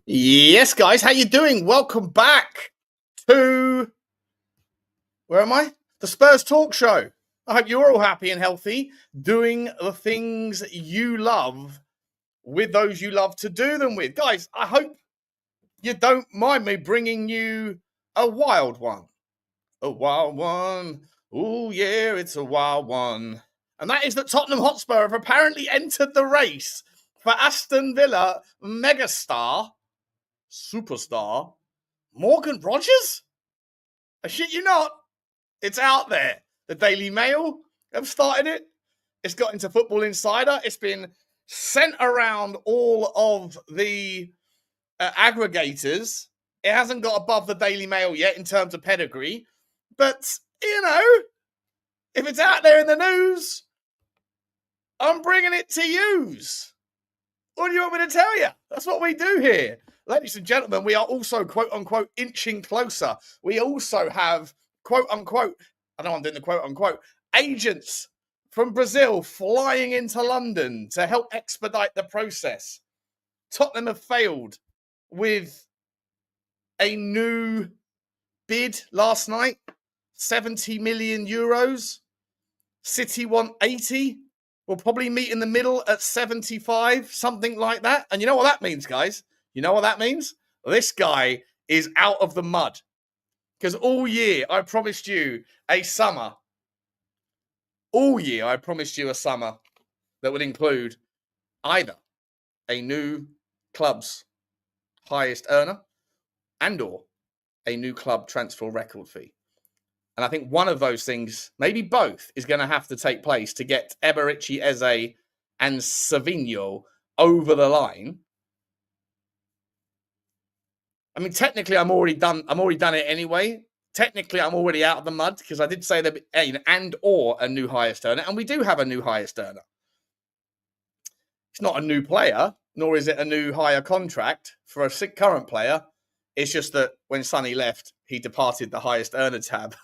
Yes, guys, how you doing? Welcome back to, where am I? The Spurs Talk Show. I hope you're all happy and healthy, doing the things you love with those you love to do them with. Guys, I hope you don't mind me bringing you a wild one. A wild one. Oh, yeah, it's a wild one. And that is that Tottenham Hotspur have apparently entered the race for Aston Villa megastar, superstar, Morgan Rogers? I shit you not. It's out there. The Daily Mail have started it. It's got into Football Insider. It's been sent around all of the aggregators. It hasn't got above the Daily Mail yet in terms of pedigree. But, you know, if it's out there in the news, I'm bringing it to yous. What do you want me to tell you? That's what we do here. Ladies and gentlemen, we are also, quote-unquote, inching closer. We also have, quote-unquote, I know I'm doing the quote-unquote, agents from Brazil flying into London to help expedite the process. Tottenham have failed with a new bid last night, 70 million euros. City want 80. We'll probably meet in the middle at 75, something like that. And you know what that means, guys? You know what that means? This guy is out of the mud. Because all year I promised you a summer. All year I promised you a summer that would include either a new club's highest earner and or a new club transfer record fee. And I think one of those things, maybe both, is going to have to take place to get Eberici Eze and Savinho over the line. I mean, technically, I'm already done it anyway. Technically, I'm already out of the mud because I did say that and or a new highest earner, and we do have a new highest earner. It's not a new player, nor is it a new higher contract for a current player. It's just that when Sonny left, he departed the highest earner tab.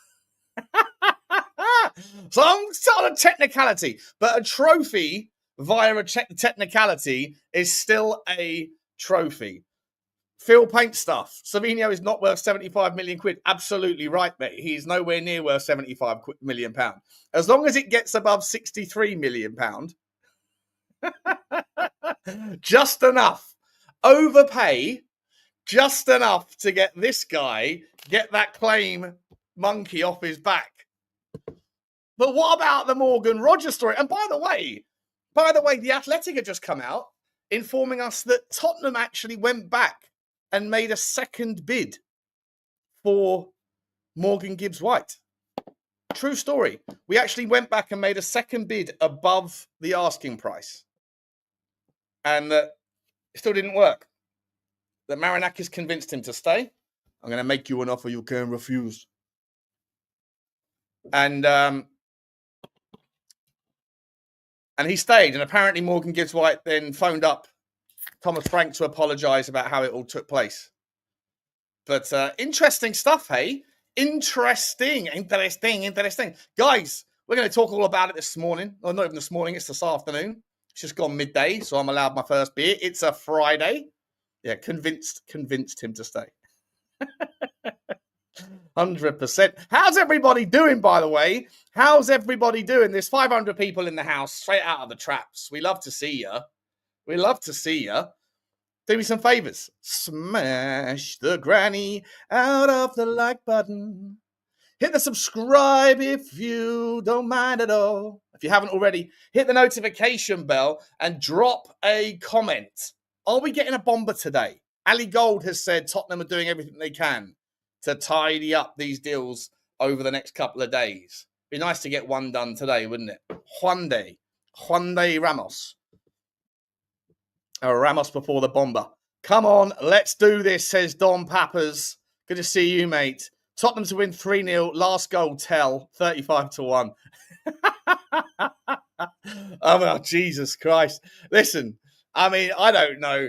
Some sort of technicality, but a trophy via a technicality is still a trophy. Phil Paint stuff. Savinho is not worth 75 million quid. Absolutely right, mate. He's nowhere near worth 75 million pound. As long as it gets above 63 million pound, just enough. Overpay just enough to get this guy, get that claim monkey off his back. But what about the Morgan Rogers story? And by the way, the Athletic had just come out informing us that Tottenham actually went back and made a second bid for Morgan Gibbs-White. True story. We actually went back and made a second bid above the asking price. And it still didn't work. That Marinakis convinced him to stay. I'm going to make you an offer you can refuse. And he stayed. And apparently Morgan Gibbs-White then phoned up Thomas Frank to apologise about how it all took place. But interesting stuff, hey? Interesting. Guys, we're going to talk all about it this morning. Well, not even this morning, it's this afternoon. It's just gone midday, so I'm allowed my first beer. It's a Friday. Yeah, convinced him to stay. 100%. How's everybody doing, by the way? How's everybody doing? There's 500 people in the house, straight out of the traps. We love to see you. We love to see you. Do me some favors. Smash the granny out of the like button. Hit the subscribe if you don't mind at all. If you haven't already, hit the notification bell and drop a comment. Are we getting a bomber today? Ali Gold has said Tottenham are doing everything they can to tidy up these deals over the next couple of days. Be nice to get one done today, wouldn't it? Juan de Ramos. Ramos before the bomber. Come on, let's do this, says Don Pappers. Good to see you, mate. Tottenham to win 3-0. Last goal, Tel, 35-1. Oh, Jesus Christ. Listen, I mean, I don't know.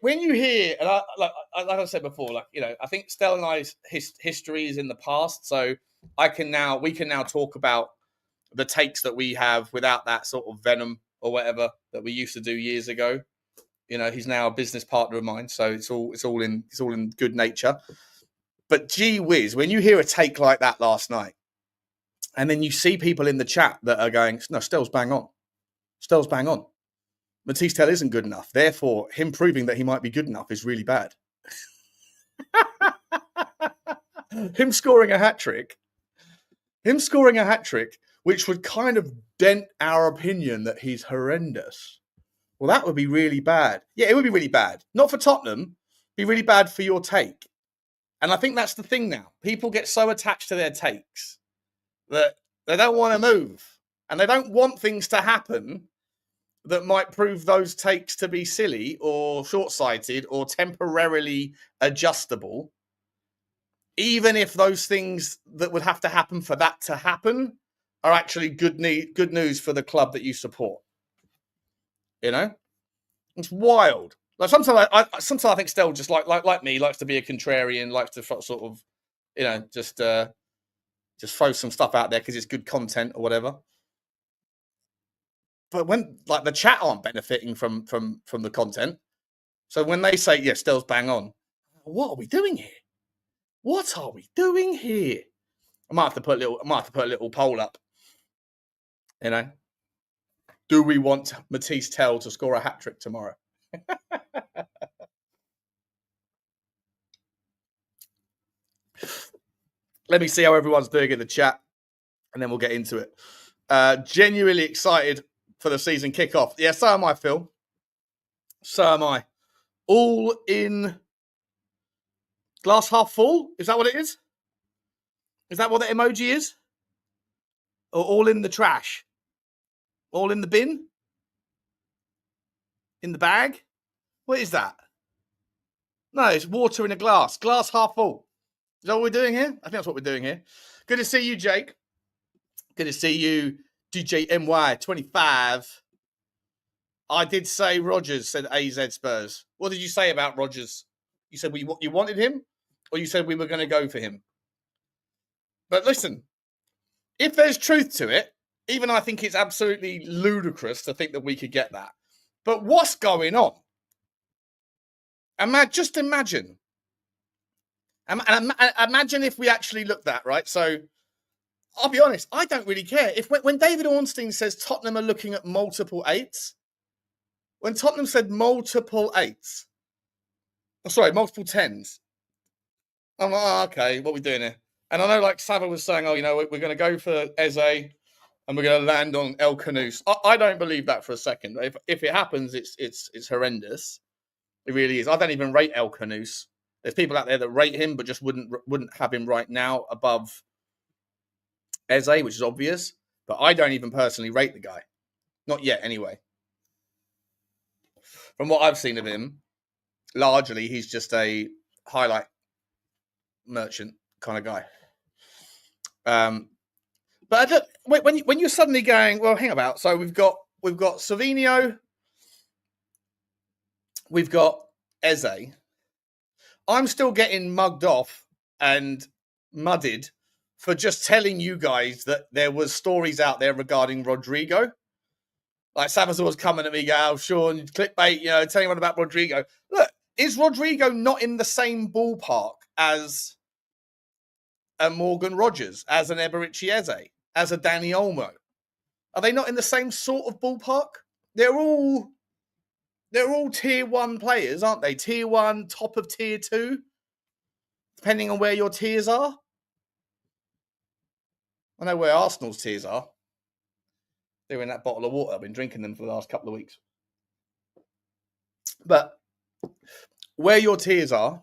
When you hear, and like I said before, I think Stel and I's history is in the past, so we can now talk about the takes that we have without that sort of venom or whatever that we used to do years ago. You know, he's now a business partner of mine, so it's all in good nature. But gee whiz, when you hear a take like that last night, and then you see people in the chat that are going, no, Stell's bang on. Stell's bang on. Mathys Tel isn't good enough. Therefore, him proving that he might be good enough is really bad. Him scoring a hat-trick, which would kind of dent our opinion that he's horrendous. Well, that would be really bad. Yeah, it would be really bad. Not for Tottenham. It'd be really bad for your take. And I think that's the thing now. People get so attached to their takes that they don't want to move. And they don't want things to happen that might prove those takes to be silly or short-sighted or temporarily adjustable, even if those things that would have to happen for that to happen are actually good news for the club that you support. You know? It's wild. Like sometimes I think Stell just like me likes to be a contrarian, likes to sort of, you know, just throw some stuff out there because it's good content or whatever. But when like the chat aren't benefiting from the content, so when they say yeah, Stell's bang on, what are we doing here? What are we doing here? I might have to put a little poll up. You know, do we want Mathys Tel to score a hat-trick tomorrow? Let me see how everyone's doing in the chat, and then we'll get into it. Genuinely excited for the season kickoff. Yeah, so am I, Phil. So am I. All in glass half full? Is that what it is? Is that what the emoji is? Or all in the trash? All in the bin? In the bag? What is that? No, it's water in a glass. Glass half full. Is that what we're doing here? I think that's what we're doing here. Good to see you, Jake. Good to see you, DJ MY25. I did say Rodgers, said AZ Spurs. What did you say about Rodgers? You said you wanted him, or you said we were going to go for him? But listen, if there's truth to it, even I think it's absolutely ludicrous to think that we could get that. But what's going on? Just imagine. Imagine if we actually looked at, right? So I'll be honest, I don't really care. When David Ornstein says Tottenham are looking at multiple eights, when Tottenham said multiple eights, multiple tens, I'm like, oh, okay, what are we doing here? And I know, like Sava was saying, oh, you know, we're going to go for Eze and we're going to land on El Canoes. I don't believe that for a second. If it happens, it's horrendous. It really is. I don't even rate El Canoes. There's people out there that rate him, but just wouldn't have him right now above Eze, which is obvious. But I don't even personally rate the guy. Not yet, anyway. From what I've seen of him, largely he's just a highlight merchant kind of guy. But look, when you're suddenly going, well, hang about. So we've got Savinho, we've got Eze. I'm still getting mugged off and mudded for just telling you guys that there was stories out there regarding Rodrigo. Like Savas was coming at me, go, oh, Sean, clickbait, you know, tell anyone about Rodrigo. Look, is Rodrigo not in the same ballpark as a Morgan Rogers, as an Eberici Eze, as a Dani Olmo? Are they not in the same sort of ballpark? They're all tier 1 players, aren't they? Tier 1, top of tier 2, depending on where your tiers are. I know where Arsenal's tiers are. They're in that bottle of water. I've been drinking them for the last couple of weeks. But where your tiers are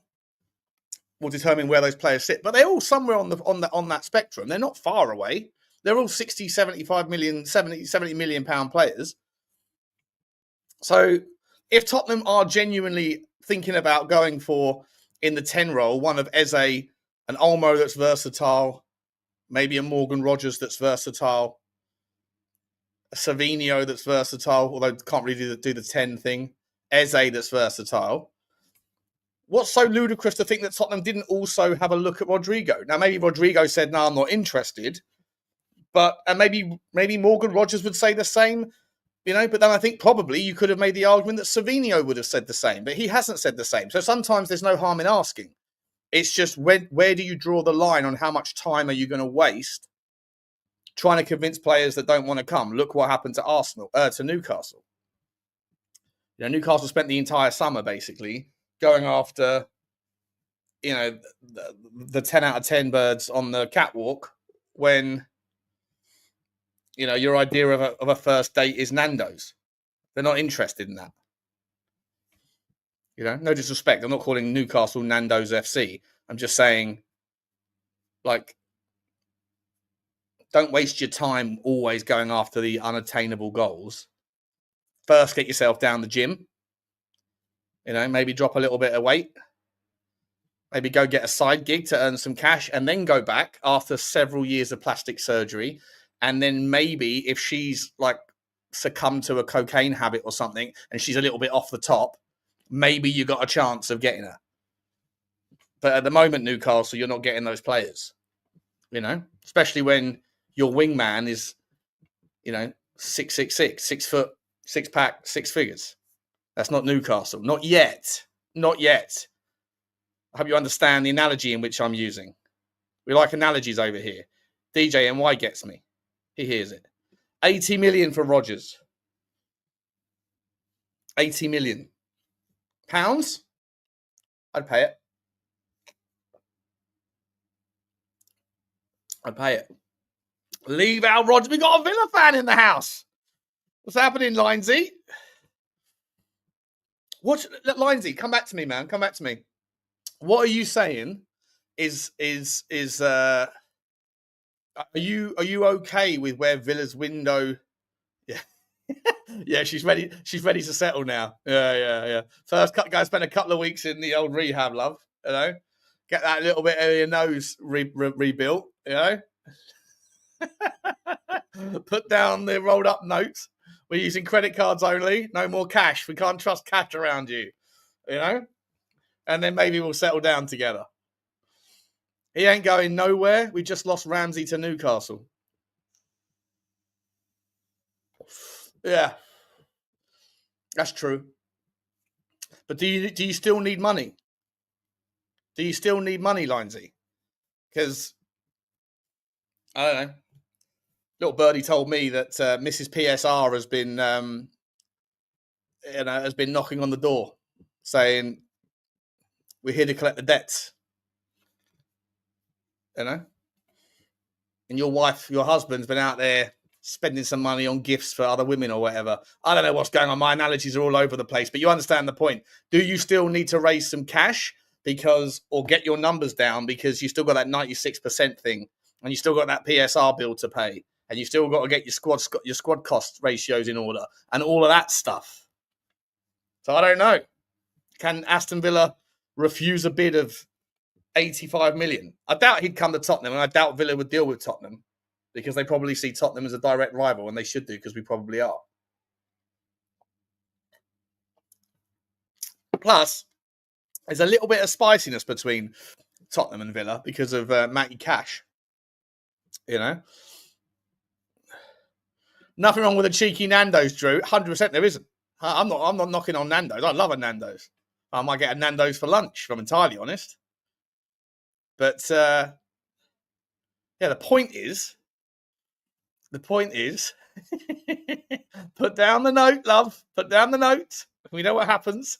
will determine where those players sit. But they're all somewhere on that spectrum. They're not far away. They're all 60, 75 million, 70 million pound players. So if Tottenham are genuinely thinking about going for, in the 10 role, one of Eze, an Olmo that's versatile, maybe a Morgan Rogers that's versatile, a Savinho that's versatile, although can't really do the 10 thing, Eze that's versatile. What's so ludicrous to think that Tottenham didn't also have a look at Rodrigo? Now, maybe Rodrigo said, no, I'm not interested. But maybe Morgan Rogers would say the same. But then I think probably you could have made the argument that Savinho would have said the same, but he hasn't said the same. So sometimes there's no harm in asking. It's just where do you draw the line on how much time are you going to waste trying to convince players that don't want to come? Look what happened to to Newcastle. Newcastle spent the entire summer basically going after, the 10 out of 10 birds on the catwalk when, your idea of a first date is Nando's. They're not interested in that. No disrespect. I'm not calling Newcastle Nando's FC. I'm just saying, don't waste your time always going after the unattainable goals. First, get yourself down the gym. Maybe drop a little bit of weight. Maybe go get a side gig to earn some cash and then go back after several years of plastic surgery. And then maybe if she's succumbed to a cocaine habit or something and she's a little bit off the top, maybe you got a chance of getting her. But at the moment, Newcastle, you're not getting those players, especially when your wingman is, 6'6", 6 foot, 6 pack, 6 figures. That's not Newcastle. Not yet. Not yet. I hope you understand the analogy in which I'm using. We like analogies over here. DJ NY gets me. He hears it. 80 million for Rodgers. 80 million pounds. I'd pay it. I'd pay it. Leave out Rodgers. We got a Villa fan in the house. What's happening, Linesy? Linesy, come back to me, man. Come back to me. What are you saying? Are you okay with where Villa's window? Yeah, yeah. She's ready. She's ready to settle now. Yeah. First, guys, spend a couple of weeks in the old rehab, love. Get that little bit of your nose rebuilt. Put down the rolled up notes. We're using credit cards only. No more cash. We can't trust cash around you. And then maybe we'll settle down together. He ain't going nowhere. We just lost Ramsey to Newcastle. Yeah, that's true. But do you still need money? Do you still need money, Linesy? Because I don't know. Little birdie told me that Mrs. PSR has been knocking on the door, saying, "We're here to collect the debts." And your husband's been out there spending some money on gifts for other women or whatever. I don't know what's going on. My analogies are all over the place, but you understand the point. Do you still need to raise some cash or get your numbers down because you still got that 96% thing and you still got that PSR bill to pay and you still got to get your squad cost ratios in order and all of that stuff? So I don't know. Can Aston Villa refuse a bid of 85 million? I doubt he'd come to Tottenham, and I doubt Villa would deal with Tottenham because they probably see Tottenham as a direct rival, and they should do because we probably are. Plus, there's a little bit of spiciness between Tottenham and Villa because of Matty Cash. Nothing wrong with a cheeky Nando's, Drew. 100% there isn't. I'm not knocking on Nando's. I love a Nando's. I might get a Nando's for lunch, if I'm entirely honest. But the point is, put down the note, love. Put down the note. We know what happens.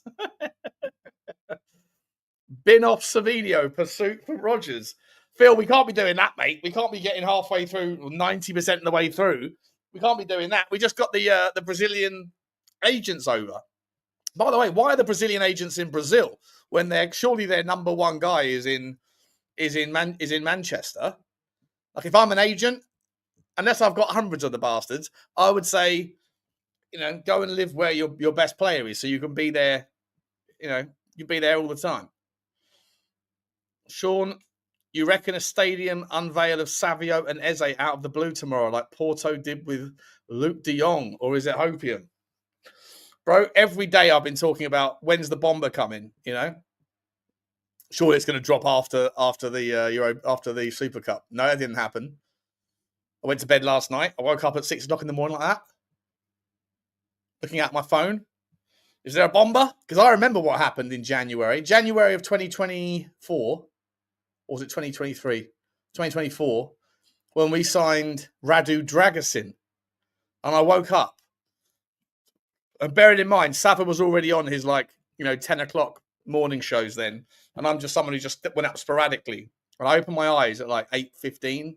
Bin off Savinho, pursuit for Rodgers. Phil, we can't be doing that, mate. We can't be getting halfway through, 90% of the way through. We can't be doing that. We just got the Brazilian agents over. By the way, why are the Brazilian agents in Brazil when surely their number one guy is in Manchester? Like, if I'm an agent, unless I've got hundreds of the bastards, I would say, go and live where your best player is, so you can be there. You be there all the time. Sean, you reckon a stadium unveil of Savio and Eze out of the blue tomorrow, like Porto did with Luke de Jong, or is it hopium? Bro, every day I've been talking about when's the bomber coming, Surely it's going to drop after the after the Super Cup. No, that didn't happen. I went to bed last night. I woke up at 6 o'clock in the morning like that. looking at my phone. Is there a bomber? Because I remember what happened in January. January of 2024. Or was it 2023? 2024. When we signed Radu Dragusin. And I woke up. And bearing in mind, Sava was already on his 10 o'clock morning shows then. And I'm just someone who just went up sporadically. And I opened my eyes at 8:15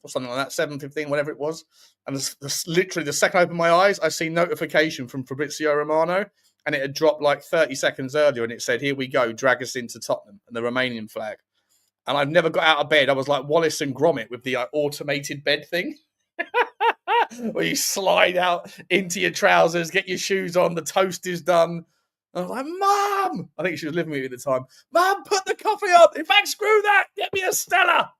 or something like that, 7:15, whatever it was. And literally the second I opened my eyes, I see notification from Fabrizio Romano. And it had dropped 30 seconds earlier. And it said, here we go, drag us into Tottenham and the Romanian flag. And I've never got out of bed. I was like Wallace and Gromit with the automated bed thing. Where you slide out into your trousers, get your shoes on, the toast is done. I was like, Mum! I think she was living with me at the time. Mum, put the coffee on. In fact, screw that. Get me a Stella.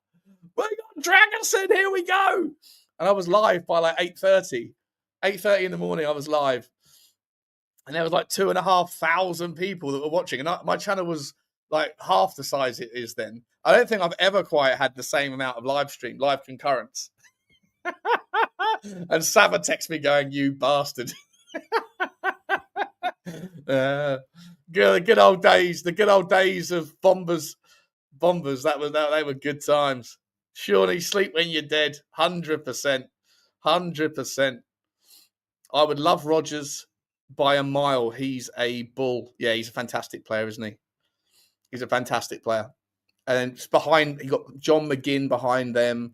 We got Dragusin. Here we go. And I was live by 8:30. 8:30 in the morning, I was live. And there was 2,500 people that were watching. And my channel was half the size it is then. I don't think I've ever quite had the same amount of live concurrence. And Sava texts me going, you bastard. Good old days. The good old days of bombers. They were good times. Surely sleep when you're dead. 100%. 100%. I would love Rodgers by a mile. He's a bull. Yeah, he's a fantastic player, isn't he? He's a fantastic player. And then just behind, you got John McGinn behind them.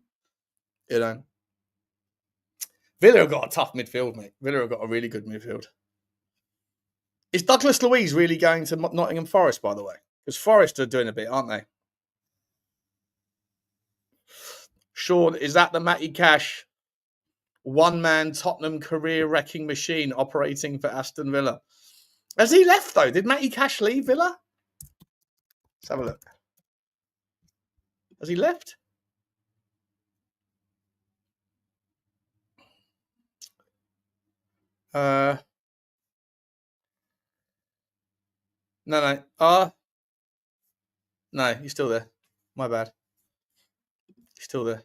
Villa have got a tough midfield, mate. Villa have got a really good midfield. Is Douglas Luiz really going to Nottingham Forest, by the way? Because Forest are doing a bit, aren't they? Sean, is that the Matty Cash one-man Tottenham career-wrecking machine operating for Aston Villa? Has he left, though? Did Matty Cash leave Villa? Let's have a look. Has he left? No. No, he's still there. My bad. He's still there.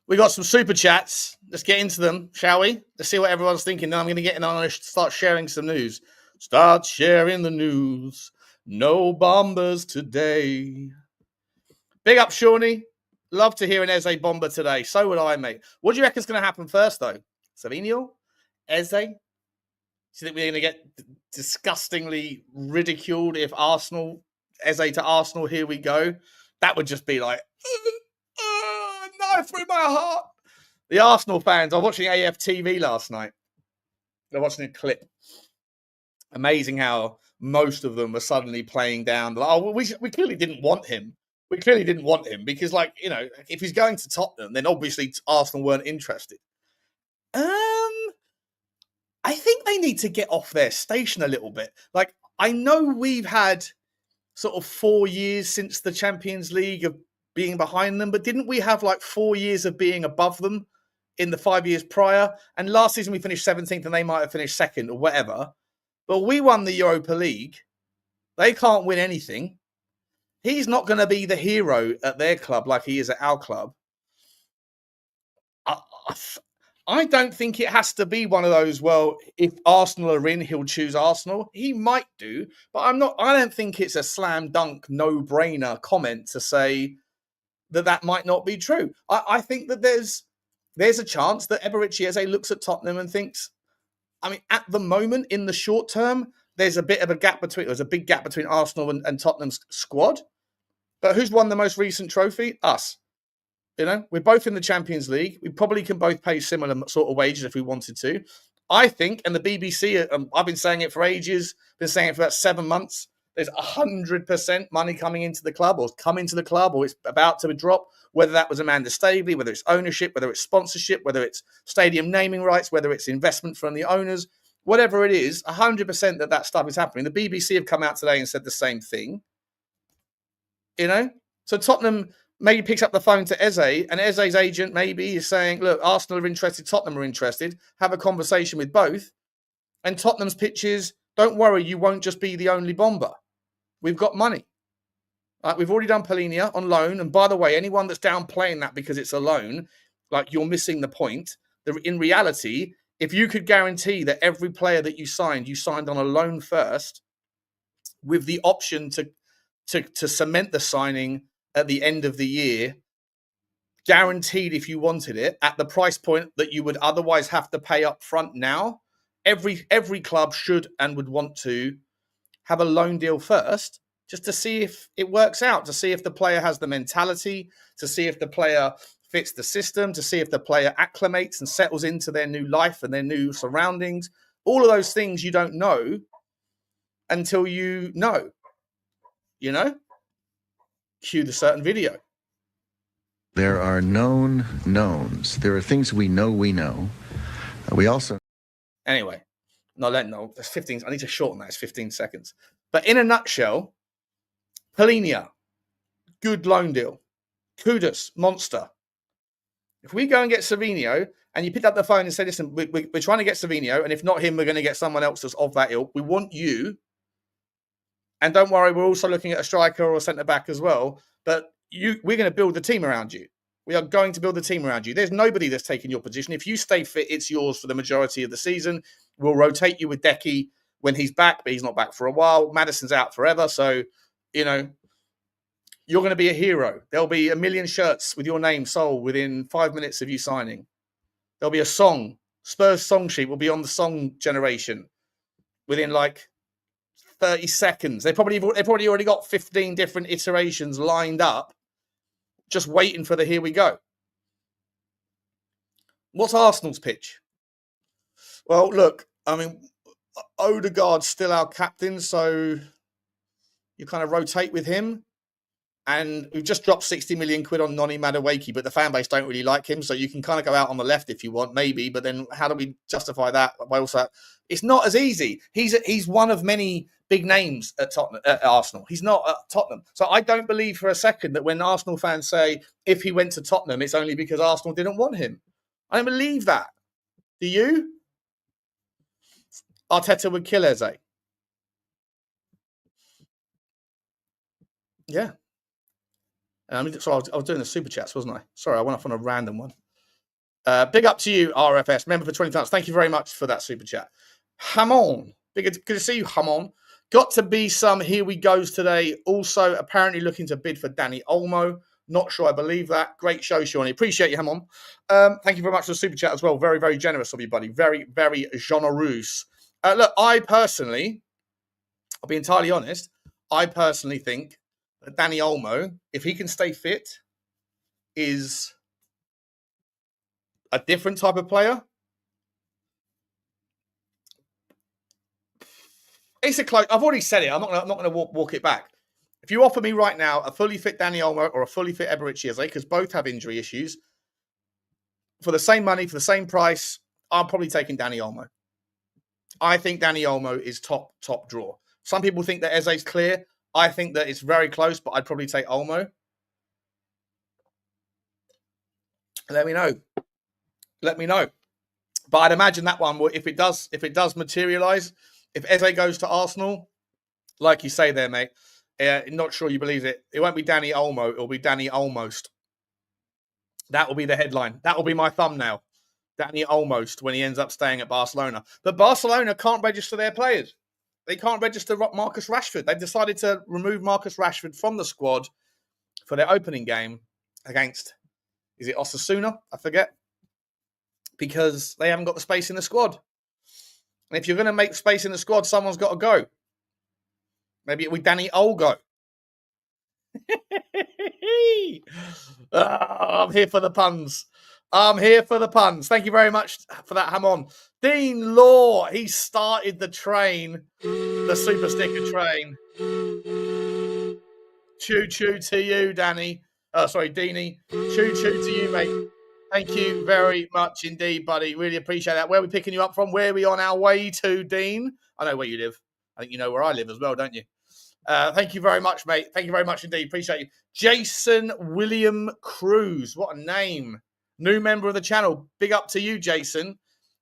We got some super chats. Let's get into them, shall we? Let's see what everyone's thinking. Then I'm going to get in and start sharing some news. Start sharing the news. No bombers today. Big up, Shawnee. Love to hear an Eze bomber today. So would I, mate. What do you reckon is going to happen first, though? Savinho? Eze? Do you think we're going to get disgustingly ridiculed if Arsenal, Eze to Arsenal, here we go? That would just be knife through my heart. The Arsenal fans, I was watching AFTV last night. They're watching a clip. Amazing how most of them were suddenly playing down. We clearly didn't want him. We clearly didn't want him because, if he's going to Tottenham, then obviously Arsenal weren't interested. I think they need to get off their station a little bit. I know we've had sort of 4 years since the Champions League of being behind them, but didn't we have 4 years of being above them in the 5 years prior? And last season we finished 17th and they might have finished second or whatever. But we won the Europa League. They can't win anything. He's not going to be the hero at their club like he is at our club. I don't think it has to be one of those, well, if Arsenal are in, he'll choose Arsenal. He might do, but I don't think it's a slam dunk, no-brainer comment to say that might not be true. I think that there's a chance that Eberechi Eze looks at Tottenham and thinks, at the moment, in the short term, there's a big gap between Arsenal and Tottenham's squad. But who's won the most recent trophy? Us. We're both in the Champions League. We probably can both pay similar sort of wages if we wanted to. I think, and the BBC, I've been saying it for ages, been saying it for about 7 months, there's 100% money coming into the club or come into the club or it's about to drop, whether that was Amanda Staveley, whether it's ownership, whether it's sponsorship, whether it's stadium naming rights, whether it's investment from the owners, whatever it is, 100% that stuff is happening. The BBC have come out today and said the same thing. So Tottenham maybe picks up the phone to Eze, and Eze's agent maybe is saying, look, Arsenal are interested, Tottenham are interested, have a conversation with both. And Tottenham's pitch is, don't worry, you won't just be the only bomber. We've got money. We've already done Polinia on loan. And by the way, anyone that's downplaying that because it's a loan, you're missing the point. In reality, if you could guarantee that every player that you signed on a loan first, with the option to cement the signing at the end of the year, guaranteed if you wanted it at the price point that you would otherwise have to pay up front now, every club should and would want to have a loan deal first, just to see if it works out, to see if the player has the mentality, to see if the player fits the system, to see if the player acclimates and settles into their new life and their new surroundings. All of those things you don't know until you know. Cue the certain video. There are known knowns. There are things we know. We also... Anyway, no, that's 15. I need to shorten that. It's 15 seconds. But in a nutshell, Polinia, good loan deal. Kudus, monster. If we go and get Savinho, and you pick up the phone and say, listen, we're trying to get Savinho, and if not him, we're going to get someone else that's of that ilk. We want you. And don't worry, we're also looking at a striker or a centre-back as well. But we're going to build the team around you. We are going to build the team around you. There's nobody that's taking your position. If you stay fit, it's yours for the majority of the season. We'll rotate you with Decky when he's back, but he's not back for a while. Maddison's out forever. So, you're going to be a hero. There'll be 1 million shirts with your name sold within 5 minutes of you signing. There'll be a song. Spurs song sheet will be on the song generation within 30 seconds. They probably already got 15 different iterations lined up, just waiting for the here we go. What's Arsenal's pitch? Well, look, Odegaard's still our captain, so you kind of rotate with him. And we've just dropped 60 million quid on Noni Madueke, but the fan base don't really like him, so you can kind of go out on the left if you want, maybe. But then how do we justify that? It's not as easy. He's one of many big names at Arsenal. He's not at Tottenham. So I don't believe for a second that when Arsenal fans say if he went to Tottenham, it's only because Arsenal didn't want him. I don't believe that. Do you? Arteta would kill Eze. Yeah. So I was doing the super chats, wasn't I? Sorry, I went off on a random one. Big up to you, RFS, member for 20 times. Thank you very much for that super chat. Hamon, good to see you, Hamon. Got to be some here we goes today. Also, apparently looking to bid for Dani Olmo. Not sure I believe that. Great show, Shawnee. Appreciate you, Hamon. Thank you very much for the super chat as well. Very, very generous of you, buddy. Very, very generous. Look, I personally, I'll be entirely honest, I personally think that Dani Olmo, if he can stay fit, is a different type of player. It's a close. I've already said it. I'm not going to walk it back. If you offer me right now a fully fit Dani Olmo or a fully fit Eberechi Eze, because both have injury issues, for the same money, for the same price, I'm probably taking Dani Olmo. I think Dani Olmo is top draw. Some people think that Eze's clear. I think that it's very close, but I'd probably take Olmo. Let me know. But I'd imagine that one, if it does materialise, if Eze goes to Arsenal, like you say there, mate, not sure you believe it. It won't be Dani Olmo. It'll be Dani Almost. That will be the headline. That will be my thumbnail. Dani Almost when he ends up staying at Barcelona. But Barcelona can't register their players. They can't register Marcus Rashford. They've decided to remove Marcus Rashford from the squad for their opening game against, is it Osasuna? I forget. Because they haven't got the space in the squad. And if you're going to make space in the squad, someone's got to go. Maybe it'll be Dani Olmo. I'm here for the puns. Thank you very much for that, Hamon. Dean Law, he started the train, the super sticker train. Choo-choo to you, Danny. Deanie. Choo-choo to you, mate. Thank you very much indeed, buddy. Really appreciate that. Where are we picking you up from? Where are we on our way to, Dean? I know where you live. I think you know where I live as well, don't you? Thank you very much, mate. Thank you very much indeed. Appreciate you. Jason William Cruz. What a name. New member of the channel. Big up to you, Jason.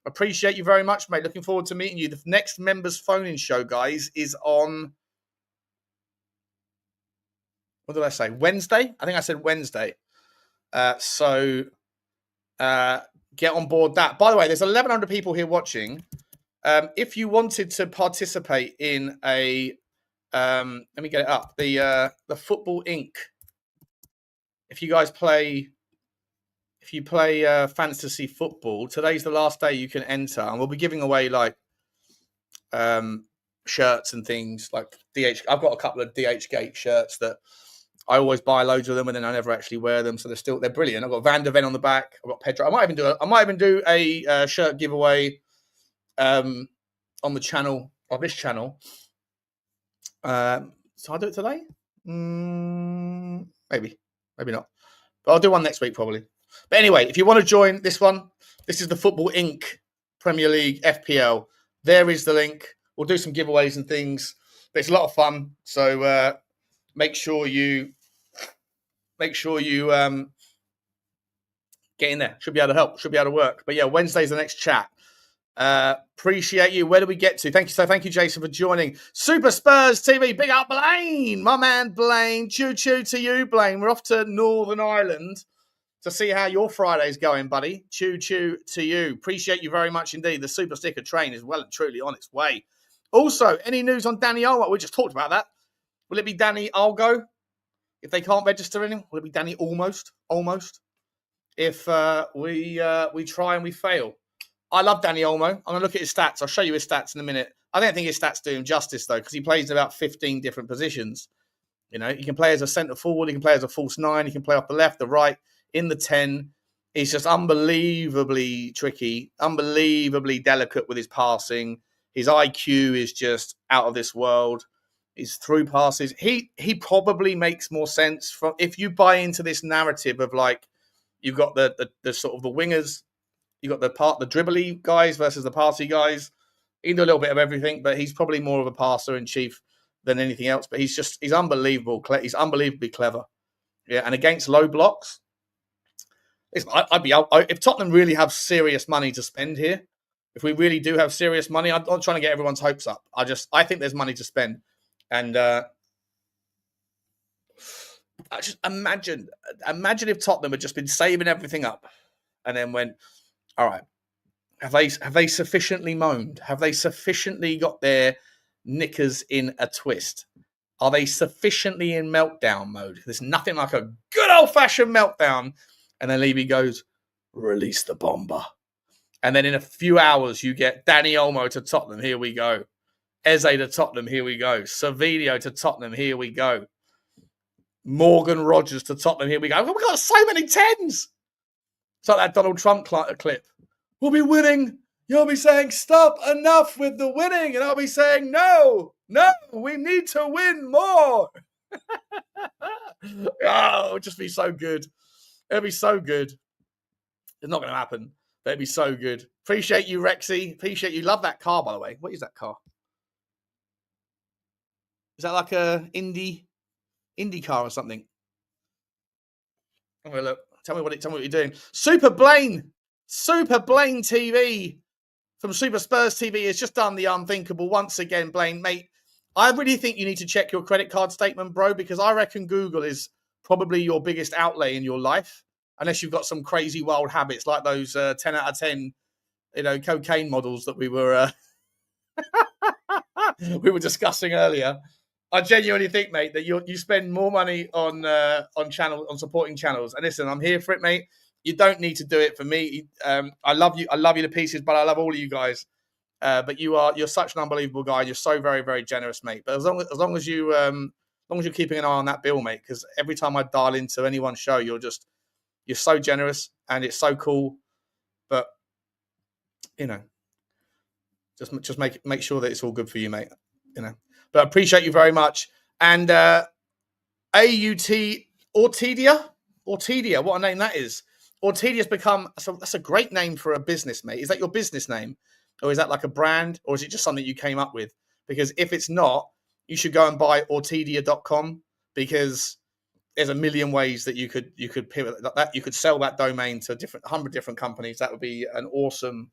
Appreciate you very much, mate. Looking forward to meeting you. The next members phone-in show, guys, is on... What did I say? Wednesday? I think I said Wednesday. get on board that. By the way, there's 1,100 people here watching. If you wanted to participate in a, let me get it up, the Football Inc. If you guys play fantasy football, today's the last day you can enter, and we'll be giving away like shirts and things like DH. I've got a couple of DH Gate shirts that I always buy loads of them, and then I never actually wear them, so they're brilliant. I've got Van der Ven on the back. I've got Pedro. I might even do a shirt giveaway on the channel, on this channel. So I'll do it today. Maybe not. But I'll do one next week probably. But anyway, if you want to join this one, this is the Football Inc. Premier League FPL. There is the link. We'll do some giveaways and things, but it's a lot of fun. So make sure you get in there. Should be able to help. Should be able to work. But yeah, Wednesday's the next chat. Appreciate you. Where do we get to? Thank you, Jason, for joining. Super Spurs TV. Big up, Blaine. My man, Blaine. Choo-choo to you, Blaine. We're off to Northern Ireland to see how your Friday's going, buddy. Choo-choo to you. Appreciate you very much indeed. The Super Sticker train is well and truly on its way. Also, any news on Dani Olmo? We just talked about that. Will it be Dani Olgo? If they can't register anyone, will it be Dani almost? If we try and we fail. I love Dani Olmo. I'm going to look at his stats. I'll show you his stats in a minute. I don't think his stats do him justice, though, because he plays about 15 different positions. You know, he can play as a centre forward. He can play as a false nine. He can play off the left, the right, in the 10. He's just unbelievably tricky, unbelievably delicate with his passing. His IQ is just out of this world. His through passes. He probably makes more sense from if you buy into this narrative of like you've got the sort of the wingers, you've got the dribbly guys versus the passy guys. He can do a little bit of everything, but he's probably more of a passer in chief than anything else. But he's unbelievable. He's unbelievably clever. Yeah, and against low blocks, if Tottenham really have serious money to spend here, if we really do have serious money, I'm not trying to get everyone's hopes up. I think there's money to spend. And I just imagine if Tottenham had just been saving everything up and then went, all right, have they sufficiently moaned? Have they sufficiently got their knickers in a twist? Are they sufficiently in meltdown mode? There's nothing like a good old-fashioned meltdown. And then Levy goes, release the bomber. And then in a few hours, you get Dani Olmo to Tottenham. Here we go. Eze to Tottenham. Here we go. Servillo to Tottenham. Here we go. Morgan Rogers to Tottenham. Here we go. We've got so many 10s. It's like that Donald Trump clip. We'll be winning. You'll be saying, stop, enough with the winning. And I'll be saying, no, we need to win more. Oh, it would just be so good. It'd be so good. It's not going to happen, but it'd be so good. Appreciate you, Rexy. Appreciate you. Love that car, by the way. What is that car? Is that like a Indy car or something? Have a look. Tell me what you're doing. Super Blaine TV from Super Spurs TV has just done the unthinkable once again, Blaine, mate. I really think you need to check your credit card statement, bro, because I reckon Google is probably your biggest outlay in your life, unless you've got some crazy wild habits like those 10 out of 10, cocaine models that we were discussing earlier. I genuinely think, mate, that you spend more money on supporting channels. And listen, I'm here for it, mate. You don't need to do it for me. I love you to pieces, but I love all of you guys. But you're such an unbelievable guy. You're so very, very generous, mate. But as long as you're keeping an eye on that bill, mate, because every time I dial into anyone's show, you're so generous and it's so cool. But just make sure that it's all good for you, mate. But I appreciate you very much. And Ortidia, what a name that is. Ortidia's become that's a great name for a business, mate. Is that your business name, or is that like a brand, or is it just something you came up with? Because if it's not, you should go and buy Ortidia.com, because there's a million ways that you could pivot that. You could sell that domain to 100 different companies. That would be an awesome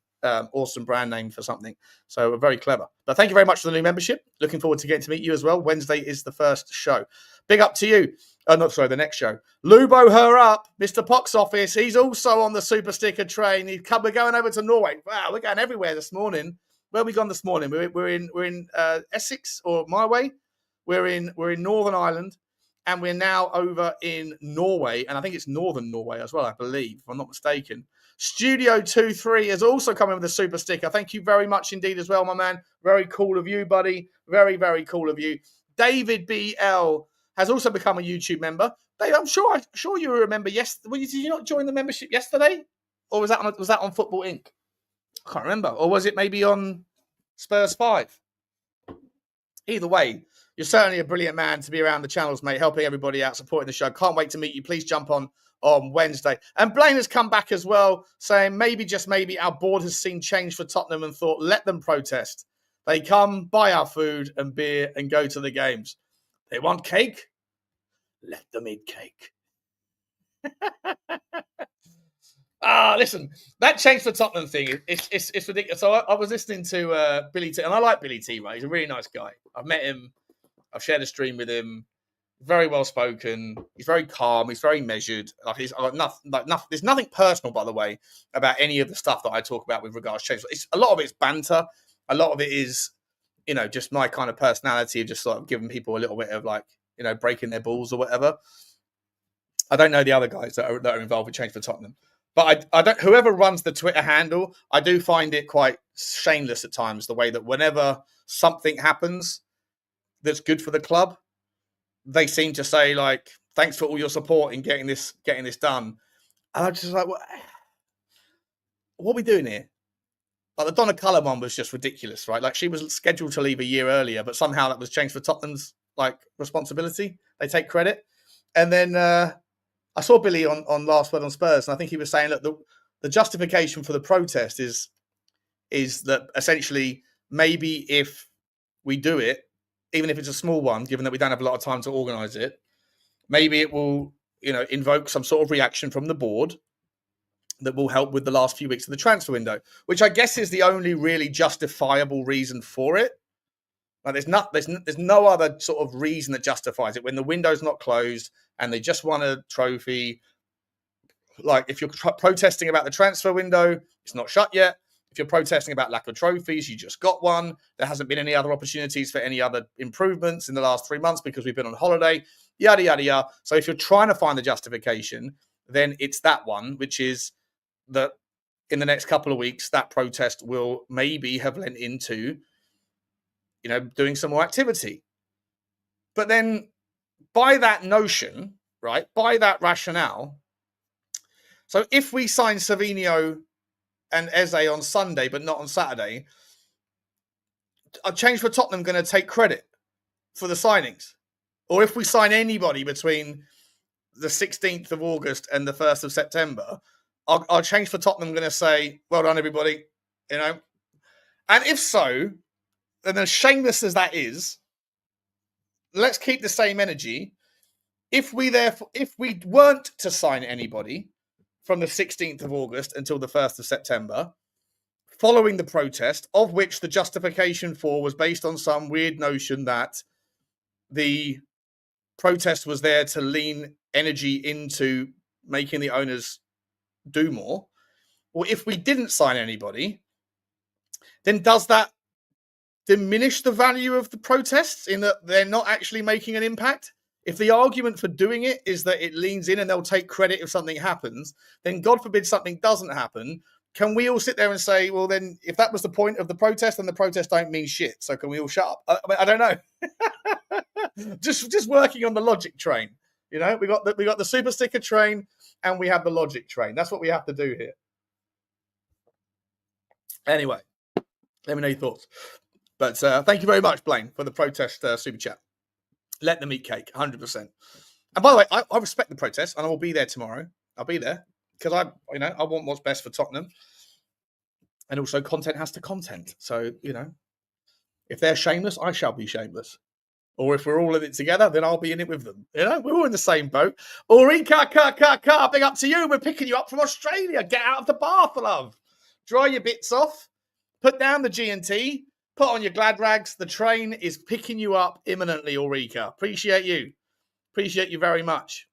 brand name for something. So very clever. But thank you very much for the new membership. Looking forward to getting to meet you as well. Wednesday is the first show. Big up to you. Oh, not sorry, the next show. Lubo her up, Mr. Pox Office. He's also on the super sticker train. We're going over to Norway. Wow, we're going everywhere this morning. Where have we gone this morning? We're in Essex or my way. We're in Northern Ireland, and we're now over in Norway, and I think it's Northern Norway as well, I believe, if I'm not mistaken. Studio 23 has also come in with a super sticker. Thank you very much indeed as well, my man. Very cool of you, buddy. Very, very cool of you. David BL has also become a YouTube member. Dave, I'm sure you remember. Yes, did you not join the membership yesterday, or was that on Football Inc? I can't remember. Or was it maybe on Spurs 5? Either way, you're certainly a brilliant man to be around the channels, mate, helping everybody out, supporting the show. Can't wait to meet you. Please jump on Wednesday. And Blaine has come back as well, saying maybe, just maybe, our board has seen change for Tottenham and thought, let them protest. They come, buy our food and beer and go to the games. They want cake? Let them eat cake. Listen, that change for Tottenham thing, it's ridiculous. So I was listening to Billy T, and I like Billy T, right? He's a really nice guy. I've met him. I've shared a stream with him. Very well spoken. He's very calm. He's very measured. There's nothing personal, by the way, about any of the stuff that I talk about with regards to change. A lot of it's banter. A lot of it is, just my kind of personality of just sort of giving people a little bit of breaking their balls or whatever. I don't know the other guys that are involved with change for Tottenham, but I don't. Whoever runs the Twitter handle, I do find it quite shameless at times. The way that whenever something happens that's good for the club, they seem to say "Thanks for all your support in getting this done." And I'm just like, what are we doing here? Like the Donna Cullen one was just ridiculous, right? Like she was scheduled to leave a year earlier, but somehow that was changed for Tottenham's responsibility. They take credit. And then I saw Billy on Last Word on Spurs, and I think he was saying, look, the justification for the protest is that essentially maybe if we do it, even if it's a small one, given that we don't have a lot of time to organise it, maybe it will, invoke some sort of reaction from the board that will help with the last few weeks of the transfer window, which I guess is the only really justifiable reason for it. Like there's no other sort of reason that justifies it when the window's not closed and they just won a trophy. Like if you're protesting about the transfer window, it's not shut yet. If you're protesting about lack of trophies, you just got one. There hasn't been any other opportunities for any other improvements in the last 3 months because we've been on holiday, yada, yada, yada. So if you're trying to find the justification, then it's that one, which is that in the next couple of weeks, that protest will maybe have lent into, doing some more activity. But then by that notion, right, by that rationale, so if we sign Savinho and Eze on Sunday, but not on Saturday, a change for Tottenham going to take credit for the signings? Or if we sign anybody between the 16th of August and the 1st of September, our change for Tottenham going to say, well done, everybody, And if so, then as shameless as that is, let's keep the same energy. If we weren't to sign anybody from the 16th of August until the 1st of September, following the protest, of which the justification for was based on some weird notion that the protest was there to lean energy into making the owners do more, or if we didn't sign anybody, then does that diminish the value of the protests in that they're not actually making an impact? If the argument for doing it is that it leans in and they'll take credit if something happens, then God forbid something doesn't happen. Can we all sit there and say, well, then if that was the point of the protest, then the protest don't mean shit. So can we all shut up? I don't know. just working on the logic train. We got the super sticker train and we have the logic train. That's what we have to do here. Anyway, let me know your thoughts. But thank you very much, Blaine, for the protest super chat. Let them eat cake, 100%. And by the way, I respect the protest, and I will be there tomorrow. I'll be there because I want what's best for Tottenham, and also content has to content. So if they're shameless, I shall be shameless. Or if we're all in it together, then I'll be in it with them. We're all in the same boat. Ulrika, big up to you. We're picking you up from Australia. Get out of the bath, love. Dry your bits off. Put down the G&T. Put on your glad rags. The train is picking you up imminently, Ulrika. Appreciate you. Appreciate you very much.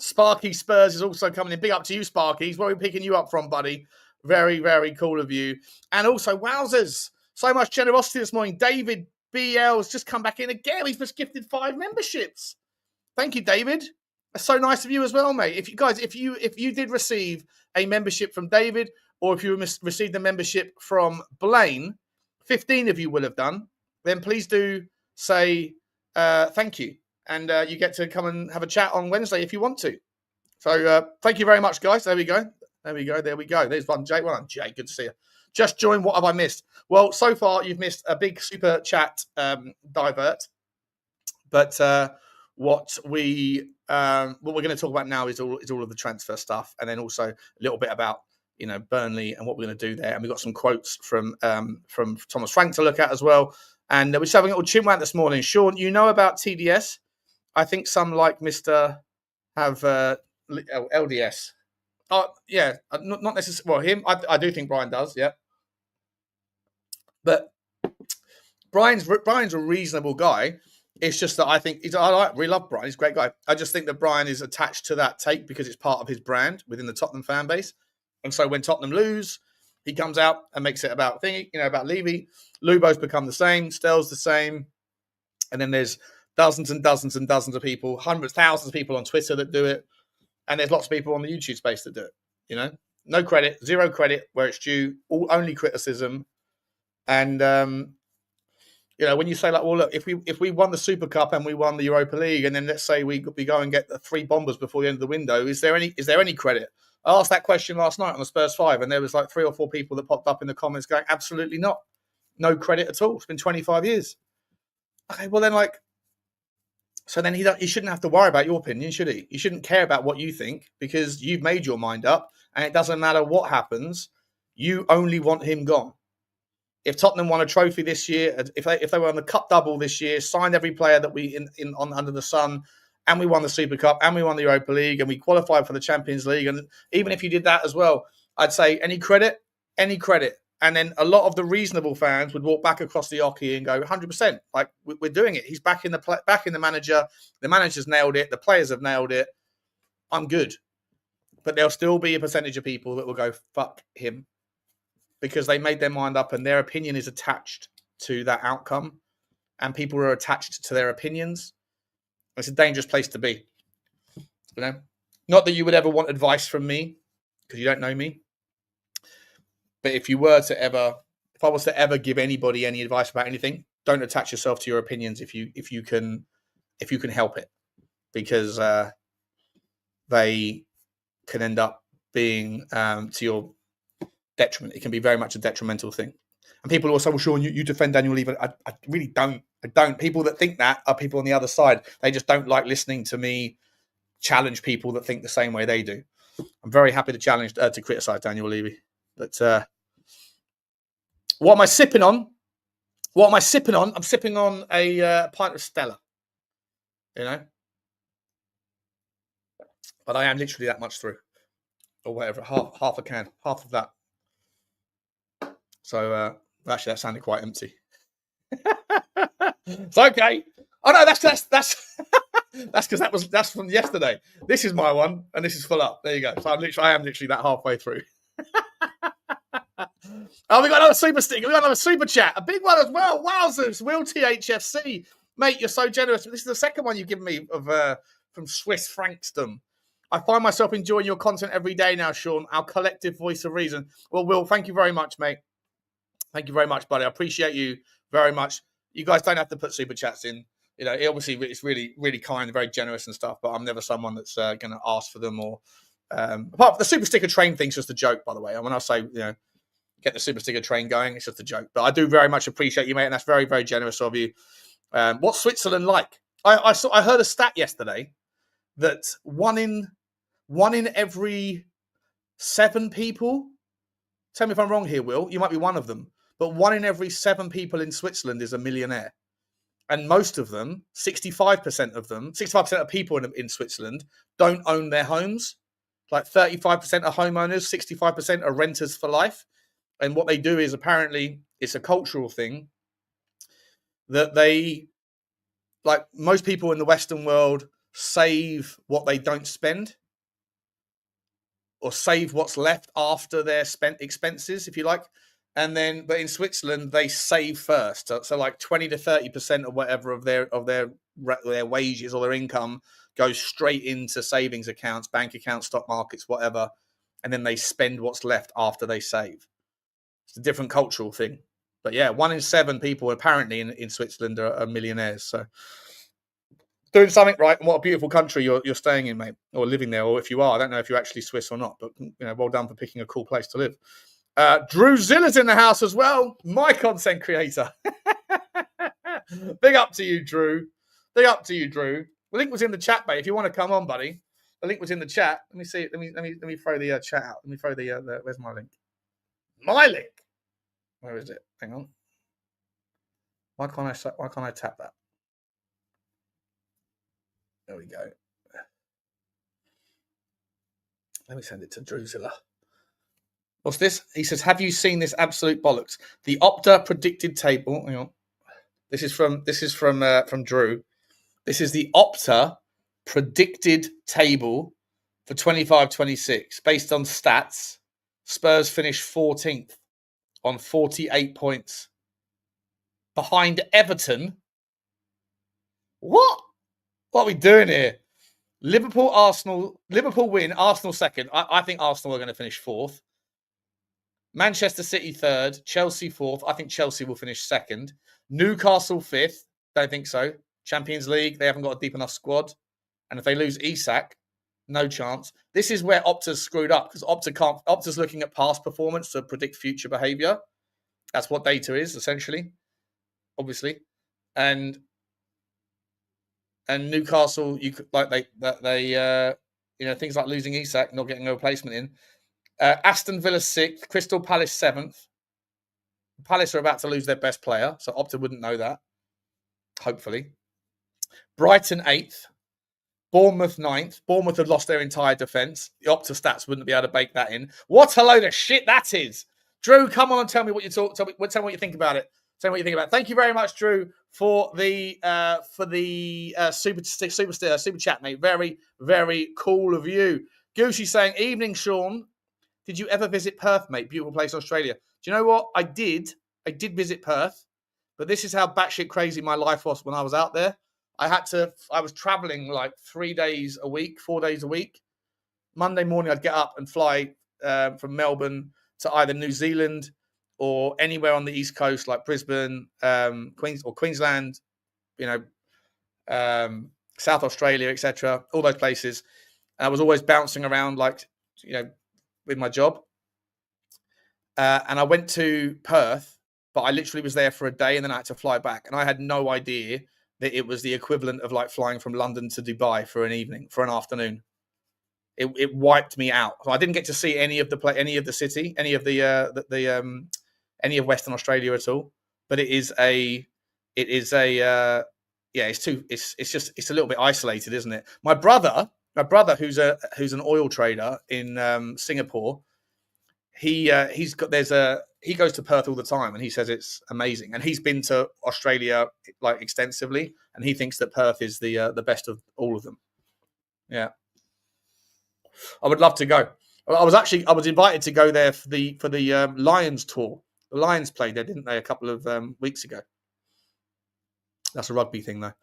Sparky Spurs is also coming in. Big up to you, Sparkies. Where are we picking you up from, buddy? Very, very cool of you. And also, wowzers. So much generosity this morning. David BL has just come back in again. He's just gifted 5 memberships. Thank you, David. That's so nice of you as well, mate. If you did receive a membership from David, or if you received a membership from Blaine, 15 of you will have done, then please do say thank you. And you get to come and have a chat on Wednesday if you want to. So thank you very much, guys. There we go. There's one, Jay. Well done, Jay. Good to see you. Just join. What have I missed? Well, so far you've missed a big super chat divert. But what we're going to talk about now is all of the transfer stuff, and then also a little bit about Burnley and what we're going to do there. And we've got some quotes from Thomas Frank to look at as well. And we're just having a little chinwag this morning. Sean, you know about TDS? I think some like Mr. have LDS. Oh, yeah, not necessarily. Well, him, I do think Brian does, yeah. But Brian's a reasonable guy. It's just that I think we love Brian. He's a great guy. I just think that Brian is attached to that take because it's part of his brand within the Tottenham fan base. And so when Tottenham lose, he comes out and makes it about about Levy. Lubo's become the same. Stell's the same. And then there's dozens and dozens and dozens of people, hundreds, thousands of people on Twitter that do it. And there's lots of people on the YouTube space that do it. No credit, zero credit where it's due, only criticism. And, when you say like, well, look, if we won the Super Cup and we won the Europa League, and then let's say we go and get the 3 bombers before the end of the window, is there any credit? I asked that question last night on the Spurs Five, and there was like 3 or 4 people that popped up in the comments going, absolutely not. No credit at all. It's been 25 years. Okay, well then so then he shouldn't have to worry about your opinion, should he? You shouldn't care about what you think because you've made your mind up, and it doesn't matter what happens. You only want him gone. If Tottenham won a trophy this year, if they were on the cup double this year, signed every player that we on under the sun, and we won the Super Cup, and we won the Europa League, and we qualified for the Champions League, and even if you did that as well, I'd say any credit. And then a lot of the reasonable fans would walk back across the hockey and go, 100%, like we're doing it. He's back in the manager. The manager's nailed it. The players have nailed it. I'm good. But there'll still be a percentage of people that will go, fuck him, because they made their mind up and their opinion is attached to that outcome. And people are attached to their opinions. It's a dangerous place to be. Not that you would ever want advice from me, because you don't know me. But if I was to ever give anybody any advice about anything, don't attach yourself to your opinions if you can help it, because they can end up being to your detriment. It can be very much a detrimental thing. And people also, well, Sean, you defend Daniel Levy. I really don't. I don't. People that think that are people on the other side. They just don't like listening to me challenge people that think the same way they do. I'm very happy to criticize Daniel Levy. But what am I sipping on? I'm sipping on a pint of Stella. But I am literally that much through, or whatever, half a can, half of that. So actually, that sounded quite empty. It's okay. Oh no, that's because that's from yesterday. This is my one, and this is full up. There you go. So I am literally that halfway through. Oh, we got another super sticker. We got another super chat. A big one as well. Wowzers. Will THFC. Mate, you're so generous. This is the second one you've given me from Swiss Frankston. I find myself enjoying your content every day now, Sean. Our collective voice of reason. Well, Will, thank you very much, mate. Thank you very much, buddy. I appreciate you very much. You guys don't have to put super chats in. Obviously, it's really, really kind, very generous and stuff, but I'm never someone that's going to ask for them or... apart from the super sticker train thing's just a joke, by the way. And when I say, get the super sticker train going, it's just a joke. But I do very much appreciate you, mate, and that's very, very generous of you. What's Switzerland like? I heard a stat yesterday that one in every 7 people, tell me if I'm wrong here, Will, you might be one of them, but 1 in every 7 people in Switzerland is a millionaire. And most of them, 65% of people in Switzerland don't own their homes. Like 35% are homeowners, 65% are renters for life. And what they do is apparently it's a cultural thing that they like most people in the Western world save what they don't spend, or save what's left after their spent expenses, if you like. And then, but in Switzerland, they save first. So like 20 to 30% of whatever of their wages or their income goes straight into savings accounts, bank accounts, stock markets, whatever. And then they spend what's left after they save. It's a different cultural thing. But yeah, 1 in 7 people apparently in Switzerland are millionaires. So doing something right, and what a beautiful country you're staying in, mate, or living there, or if you are, I don't know if you're actually Swiss or not, but well done for picking a cool place to live. Drew Zilla's in the house as well, my content creator. Big up to you, Drew. Big up to you, Drew. The link was in the chat, mate. If you want to come on, buddy, the link was in the chat. Let me see. Let me throw the chat out. Let me throw the where's my link? My link. Where is it? Hang on. Why can't I tap that? There we go. Let me send it to Drew Zilla. What's this? He says, have you seen this absolute bollocks? The Opta predicted table. Hang on. This is from Drew. This is the Opta predicted table for 25-26. Based on stats, Spurs finished 14th on 48 points. Behind Everton. What? What are we doing here? Liverpool win, Arsenal second. I think Arsenal are going to finish 4th. Manchester City 3rd, Chelsea 4th. I think Chelsea will finish 2nd. Newcastle 5th. Don't think so. Champions League, they haven't got a deep enough squad. And if they lose Isak, no chance. This is where Opta's screwed up, because Opta's looking at past performance to predict future behaviour. That's what data is, essentially, obviously. And Newcastle, you could things like losing Isak, not getting a replacement in. Aston Villa 6th, Crystal Palace 7th. Palace are about to lose their best player, so Opta wouldn't know that. Hopefully, Brighton 8th, Bournemouth 9th. Bournemouth have lost their entire defence. The Opta stats wouldn't be able to bake that in. What a load of shit that is! Drew, come on and tell me what you talk. Tell me what you think about it. Tell me what you think about it. Thank you very much, Drew, for the super chat, mate. Very, very cool of you. Goosey saying, evening, Sean. Did you ever visit Perth, mate? Beautiful place, Australia. Do you know what? I did visit Perth, but this is how batshit crazy my life was when I was out there. I was traveling like 4 days a week. Monday morning, I'd get up and fly from Melbourne to either New Zealand or anywhere on the East Coast, like Brisbane, Queensland, South Australia, etc. All those places. And I was always bouncing around, with my job. And I went to Perth, but I literally was there for a day and then I had to fly back. And I had no idea that it was the equivalent of like flying from London to Dubai for an afternoon. It wiped me out. So I didn't get to see any of the city, any of Western Australia at all. But it's a little bit isolated, isn't it? My brother, who's an oil trader in Singapore, he goes to Perth all the time, and he says it's amazing. And he's been to Australia like extensively, and he thinks that Perth is the best of all of them. Yeah, I would love to go. I was invited to go there for the Lions tour. The Lions played there, didn't they, a couple of weeks ago? That's a rugby thing, though.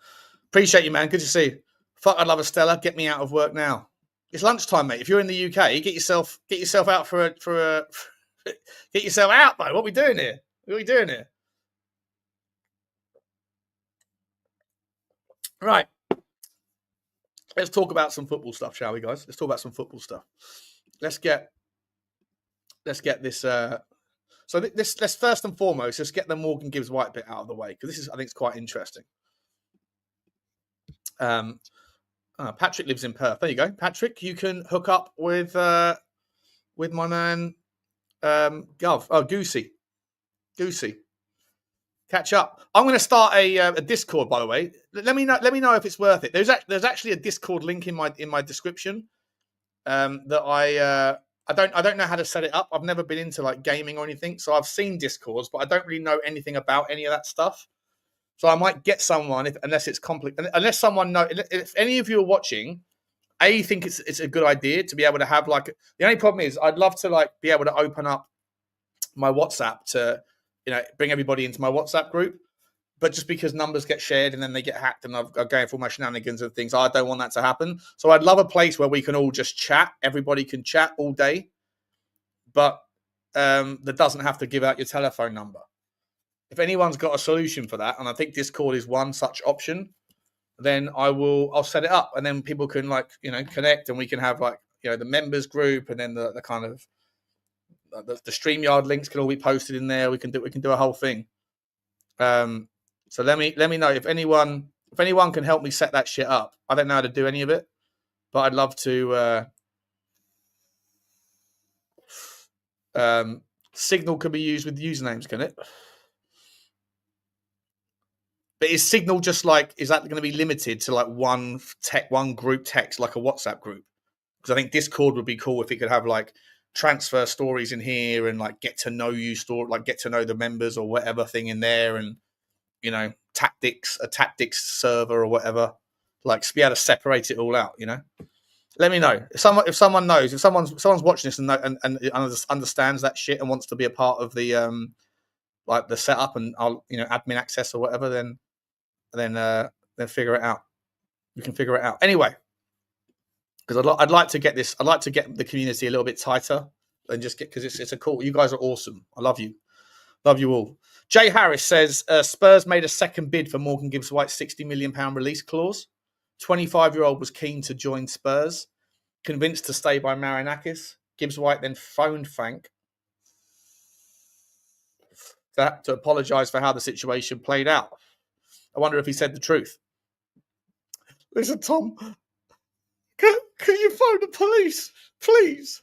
Appreciate you, man. Good to see you. Fuck, I'd love a Stella. Get me out of work now. It's lunchtime, mate. If you're in the UK, get yourself out for a get yourself out, mate. What are we doing here? Right. Let's talk about some football stuff, shall we, guys? Let's talk about some football stuff. Let's get this. So let's first and foremost, let's get the Morgan Gibbs-White bit out of the way, because this is, I think, it's quite interesting. Patrick lives in Perth. There you go, Patrick. You can hook up with my man Goosey. Catch up. I'm going to start a Discord, by the way. Let me know if it's worth it. There's actually a Discord link in my description that I don't know how to set it up. I've never been into like gaming or anything, so I've seen Discords, but I don't really know anything about any of that stuff. So I might get someone, unless it's complicated, unless someone knows, if any of you are watching, think it's a good idea to be able to have like, the only problem is I'd love to like be able to open up my WhatsApp to, bring everybody into my WhatsApp group. But just because numbers get shared and then they get hacked and I'm going for all my shenanigans and things, I don't want that to happen. So I'd love a place where we can all just chat. Everybody can chat all day, but that doesn't have to give out your telephone number. If anyone's got a solution for that, and I think Discord is one such option, then I'll set it up, and then people can connect, and we can have the members group, and then the kind of the StreamYard links can all be posted in there. We can do a whole thing. So let me know if anyone can help me set that shit up. I don't know how to do any of it, but I'd love to. Signal can be used with usernames, can it? But is Signal is that going to be limited to like one group text, like a WhatsApp group? Because I think Discord would be cool if it could have like transfer stories in here and like get to know you story, like get to know the members or whatever thing in there, and a tactics server or whatever, like to be able to separate it all out. Let me know if someone knows, if someone's watching this and understands that shit and wants to be a part of the like the setup and I'll admin access or whatever, then figure it out. You can figure it out anyway, because I'd like to get this. I'd like to get the community a little bit tighter and just get, because it's a cool. You guys are awesome. I love you all. Jay Harris says Spurs made a second bid for Morgan Gibbs-White's £60 million release clause. 25-year-old was keen to join Spurs, convinced to stay by Marinakis. Gibbs-White then phoned Frank to apologise for how the situation played out. I wonder if he said the truth. Listen, Tom, can you phone the police, please?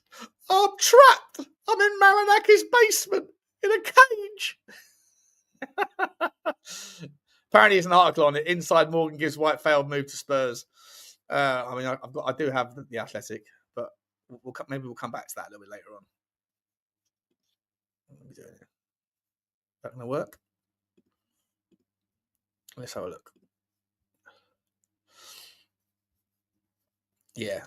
I'm trapped. I'm in Marinakis' basement in a cage. Apparently, there's an article on it. Inside Morgan Gibbs-White failed move to Spurs. I do have the Athletic, but maybe we'll come back to that a little bit later on. What are we doing here? Is that going to work? Let's have a look. Yeah.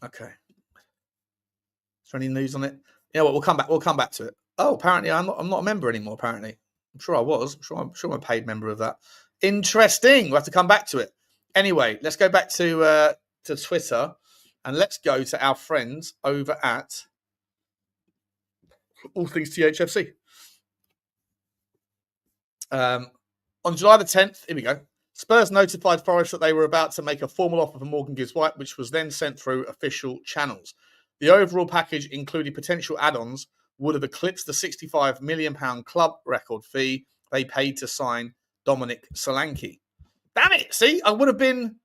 Okay. Is there any news on it? Yeah. Well, we'll come back to it. Oh, apparently I'm not a member anymore. Apparently, I'm sure I was. I'm sure I'm a paid member of that. Interesting. We'll have to come back to it. Anyway, let's go back to Twitter and let's go to our friends over at All Things THFC. On July the 10th, here we go. Spurs notified Forest that they were about to make a formal offer for Morgan Gibbs-White, which was then sent through official channels. The overall package, including potential add-ons, would have eclipsed the £65 million club record fee they paid to sign Dominic Solanke. Damn it! See, I would have been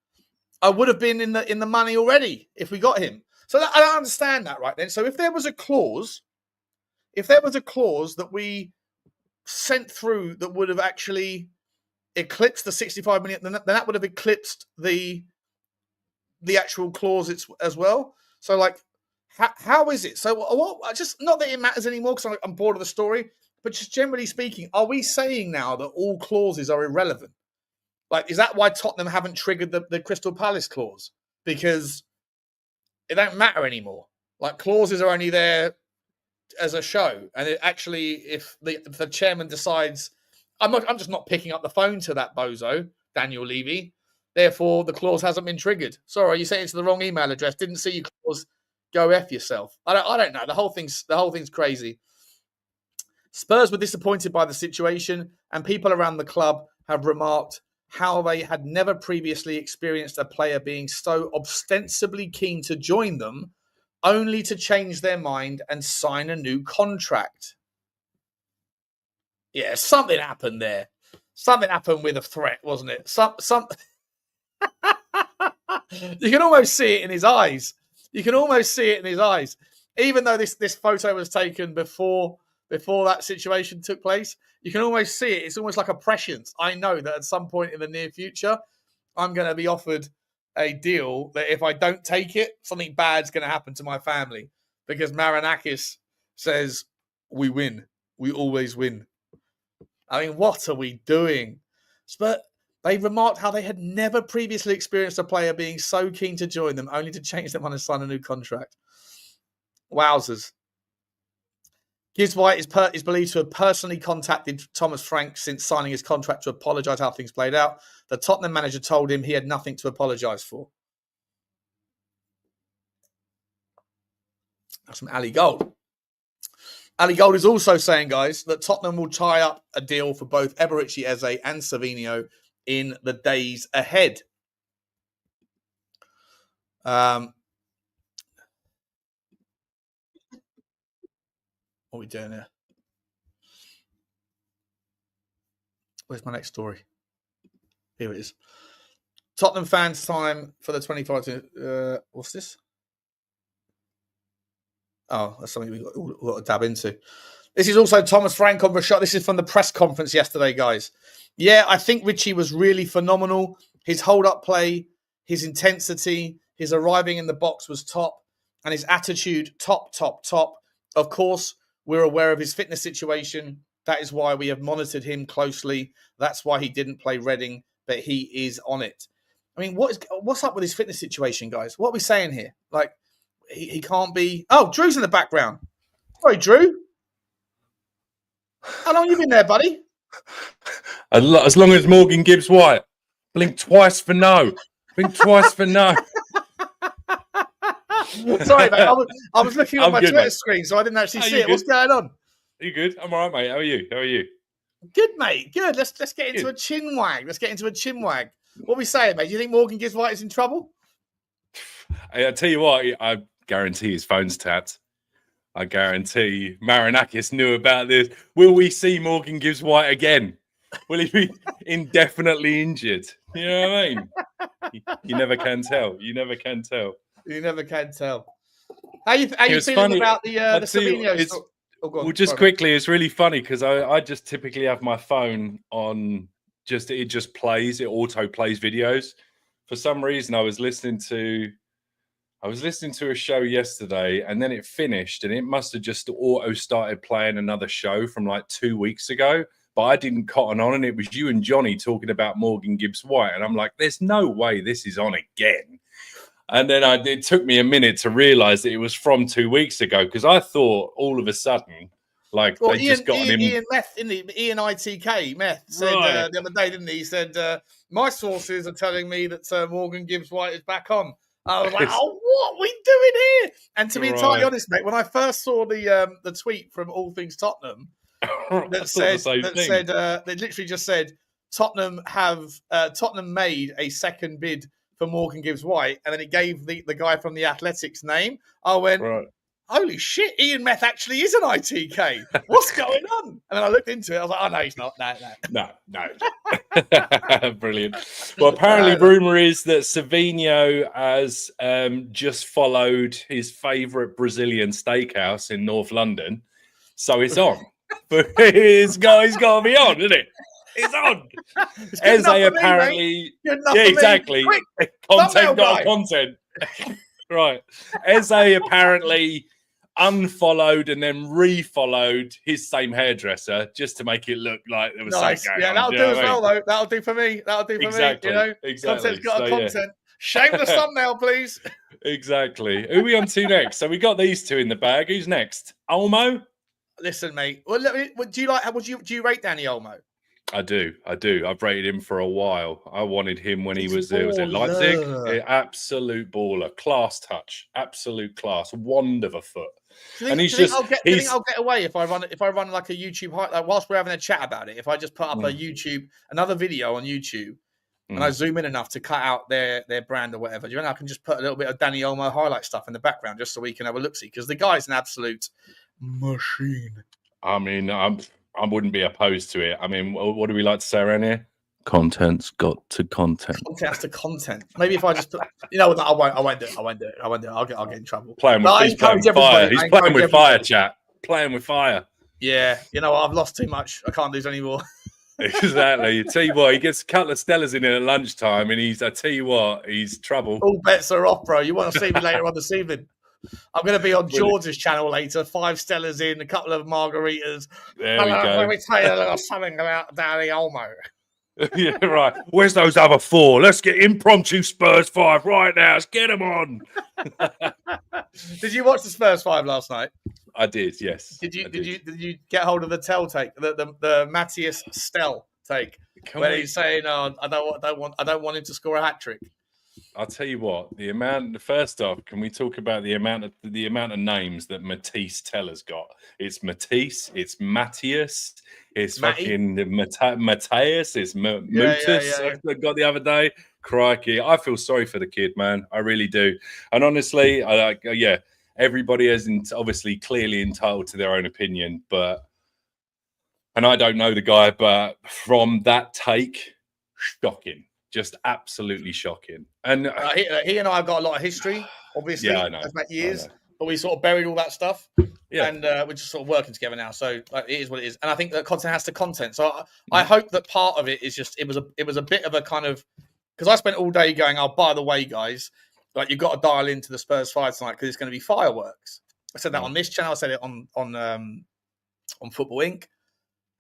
in the money already if we got him. So I don't understand that, right then. So if there was a clause that we sent through that would have actually eclipsed the 65 million, then that would have eclipsed the actual clause as well. So like, how is it? So what? Just not that it matters anymore because I'm bored of the story, but just generally speaking, are we saying now that all clauses are irrelevant? Like, is that why Tottenham haven't triggered the Crystal Palace clause? Because it don't matter anymore. Like, clauses are only there as a show, and if the chairman decides, I'm just not picking up the phone to that bozo, Daniel Levy. Therefore, the clause hasn't been triggered. Sorry, you sent it to the wrong email address. Didn't see your clause. Go F yourself. I don't know. The whole thing's crazy. Spurs were disappointed by the situation, and people around the club have remarked how they had never previously experienced a player being so ostensibly keen to join them, only to change their mind and sign a new contract. Yeah, something happened there. Something happened with a threat, wasn't it? You can almost see it in his eyes. Even though this photo was taken before that situation took place, you can almost see it. It's almost like a prescience. I know that at some point in the near future, I'm going to be offered a deal that if I don't take it, something bad's going to happen to my family, because Marinakis says we win. We always win. I mean, what are we doing? But they remarked how they had never previously experienced a player being so keen to join them, only to change them on and sign a new contract. Wowzers. Gibbs-White is believed to have personally contacted Thomas Frank since signing his contract to apologise how things played out. The Tottenham manager told him he had nothing to apologise for. That's from Ali Gold. Ali Gold is also saying, guys, that Tottenham will tie up a deal for both Eberechi Eze and Savinho in the days ahead. What are we doing here? Where's my next story? Here it is. Tottenham fans time for the 25. What's this? Oh, that's something we've got to dab into. This is also Thomas Frank on Richarlison. This is from the press conference yesterday, guys. Yeah, I think Richie was really phenomenal. His hold-up play, his intensity, his arriving in the box was top, and his attitude, top. Of course, we're aware of his fitness situation. That is why we have monitored him closely. That's why he didn't play Reading, but he is on it. I mean, what's up with his fitness situation, guys? What are we saying here? Like, he can't be... Oh, Drew's in the background. Sorry, Drew. How long have you been there, buddy? As long as Morgan Gibbs-White. Blink twice for no. Blink twice for no. Sorry, mate. I was looking at my good, Twitter mate. screen, so I didn't actually see it. Good? What's going on? Are you good? I'm all right, mate. How are you? Good, mate. Good. Let's get into a chin wag. What are we saying, mate? Do you think Morgan Gibbs-White is in trouble? I tell you what, I guarantee his phone's tapped. I guarantee Marinakis knew about this. Will we see Morgan Gibbs-White again? Will he be indefinitely injured? You know what I mean? You never can tell. How you feeling funny. about the Savinho? Well, just quickly, it's really funny because I just typically have my phone on. It just plays. It auto plays videos. For some reason, I was listening to a show yesterday, and then it finished, and it must have just auto started playing another show from like 2 weeks ago. But I didn't cotton on, and it was you and Johnny talking about Morgan Gibbs-White, and I'm like, "There's no way this is on again." And then it took me a minute to realise that it was from 2 weeks ago because I thought all of a sudden, like they just got him. Ian Meth, Ian ITK Meth said the other day, didn't he? He said, "My sources are telling me that Morgan Gibbs-White is back on." I was like, "Oh, what are we doing here?" And to be entirely honest, mate, when I first saw the tweet from All Things Tottenham that literally just said Tottenham made a second bid for Morgan Gibbs-White, and then it gave the guy from the Athletics name. I went, holy shit, Ian Meth actually is an ITK. What's going on? And then I looked into it. I was like, oh, no, he's not. No. Brilliant. Well, apparently, rumour is that Savinho has just followed his favourite Brazilian steakhouse in North London. So it's on. He's got to be on, isn't it? It's on. Eze apparently... exactly. Quick, content, not content. Right. Eze apparently unfollowed and then refollowed his same hairdresser just to make it look like there was something going on. That'll do as well, though. That'll do for me. You know? Exactly. Content's got content. Shame the thumbnail, please. Exactly. Who are we on to next? So we got these two in the bag. Who's next? Olmo? Listen, mate. Well, do you rate Dani Olmo? I do. I've rated him for a while. I wanted him when he was there. Was it Leipzig? Absolute baller. Class touch. Absolute class. Wand of a foot. Do you think I'll get away if I run like a YouTube like whilst we're having a chat about it? If I just put up another video on YouTube and I zoom in enough to cut out their brand or whatever, do you know I can just put a little bit of Dani Olmo highlight stuff in the background just so we can have a look-see? Because the guy's an absolute machine. I mean, I wouldn't be opposed to it. I mean, what do we like to say around here? Content's got to content. Content's to content. Maybe if I just put, I won't do it. I'll get in trouble. He's playing with fire. He's playing with fire, chat. Playing with fire. Yeah, I've lost too much. I can't lose anymore. Exactly. Tell you what, he gets a couple of Stellas in at lunchtime, and he's trouble. All bets are off, bro. You want to see me later on this evening? I'm going to be on George's channel later. 5 Stellas in, a couple of margaritas. There we go. Let me tell you a little something about Dani Olmo. Yeah, right. Where's those other 4? Let's get impromptu Spurs 5 right now. Let's get them on. Did you watch the Spurs 5 last night? I did, yes. Did you get hold of the Tel take, the Mathys Tel take, he's saying, "Oh, I don't want him to score a hat trick." I'll tell you what. First off, can we talk about the amount of names that Mathys Tel has got? It's Mathys, it's Matthias, it's fucking Matthias, it's Mutus. I got the other day. Crikey, I feel sorry for the kid, man. I really do. And honestly, everybody is obviously clearly entitled to their own opinion, and I don't know the guy, but from that take, shocking. Just absolutely shocking. And he and I have got a lot of history, obviously, I know. years, but we sort of buried all that stuff. Yeah. And we're just sort of working together now. So it is what it is. And I think that content has to content. So I hope that part of it is just it was a bit of a kind of, because I spent all day going, oh, by the way, guys, like you've got to dial into the Spurs 5 tonight because it's going to be fireworks. I said that on this channel. I said it on Football Inc.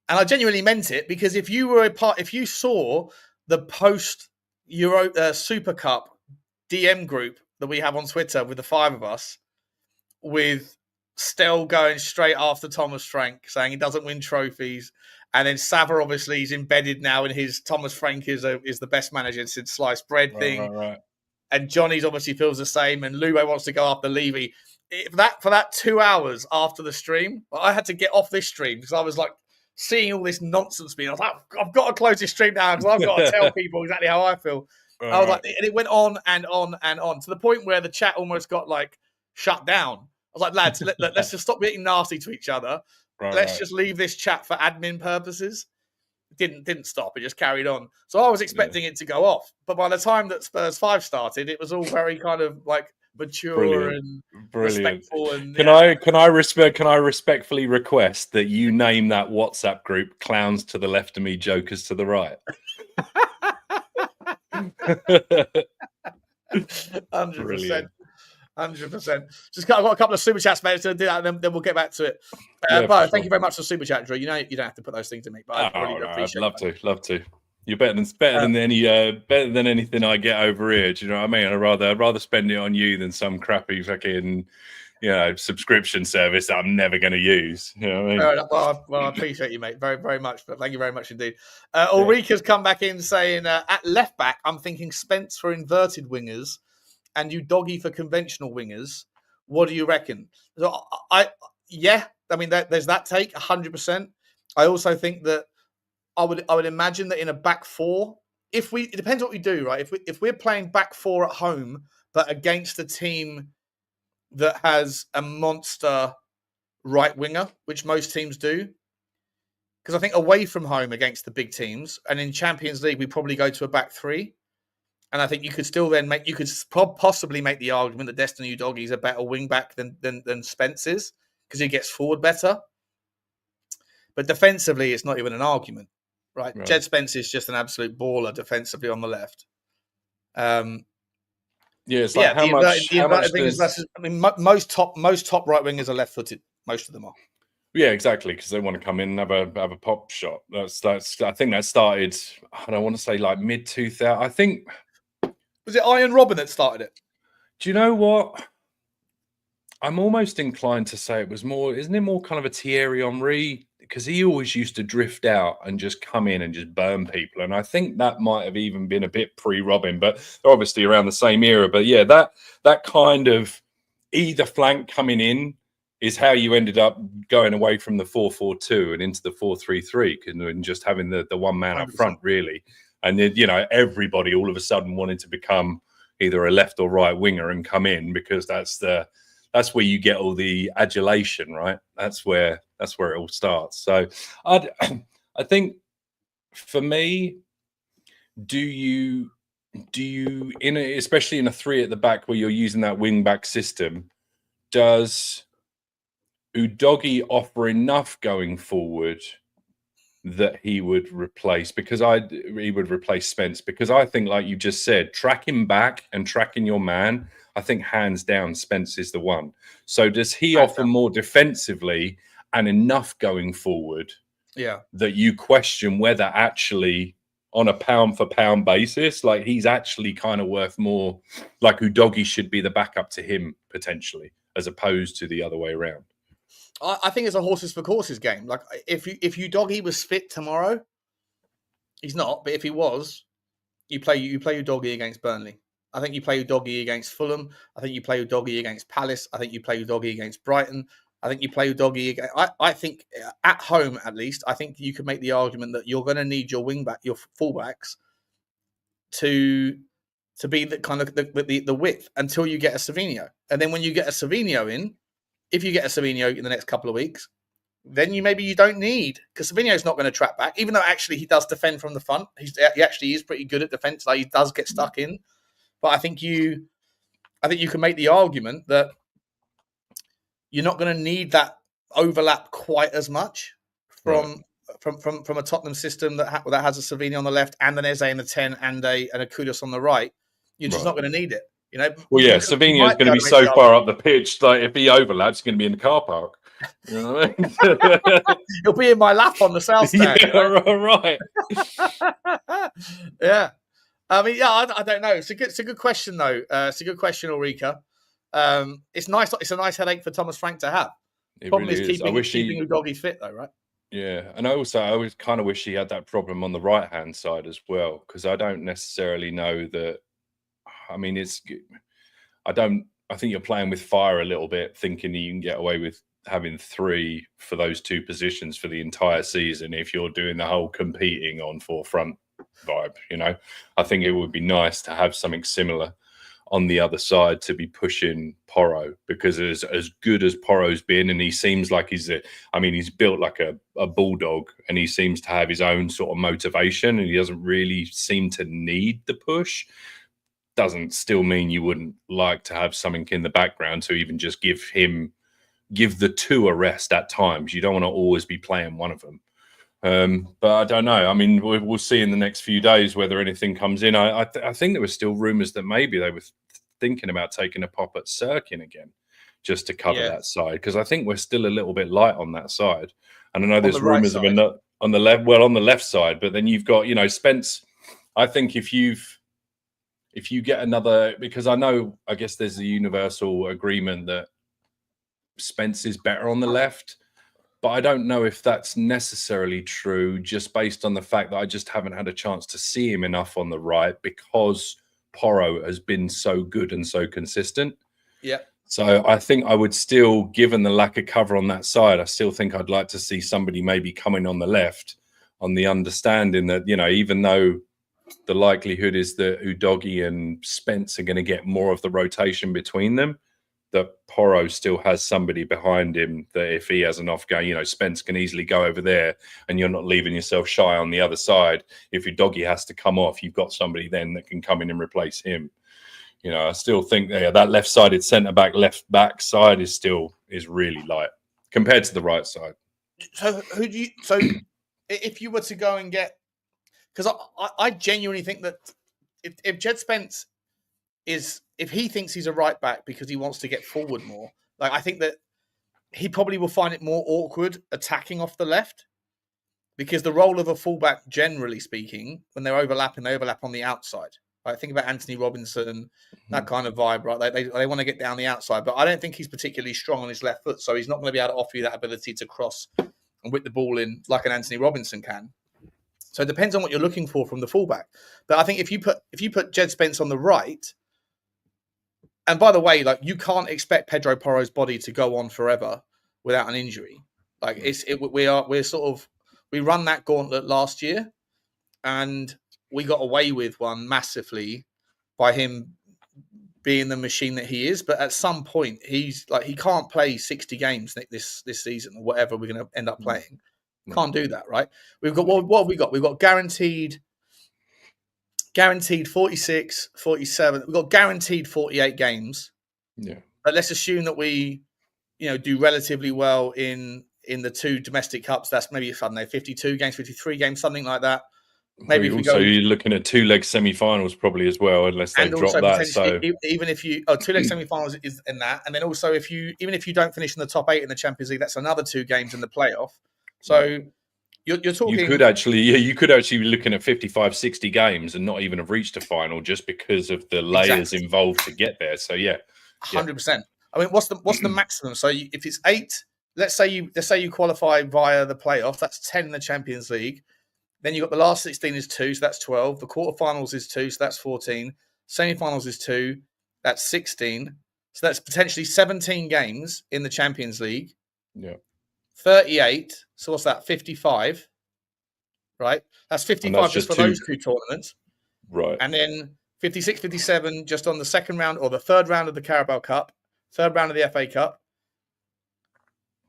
And I genuinely meant it, because if you saw the post Euro Super Cup DM group that we have on Twitter with the 5 of us, with Stel going straight after Thomas Frank saying he doesn't win trophies, and then Sava obviously is embedded now in his Thomas Frank is the best manager since sliced bread thing, right. And Johnny's obviously feels the same, and Lube wants to go after Levy. For that 2 hours after the stream, I had to get off this stream because I was like seeing all this nonsense being. I was like, I've got to close this stream now because I've got to tell people exactly how I feel. I was like, and it went on and on and on to the point where the chat almost got like shut down. I was like, lads, let's just stop being nasty to each other. Let's just leave this chat for admin purposes. It didn't stop. It just carried on. So I was expecting it to go off, but by the time that Spurs 5 started, it was all very kind of like mature and respectful. And can I respectfully request that you name that WhatsApp group "Clowns to the left of me, Jokers to the right"? 100%. 100%. I've got a couple of super chats, mate. So do that, and then we'll get back to it. But thank you very much for the super chat, Drew. You know you don't have to put those things to me, but I really appreciate it. Love to. You're better than anything I get over here. Do you know what I mean? I'd rather spend it on you than some crappy fucking subscription service that I'm never going to use. You know what I mean? Well, I appreciate you, mate, very, very much. But thank you very much indeed. Ulrika's come back in saying at left back, I'm thinking Spence for inverted wingers and Udogie for conventional wingers. What do you reckon? So there's that take 100%. I also think that I would imagine that in a back 4, it depends what we do, right? If we're playing back 4 at home, but against a team that has a monster right winger, which most teams do, because I think away from home against the big teams, and in Champions League we probably go to a back 3, and I think you could still then possibly make the argument that Destiny Udogie is a better wing back than Spence is, because he gets forward better. But defensively, it's not even an argument. Right. Jed Spence is just an absolute baller defensively on the left. It's like how much versus, I mean, most top right wingers are left-footed. Most of them are. Yeah, exactly, because they want to come in and have a pop shot. That's. I think that started. I don't want to say like mid 2000. I think was it Iron Robin that started it. Do you know what? I'm almost inclined to say it was more. Isn't it more kind of a Thierry Henry? Because he always used to drift out and just come in and just burn people. And I think that might have even been a bit pre-Robin, but they're obviously around the same era. But yeah, that kind of either flank coming in is how you ended up going away from the 4-4-2 and into the 4-3-3, and just having the one man 100%. Up front, really. And then, everybody all of a sudden wanted to become either a left or right winger and come in, because that's where you get all the adulation, right? That's where it all starts. So I think for me, do you especially in a 3 at the back where you're using that wing back system, does Udogie offer enough going forward that he would replace? He would replace Spence, because I think, like you just said, tracking back and tracking your man, I think hands down Spence is the one. So does he offer more defensively and enough going forward that you question whether actually on a pound for pound basis, like he's actually kind of worth more. Like Udogie should be the backup to him potentially, as opposed to the other way around. I think it's a horses for courses game. Like if Udogie was fit tomorrow, he's not. But if he was, you play Udogie against Burnley. I think you play Udogie against Fulham. I think you play Udogie against Palace. I think you play Udogie against Brighton. I think you play Udogie against... I think at home, at least, I think you could make the argument that you're going to need your your fullbacks to be the kind of the width until you get a Savinho. And then when you get a Savinho in, if you get a Savinho in the next couple of weeks, then you don't need, because Savinho's not going to track back, even though actually he does defend from the front. He actually is pretty good at defence. Like he does get stuck in. But I think you can make the argument that you're not going to need that overlap quite as much from a Tottenham system that has a Savinho on the left and an Eze in the 10 and a Kudus on the right. You're just not going to need it. You know. Well, yeah, Savinho's going to be so far up the pitch, like if he overlaps, he's going to be in the car park. You know what I mean? He'll be in my lap on the south stand. Yeah, right. Yeah. I mean, yeah, I don't know. It's a good question, though. It's a good question, Ulrika. It's nice. It's a nice headache for Thomas Frank to have. It Problem really is keeping Udogie fit, though, right? Yeah, and I always kind of wish he had that problem on the right hand side as well, because I don't necessarily know that. I mean, I think you're playing with fire a little bit, thinking you can get away with having 3 for those 2 positions for the entire season if you're doing the whole competing on forefront vibe. You know, I think it would be nice to have something similar on the other side to be pushing Porro, because as good as Porro's been, and he seems like he's built like a bulldog, and he seems to have his own sort of motivation, and he doesn't really seem to need the push. Doesn't still mean you wouldn't like to have something in the background to even just give the 2 a rest at times. You don't want to always be playing one of them. But I don't know. I mean, we'll see in the next few days whether anything comes in. I think there were still rumours that maybe they were thinking about taking a pop at Sirkin again, just to cover that side, because I think we're still a little bit light on that side. And I know there's rumours of on the left side, but then you've got, Spence. I think if you get another, because I guess there's a universal agreement that Spence is better on the left. But I don't know if that's necessarily true, just based on the fact that I just haven't had a chance to see him enough on the right, because Porro has been so good and so consistent. Yeah. So I think I would still, given the lack of cover on that side, I still think I'd like to see somebody maybe coming on the left, on the understanding that, even though the likelihood is that Udogie and Spence are going to get more of the rotation between them, that Porro still has somebody behind him that if he has an off game, Spence can easily go over there and you're not leaving yourself shy on the other side. If Udogie has to come off, you've got somebody then that can come in and replace him. I still think that left-sided centre-back, left-back side is really light compared to the right side. So if you were to go and get, because I genuinely think that if Jed Spence if he thinks he's a right back because he wants to get forward more, like I think that he probably will find it more awkward attacking off the left, because the role of a fullback, generally speaking, when they're overlapping, they overlap on the outside. Right? Think about Anthony Robinson, that kind of vibe, right? They want to get down the outside, but I don't think he's particularly strong on his left foot, so he's not going to be able to offer you that ability to cross and whip the ball in like an Anthony Robinson can. So it depends on what you're looking for from the fullback. But I think if you put Jed Spence on the right. And by the way, like, you can't expect Pedro Porro's body to go on forever without an injury. Like we run that gauntlet last year, and we got away with one massively by him being the machine that he is. But at some point, he can't play 60 games this season or whatever we're going to end up playing. Can't do that, right? We've got what have we got? We've got guaranteed 46, 47. We've got guaranteed 48 games. Yeah. But let's assume that we, do relatively well in the 2 domestic cups. That's maybe, 52 games, 53 games, something like that. Maybe you're looking at 2-leg semi-finals probably as well, unless they drop that. So even if you 2-leg semi-finals is in that, and then also even if you don't finish in the top 8 in the Champions League, that's another 2 games in the playoff. So You're talking. You could actually be looking at 55, 60 games and not even have reached a final just because of the layers involved to get there. So 100%. I mean, what's the maximum? So if it's 8, let's say you qualify via the playoffs, that's 10 in the Champions League. Then you've got the last 16 is 2, so that's 12. The quarterfinals is 2, so that's 14. Semi-finals is 2, that's 16. So that's potentially 17 games in the Champions League. Yeah. 38. So what's that? 55. Right? That's 55 just for those 2 tournaments. Right. And then 56, 57 just on the second round or the third round of the Carabao Cup, third round of the FA Cup.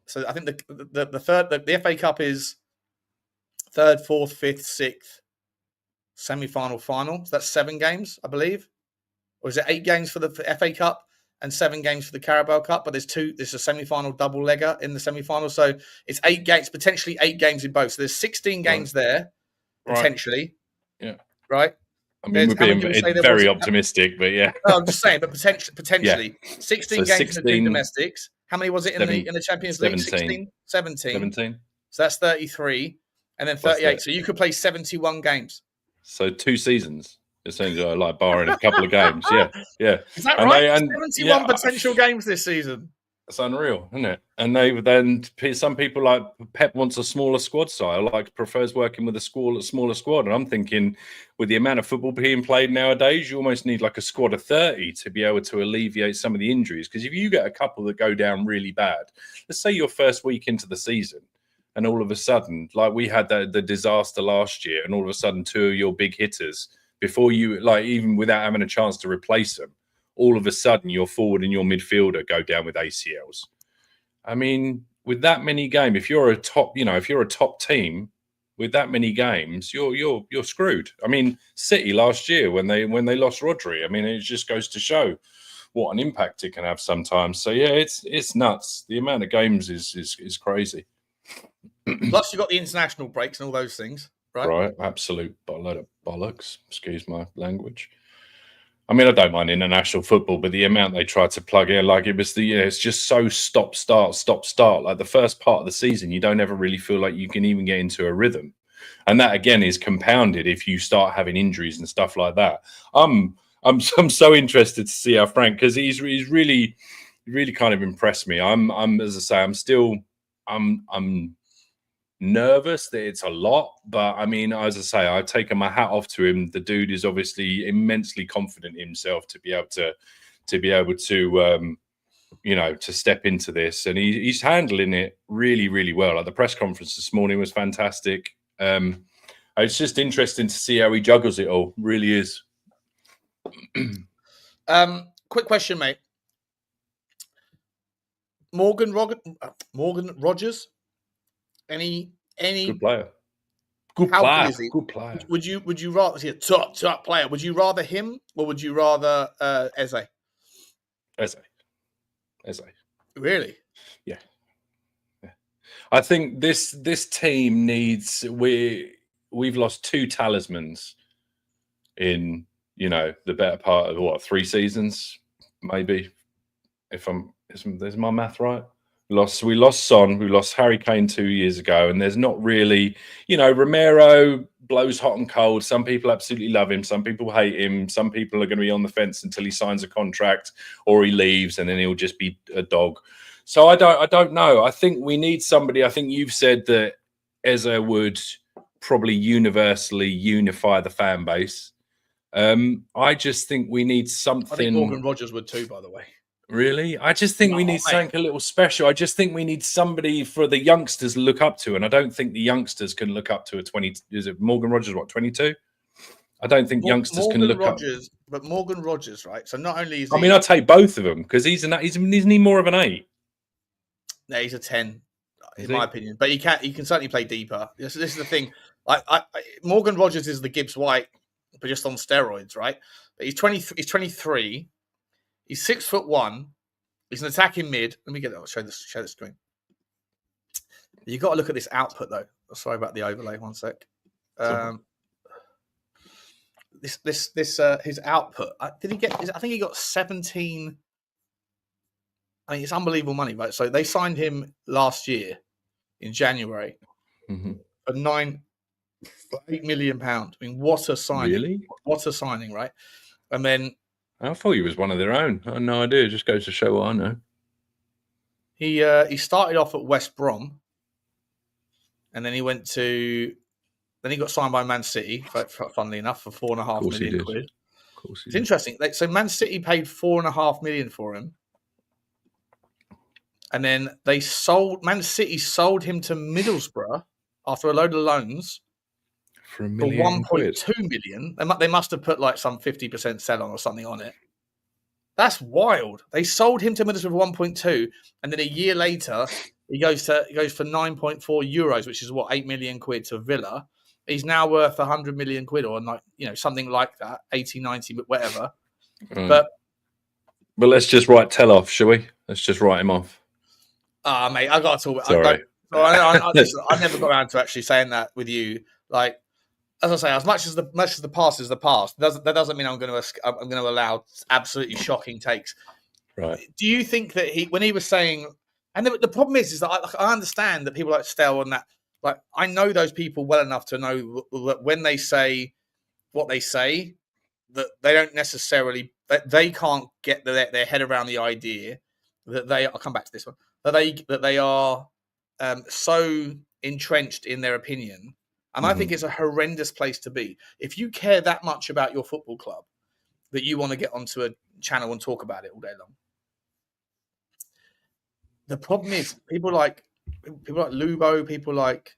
So I think the FA Cup is 3rd, 4th, 5th, 6th, semi-final, final. So that's 7 games, I believe. Or is it 8 games for the FA Cup and 7 games for the Carabao Cup? But there's a semi-final double legger in the semi-final. So it's 8 games, potentially 8 games in both. So there's 16 games there, potentially. Yeah. Right? I mean, we're being very optimistic, but yeah. No, I'm just saying, but potentially 16 games in the 2 domestics. How many was it in the Champions League? 17. 17. So that's 33. And then 38. So you could play 71 games. So 2 seasons, essentially, like barring a couple of games. Yeah. Is that right? 71 potential games this season. It's unreal, isn't it? And some people like Pep wants a smaller squad style, like prefers working with a smaller squad. And I'm thinking, with the amount of football being played nowadays, you almost need like a squad of 30 to be able to alleviate some of the injuries. Because if you get a couple that go down really bad, let's say your first week into the season, and all of a sudden, like we had the disaster last year, and all of a sudden 2 of your big hitters, before you, like even without having a chance to replace them, all of a sudden your forward and your midfielder go down with ACLs. I mean, with that many games, if you're a top team with that many games, you're screwed. I mean, City last year when they lost Rodri, I mean, it just goes to show what an impact it can have sometimes. So yeah, it's nuts. The amount of games is crazy. Plus, you've got the international breaks and all those things, right? Right, absolute load of bollocks. Excuse my language. I mean, I don't mind international football, but the amount they tried to plug in, like it's just so stop, start. Like the first part of the season, you don't ever really feel like you can even get into a rhythm. And that, again, is compounded if you start having injuries and stuff like that. I'm so interested to see how Frank, because he's really kind of impressed me. I'm as I say, I'm nervous that it's a lot, but I mean, as I say, I've taken my hat off to him. The dude is obviously immensely confident in himself to be able to to step into this, and he's handling it really, really well. Like the press conference this morning was fantastic. It's just interesting to see how he juggles it all. Really is. Quick question, mate. Morgan Rogers. Any good player. Good player. Is he? Good player. Would you rather? Is he a top player? Would you rather him or would you rather Eze? Eze. Really? Yeah. I think this team needs. We've lost 2 talismans in the better part of 3 seasons, maybe. Is my math right? We lost Son, we lost Harry Kane 2 years ago, and there's not really, Romero blows hot and cold. Some people absolutely love him, some people hate him, some people are going to be on the fence until he signs a contract or he leaves, and then he'll just be a dog. So I don't know. I think we need somebody. I think you've said that Eze would probably universally unify the fan base. I just think we need something. I think Morgan Rogers would too, by the way. Really? I just think we need something a little special. I just think we need somebody for the youngsters to look up to. And I don't think the youngsters can look up to a 20. Is it Morgan Rogers, 22? I don't think youngsters can look up. But Morgan Rogers, right? So not only is I mean, I'll take both of them because isn't he more of an 8? No, he's a 10, in my opinion. But he can certainly play deeper. This is the thing. Morgan Rogers is the Gibbs-White, but just on steroids, right? But he's 23. He's 6'1". He's an attacking mid. Let me show the screen. You got to look at this output though. Sorry about the overlay. One sec. His output. Did he get? I think he got 17. I mean, it's unbelievable money, right? So they signed him last year in January for £8 million. I mean, what a signing! Really? What a signing, right? And then I thought he was one of their own. I had no idea. It just goes to show what I know. he started off at West Brom, and then he went to. Then he got signed by Man City, funnily enough, for £4.5 million quid. Of course, It's interesting. So Man City paid £4.5 million for him, and then Man City sold him to Middlesbrough after a load of loans for £1 for million. 1.2 million. They must have put like some 50% sell on or something on it. That's wild. They sold him to Middlesbrough for 1.2, and then a year later he goes for 9.4 euros, which is what, 8 million quid to Villa. He's now worth 100 million quid or like, something like that, 80, 90, but whatever. But let's just write Tel off, shall we? Let's just write him off. Mate, I got to talk. Sorry. I never got around to actually saying that with you. Like, as I say, as much as the past is the past, that doesn't mean I'm going to allow absolutely shocking takes. Right. Do you think that when he was saying, and the problem is that I understand that people like Stel and that, like, I know those people well enough to know that when they say what they say, that they don't necessarily, that they can't get their head around the idea that I'll come back to this one, that they are so entrenched in their opinion. And I think it's a horrendous place to be. If you care that much about your football club, that you want to get onto a channel and talk about it all day long. The problem is people like Lubo, people like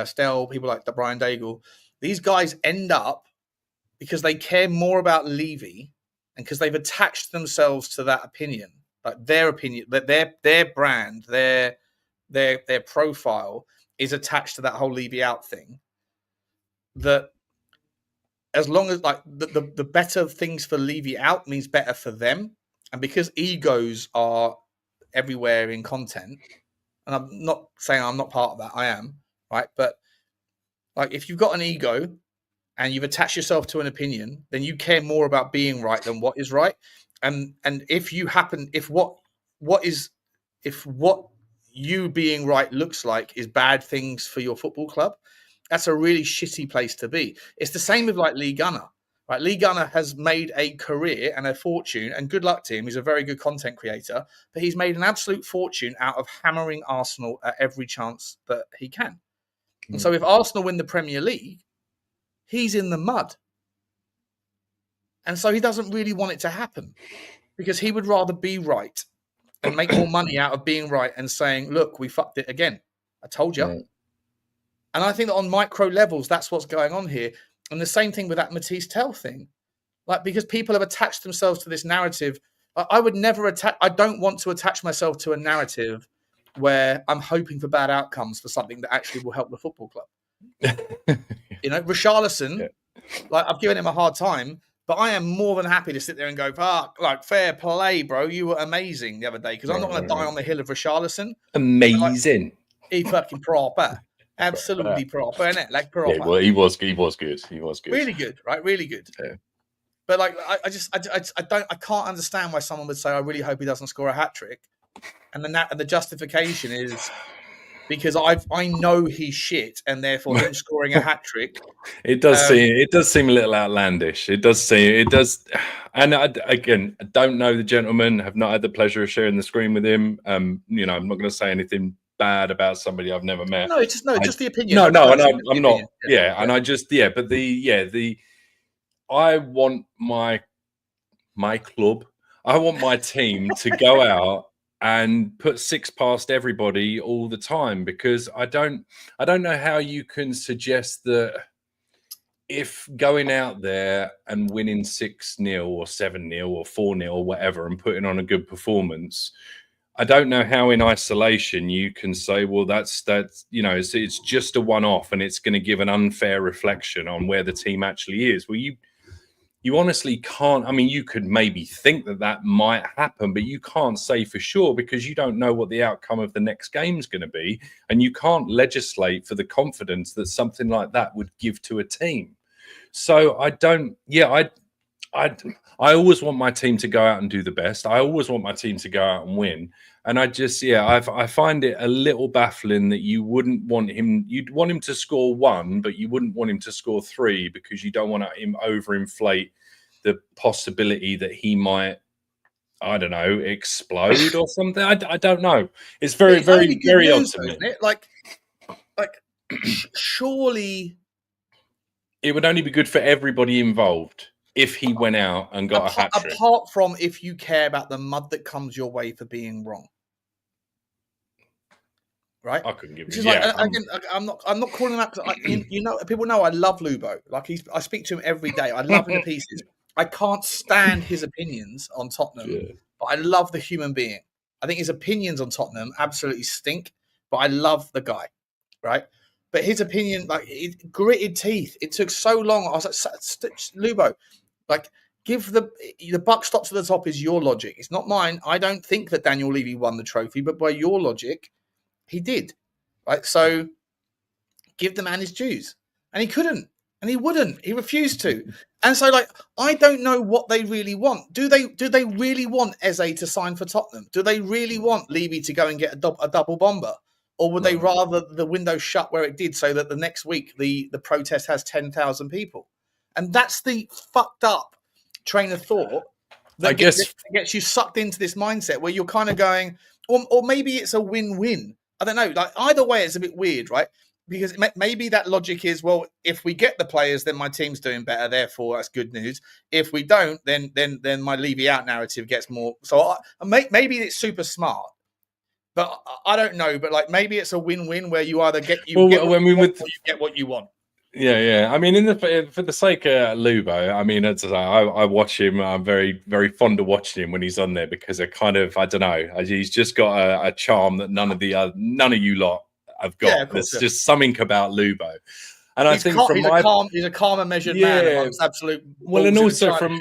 Stel, people like Brian Daigle. These guys end up, because they care more about Levy and because they've attached themselves to that opinion, like their opinion, that their brand, their profile is attached to that whole Levy out thing. That as long as like the better things for Levy out means better for them, and because egos are everywhere in content, and I'm not saying I'm not part of that, I am, right? But like, if you've got an ego and you've attached yourself to an opinion, then you care more about being right than what is right. And if what you being right looks like is bad things for your football club, that's a really shitty place to be. It's the same with like Lee Gunner, right? Lee Gunner has made a career and a fortune, and good luck to him. He's a very good content creator, but he's made an absolute fortune out of hammering Arsenal at every chance that he can. And so if Arsenal win the Premier League, he's in the mud. And so he doesn't really want it to happen, because he would rather be right and make more money out of being right and saying, look, we fucked it again. I told you. Right. And I think that on micro levels, that's what's going on here. And the same thing with that Mathys Tel thing. Like, because people have attached themselves to this narrative. I don't want to attach myself to a narrative where I'm hoping for bad outcomes for something that actually will help the football club. Richarlison, like, I've given him a hard time, but I am more than happy to sit there and go, fuck, like, fair play, bro. You were amazing the other day, because I'm not going to die on the hill of Richarlison. Amazing. Like, he fucking proper. Absolutely proper, innit? Like, proper. Yeah, well, he was good. He was good. Really good, right? Really good. Yeah. But like, I can't understand why someone would say, I really hope he doesn't score a hat trick. And then the justification is because I know he's shit, and therefore him scoring a hat trick. It does seem a little outlandish. It does. And I don't know the gentleman. Have not had the pleasure of sharing the screen with him. I'm not going to say anything bad about somebody I've never met. No, just the opinion. No, and I'm not. Yeah, and I just but I want my club. I want my team to go out and put six past everybody all the time, because I don't know how you can suggest that if going out there and winning 6-0 or 7-0 or 4-0 or whatever and putting on a good performance, I don't know how in isolation you can say, well, that's it's just a one-off and it's going to give an unfair reflection on where the team actually is. Well, you honestly can't. I mean, you could maybe think that might happen, but you can't say for sure, because you don't know what the outcome of the next game is going to be. And you can't legislate for the confidence that something like that would give to a team. So I'm I always want my team to go out and do the best. I always want my team to go out and win. And I find it a little baffling that you wouldn't want him. You'd want him to score 1, but you wouldn't want him to score 3 because you don't want him overinflate the possibility that he might, I don't know, explode or something. I don't know. It's very, very, very odd to me. Isn't it? Like, surely it would only be good for everybody involved if he went out and got a hat-trick. Apart from if you care about the mud that comes your way for being wrong. Right, I couldn't give it. I'm not calling him out because people know I love Lubo. Like I speak to him every day. I love him to pieces. I can't stand his opinions on Tottenham, but I love the human being. I think his opinions on Tottenham absolutely stink, but I love the guy. Right, but his opinion, like gritted teeth. It took so long. I was like, Lubo, like. Give the buck stops at the top is your logic. It's not mine. I don't think that Daniel Levy won the trophy, but by your logic, he did. Right? So give the man his dues. And he couldn't. And he wouldn't. He refused to. And so, like, I don't know what they really want. Do they really want Eze to sign for Tottenham? Do they really want Levy to go and get a double bomber? Or would they rather the window shut where it did so that the next week the protest has 10,000 people? And that's the fucked up train of thought that gets you sucked into this mindset where you're kind of going, or maybe it's a win-win. I don't know. Like either way, it's a bit weird, right? Because maybe that logic is, well, if we get the players, then my team's doing better. Therefore, that's good news. If we don't, then my Levy out narrative gets more. So maybe it's super smart, but I don't know. But like maybe it's a win-win where you either get what you want. Yeah. I mean, for the sake of Lubo, I mean, I watch him. I'm very, very fond of watching him when he's on there because I don't know. He's just got a charm that none of you lot have got. Yeah, there's just something about Lubo, and I think he's a calm and measured man amongst absolute. Well, and also from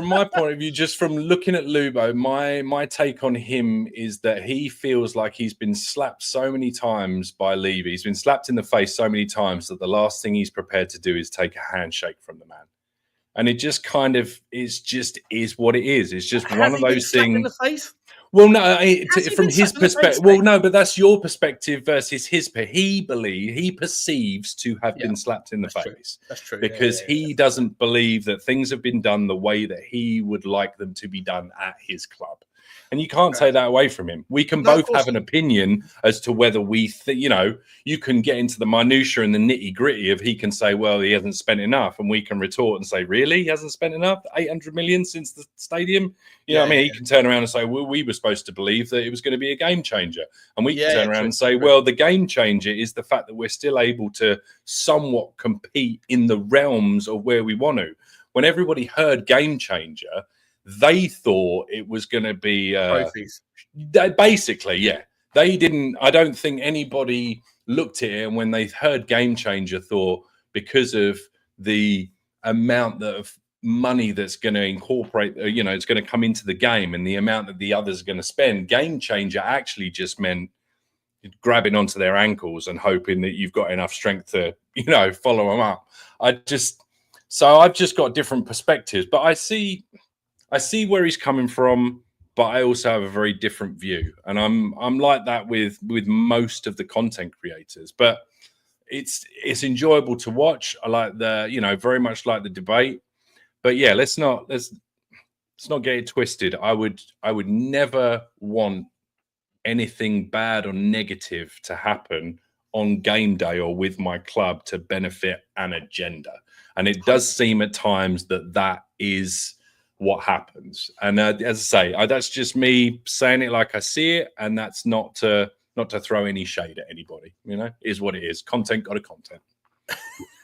my point of view, just from looking at Lubo, my take on him is that he feels like he's been slapped so many times by Levy. He's been slapped in the face so many times that the last thing he's prepared to do is take a handshake from the man. And it just kind of is what it is. It's just one of those things. In the face? Well, no, from his perspective. Well, no, but that's your perspective versus his. He perceives to have been slapped in the face. True. That's true. Because he doesn't believe that things have been done the way that he would like them to be done at his club. And you can't take that away from him. We can both have an opinion as to whether we think, you can get into the minutiae and the nitty gritty of he can say, well, he hasn't spent enough. And we can retort and say, really? He hasn't spent enough? 800 million since the stadium? You know what I mean? He can turn around and say, well, we were supposed to believe that it was going to be a game changer. And we can turn around and say, well, the game changer is the fact that we're still able to somewhat compete in the realms of where we want to. When everybody heard game changer, they thought it was going to be trophies. Basically, yeah. They didn't. I don't think anybody looked at it and when they heard game changer thought because of the amount of money that's going to incorporate, it's going to come into the game and the amount that the others are going to spend. Game changer actually just meant grabbing onto their ankles and hoping that you've got enough strength to, follow them up. I've just got different perspectives, but I see where he's coming from, but I also have a very different view. And I'm like that with most of the content creators, but it's enjoyable to watch. I like very much like the debate, but yeah, let's not get it twisted. I would never want anything bad or negative to happen on game day or with my club to benefit an agenda. And it does seem at times that is what happens. And as I say, that's just me saying it like I see it, and that's not to throw any shade at anybody. Is what it is. Content got a content.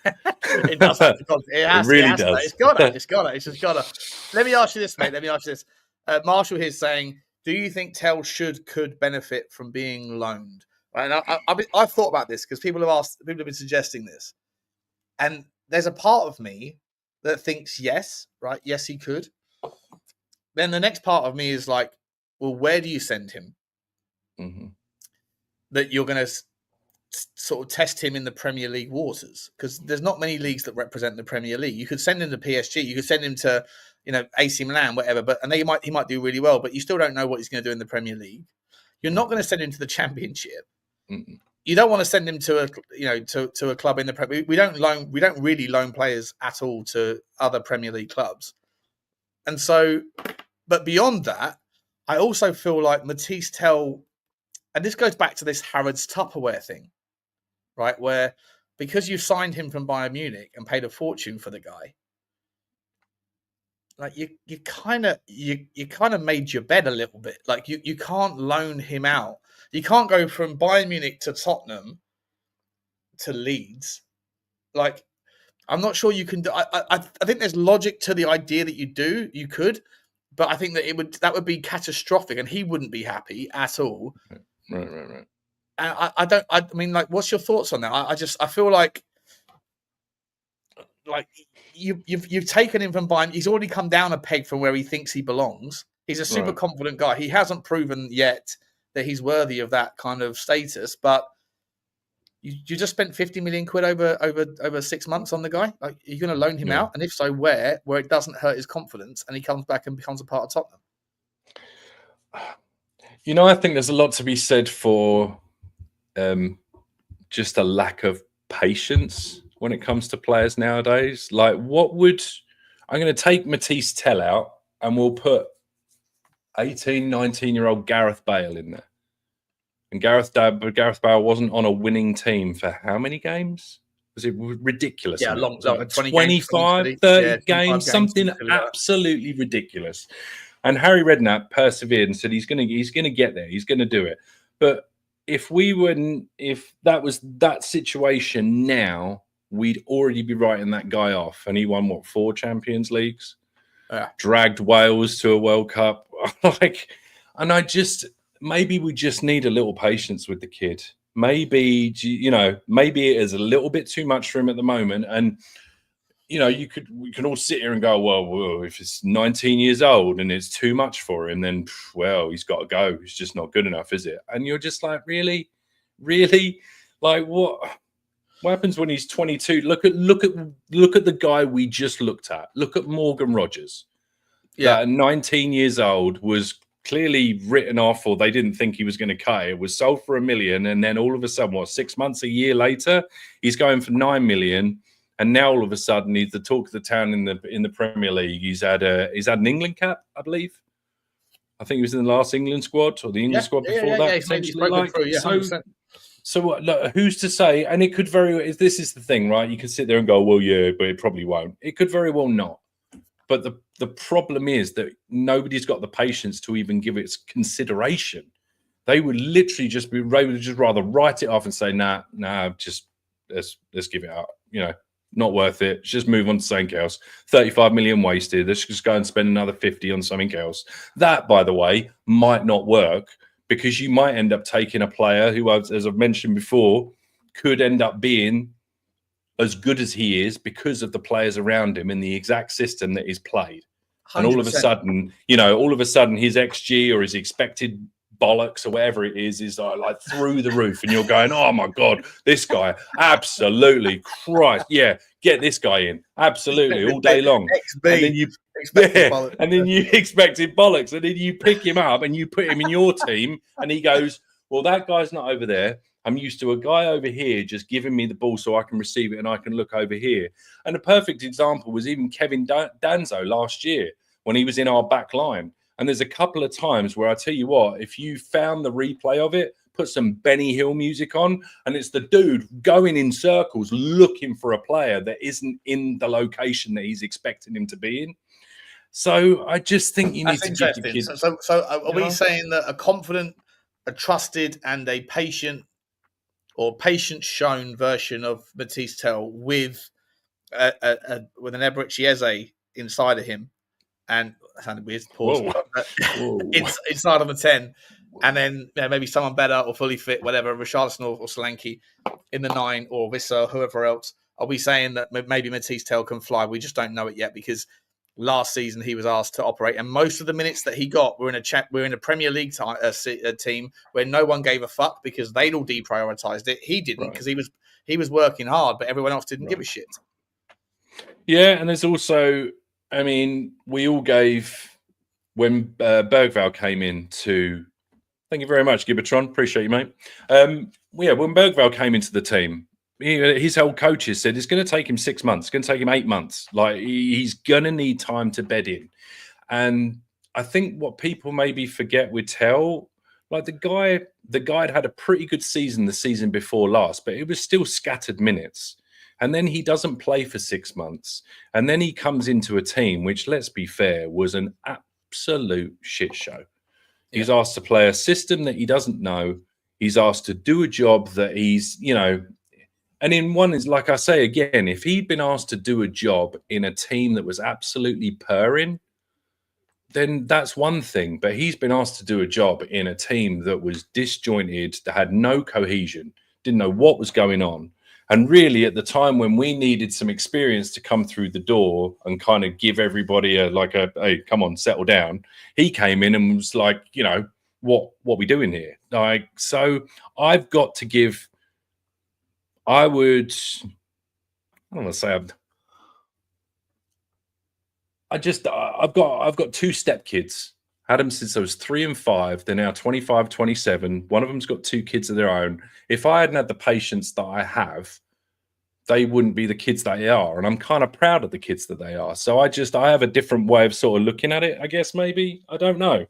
It does have to content. It really does. It's just gotta. Let me ask you this, mate. Marshall here is saying, do you think Tel could benefit from being loaned? Right, and I've thought about this because people have been suggesting this, and there's a part of me that thinks yes, right? Yes, he could. Then the next part of me is like, well, where do you send him? Mm-hmm. That you're going to sort of test him in the Premier League waters, because there's not many leagues that represent the Premier League. You could send him to PSG. You could send him to, AC Milan, whatever. And he might do really well, but you still don't know what he's going to do in the Premier League. You're not going to send him to the Championship. Mm-mm. You don't want to send him to a club in the Premier. We don't really loan players at all to other Premier League clubs. And so, but beyond that, I also feel like Mathys Tel, and this goes back to this Harrods Tupperware thing, right? Where because you signed him from Bayern Munich and paid a fortune for the guy, like you kind of made your bed a little bit. Like you can't loan him out. You can't go from Bayern Munich to Tottenham to Leeds. Like, I'm not sure you can do. I think there's logic to the idea that you could, but I think that that would be catastrophic, and he wouldn't be happy at all. Right. And I mean, like, what's your thoughts on that? I feel like you've taken him from Bayern. He's already come down a peg from where he thinks he belongs. He's a super confident guy. He hasn't proven yet that he's worthy of that kind of status, but you just spent 50 million quid over 6 months on the guy. Like, are you going to loan him out? And if so, where it doesn't hurt his confidence and he comes back and becomes a part of Tottenham? I think there's a lot to be said for just a lack of patience when it comes to players nowadays. Like, I'm going to take Mathys Tel out and we'll put 18, 19-year-old Gareth Bale in there. And Gareth Bale wasn't on a winning team for how many games? Was it ridiculous? Yeah, long, 25, games, 30 games, something absolutely ridiculous. And Harry Redknapp persevered and said he's going to get there. He's going to do it. But if that was that situation now, we'd already be writing that guy off. And he won 4 Champions Leagues, dragged Wales to a World Cup. Maybe we just need a little patience with the kid. Maybe maybe it is a little bit too much for him at the moment. And we can all sit here and go, well, if it's 19 years old and it's too much for him, then he's got to go. He's just not good enough, is it? And you're just like, really, like what happens when he's 22? Look at the guy we just looked at. Look at Morgan Rogers. Yeah, at 19 years old was clearly written off, or they didn't think he was going to cut it. Was sold for $1 million, and then all of a sudden, 6 months, a year later, he's going for $9 million. And now all of a sudden he's the talk of the town in the Premier League. He's had an England cap, I believe. I think he was in the last England squad or the England squad before that. So look, who's to say? And it could this is the thing, right? You can sit there and go, well, yeah, but it probably won't. It could very well not. But the problem is that nobody's got the patience to even give it consideration. They would literally just rather write it off and say, nah, just let's give it out. Not worth it. Let's just move on to something else. 35 million wasted. Let's just go and spend another 50 on something else. That, by the way, might not work because you might end up taking a player who, as I've mentioned before, could end up being as good as he is because of the players around him in the exact system that is played. 100%. And all of a sudden, his XG or his expected bollocks or whatever it is like through the roof, and you're going, oh my god, this guy absolutely, Christ, yeah, get this guy in absolutely all day long. And then you expected bollocks, and then you pick him up and you put him in your team, and he goes, well, that guy's not over there. I'm used to a guy over here just giving me the ball so I can receive it and I can look over here. And a perfect example was even Kevin Danzo last year when he was in our back line. And there's a couple of times where I tell you what, if you found the replay of it, put some Benny Hill music on, and it's the dude going in circles looking for a player that isn't in the location that he's expecting him to be in. So I just think you need to give the kid. So are we saying that a confident, a trusted, and a patient or patience-shown version of Mathys Tel with an Eberechi Eze inside of him, and that sounded weird, pause. Inside of a 10, and then maybe someone better or fully fit, whatever, Richarlison or Solanke in the 9, or Vissa, whoever else. Are we saying that maybe Mathys Tel can fly? We just don't know it yet because last season he was asked to operate, and most of the minutes that he got were in a Premier League team where no one gave a fuck because they'd all deprioritized it. He didn't because he was working hard, but everyone else didn't give a shit. Yeah, and there's also I mean, we all gave when Berghvall came in to. Thank you very much, Gibbertron. Appreciate you, mate. When Berghvall came into the team, his whole coaches said it's going to take him 6 months. It's going to take him 8 months. Like he's going to need time to bed in. And I think what people maybe forget with Tel, like the guy had a pretty good season the season before last, but it was still scattered minutes. And then he doesn't play for 6 months. And then he comes into a team, which, let's be fair, was an absolute shit show. He's asked to play a system that he doesn't know. He's asked to do a job that he's, and in one is, like I say again, if he'd been asked to do a job in a team that was absolutely purring, then that's one thing. But he's been asked to do a job in a team that was disjointed, that had no cohesion, didn't know what was going on. And really, at the time when we needed some experience to come through the door and kind of give everybody hey, come on, settle down, he came in and was like, what we doing here? Like, so I've got to give. I don't want to say I've got two stepkids. Had them since I was 3 and 5. They're now 25, 27. One of them's got 2 kids of their own. If I hadn't had the patience that I have, they wouldn't be the kids that they are. And I'm kind of proud of the kids that they are. So I have a different way of sort of looking at it, I guess, maybe. I don't know.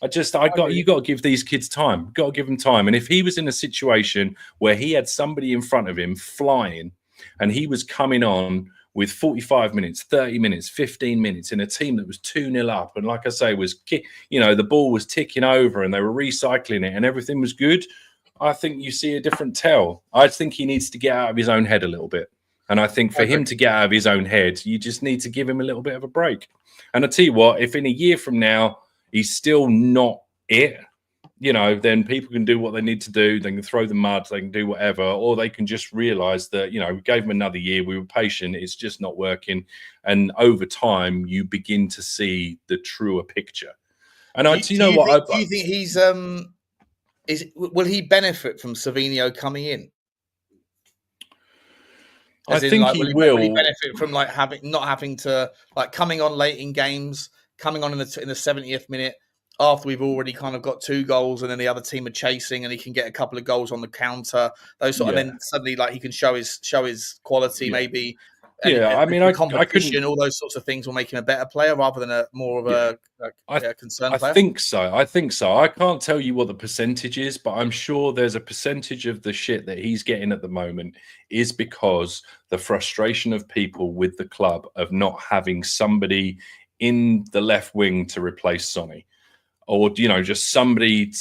You got to give these kids time. Got to give them time. And if he was in a situation where he had somebody in front of him flying and he was coming on with 45 minutes, 30 minutes, 15 minutes in a team that was 2-0 up. And like I say, the ball was ticking over and they were recycling it and everything was good. I think you see a different Tel. I think he needs to get out of his own head a little bit. And I think for him to get out of his own head, you just need to give him a little bit of a break. And I tell you what, if in a year from now, he's still not it, then people can do what they need to do. They can throw the mud, they can do whatever, or they can just realize that, we gave him another year. We were patient. It's just not working. And over time, you begin to see the truer picture. And do you think he's, will he benefit from Savinho coming in? I think he will. Will he benefit from not having to coming on late in games, coming on in the 70th minute after we've already kind of got 2 goals and then the other team are chasing and he can get a couple of goals on the counter, and then suddenly he can show his quality maybe. And competition, all those sorts of things will make him a better player rather than a concerned player. I think so. I can't tell you what the percentage is, but I'm sure there's a percentage of the shit that he's getting at the moment is because the frustration of people with the club of not having somebody in the left wing to replace Sonny, or just somebody.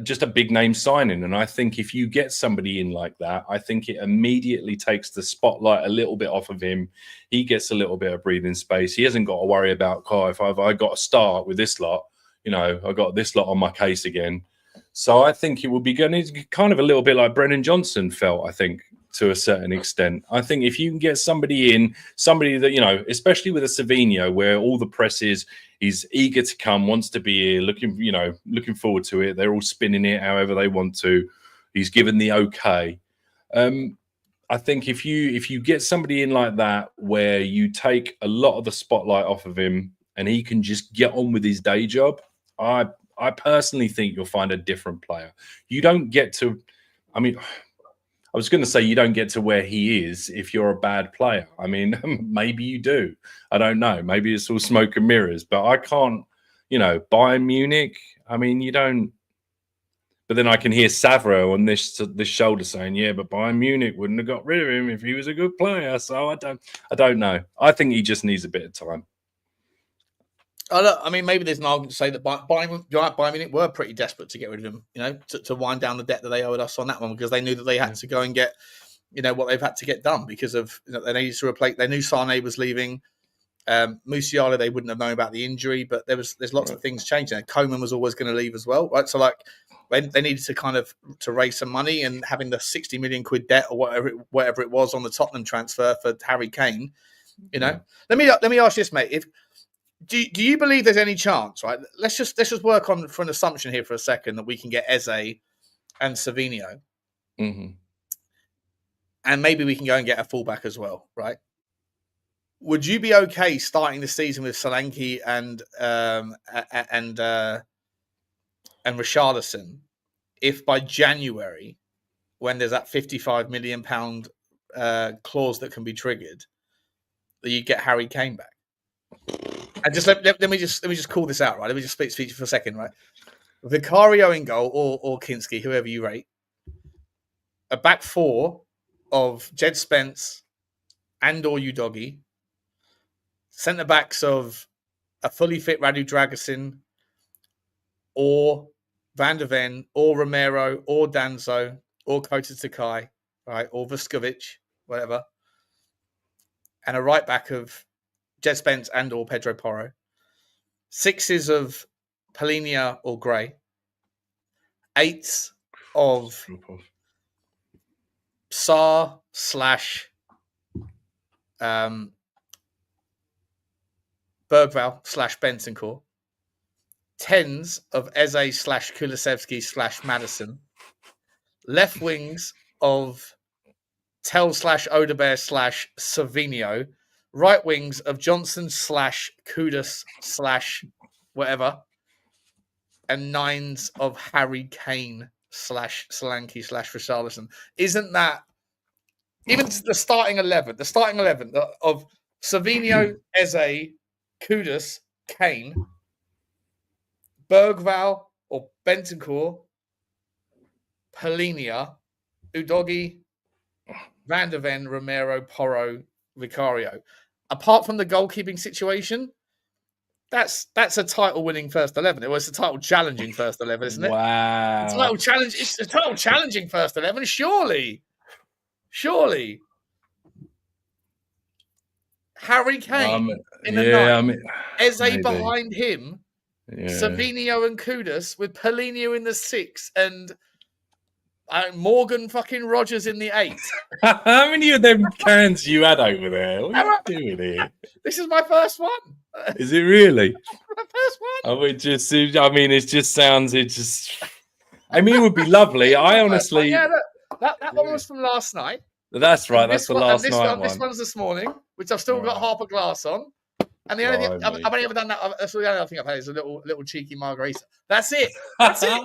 Just a big name signing. And I think if you get somebody in like that, I think it immediately takes the spotlight a little bit off of him. He gets a little bit of breathing space. He hasn't got to worry about, if I got to start with this lot, I got this lot on my case again. So I think it would be kind of a little bit like Brennan Johnson felt, I think, to a certain extent. I think if you can get somebody that, especially with a Savinho where all the press is, he's eager to come, wants to be here, looking forward to it. They're all spinning it however they want to. He's given the okay. I think if you get somebody in like that where you take a lot of the spotlight off of him and he can just get on with his day job, I personally think you'll find a different player. You don't get to, I was going to say you don't get to where he is if you're a bad player. Maybe you do. I don't know. Maybe it's all smoke and mirrors, but I can't, Bayern Munich, you don't. But then I can hear Savro on this shoulder saying, yeah, but Bayern Munich wouldn't have got rid of him if he was a good player. So I don't know. I think he just needs a bit of time. Maybe there's an argument to say that Bayern Munich were pretty desperate to get rid of him, to wind down the debt that they owed us on that one, because they knew that they had to go and get, what they've had to get done because of, they needed to replace. They knew Sane was leaving. Musiala, they wouldn't have known about the injury, but there's lots of things changing. Coman was always going to leave as well, right? So they needed to kind of to raise some money, and having the 60 million quid debt or whatever it was on the Tottenham transfer for Harry Kane, Let me ask this, mate. Do you believe there's any chance, right? Let's just work on for an assumption here for a second that we can get Eze and Savinho, and maybe we can go and get a fullback as well, right? would you be okay starting the season with Solanke and Richarlison if by January, when there's that £55 million clause that can be triggered, that you get Harry Kane back? And just let me just call this out, right? Let me just speak for a second, right? Vicario in goal or Kinsky, whoever you rate. A back four of Jed Spence and or Udogie. Centre backs of a fully fit Radu Dragusin or Van der Ven or Romero or Danzo or Kota Takai, right? Or Vuskovic, whatever. And a right back of Jed Spence and or Pedro Porro. Sixes of Polinia or Gray. Eights of Sarr / Berghvall / Bentancur. Tens of Eze / Kulusevski / Maddison. Left wings of Tel / Odebear / Savinho. Right wings of Johnson / Kudus / whatever. And nines of Harry Kane / Solanke / Richarlison. Isn't that even the starting 11? The starting 11 of Savinho, Eze, Kudus, Kane, Berghvall or Bentancur, Polinia, Udogie, Van der Ven, Romero, Porro, Vicario. Apart from the goalkeeping situation, that's a title-winning first 11. It was a title-challenging first 11, isn't it? Wow. It's a title-challenging first 11, surely. Harry Kane in the night. Eze maybe behind him. Yeah. Savinho and Kudus with Polinia in the 6 and Morgan fucking Rogers in the 8. How many of them cans you had over there? What are you doing here? This is my first one. Is it really? My first one. It would be lovely. I honestly... Yeah, that one was from last night. That's right. That's the last night one. This one's this morning, which I've still got half a glass on. And the only thing, I've only ever done that. That's the only thing I've had is a little cheeky margarita. That's it. That's it.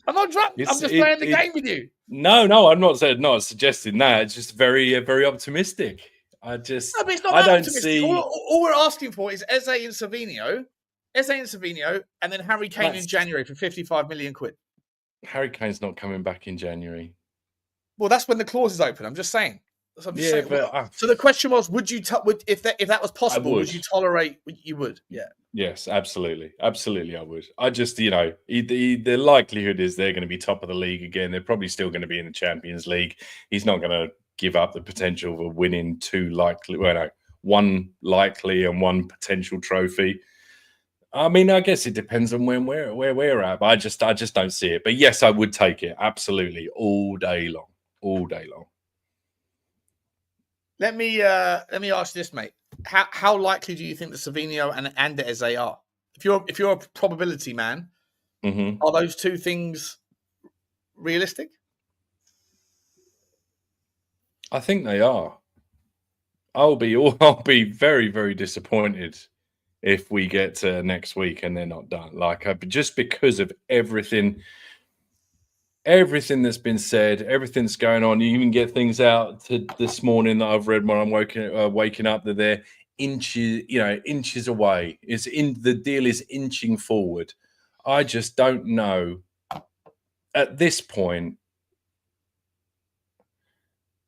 I'm not drunk. I'm just playing the game with you. No, I'm not suggesting that. It's just very, very optimistic. I don't see. All we're asking for is Eze and Savinho, and then Harry Kane in January for £55 million. Harry Kane's not coming back in January. Well, that's when the clause is open. I'm just saying. So the question was, would you if that was possible, would you tolerate? You would, yeah. Yes, absolutely, I would. I just, the likelihood is they're going to be top of the league again. They're probably still going to be in the Champions League. He's not going to give up the potential of winning one likely and one potential trophy. I mean, I guess it depends on where we're at. But I just don't see it. But yes, I would take it absolutely all day long. Let me ask you this, mate. How likely do you think that Savinho and Eze are? If you're a probability man, are those two things realistic? I think they are. I'll be very, very disappointed if we get to next week and they're not done. Just because of everything that's been said, everything that's going on. You even get things out this morning that I've read when I'm waking up that they're inches away. The deal is inching forward. I just don't know at this point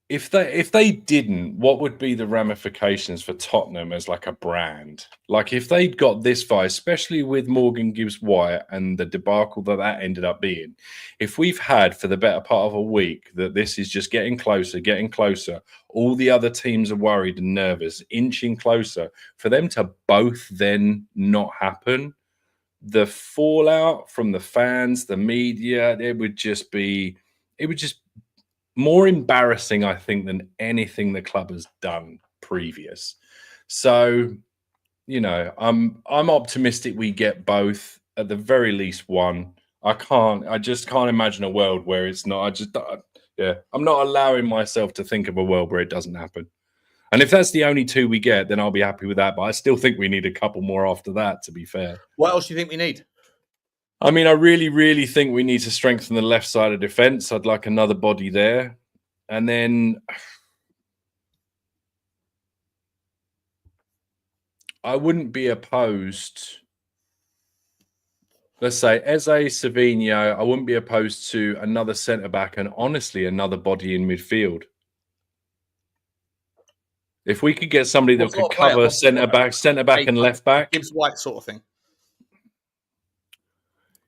if they didn't, what would be the ramifications for Tottenham as like a brand? Like if they'd got this far, especially with Morgan Gibbs-White and the debacle that ended up being, if we've had for the better part of a week that this is just getting closer, all the other teams are worried and nervous, inching closer, for them to both then not happen, the fallout from the fans, the media, it would just more embarrassing, I think, than anything the club has done previous. So, I'm optimistic we get both, at the very least one. I just can't imagine a world where it's not. I'm not allowing myself to think of a world where it doesn't happen. And if that's the only 2 we get, then I'll be happy with that. But I still think we need a couple more after that, to be fair. What else do you think we need? I mean, I really, really think we need to strengthen the left side of defence. I'd like another body there. And then I wouldn't be opposed. Let's say Eze, Savinho, I wouldn't be opposed to another centre-back and honestly another body in midfield. If we could get somebody that could cover centre-back and left-back. Gibbs-White sort of thing.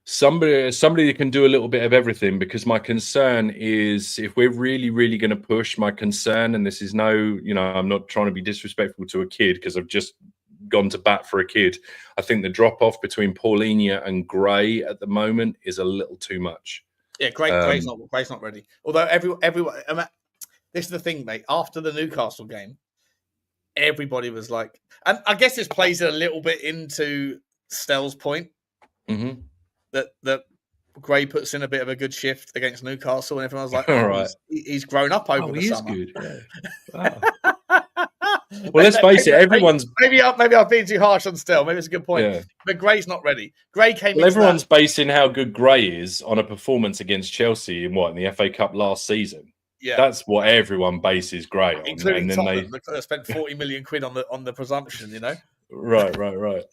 Somebody that can do a little bit of everything, because my concern is if we're really, really going to push, my concern, and this is I'm not trying to be disrespectful to a kid because I've just gone to bat for a kid. I think the drop-off between Paulinho and Gray at the moment is a little too much. Yeah, Gray's not ready. Although everyone, this is the thing, mate. After the Newcastle game, everybody was like, and I guess this plays a little bit into Stell's point. Mm-hmm. That Gray puts in a bit of a good shift against Newcastle, and everyone was like, "All right, he's grown up over the summer." He is good. Yeah. Well, let's face it. Everyone's maybe I've been too harsh on Stell. Maybe it's a good point. Yeah. But Gray's not ready. Gray came. Well, everyone's basing how good Gray is on a performance against Chelsea in the FA Cup last season. Yeah, that's what everyone bases Gray on, including Tottenham. They spent 40 million quid on the presumption. Right.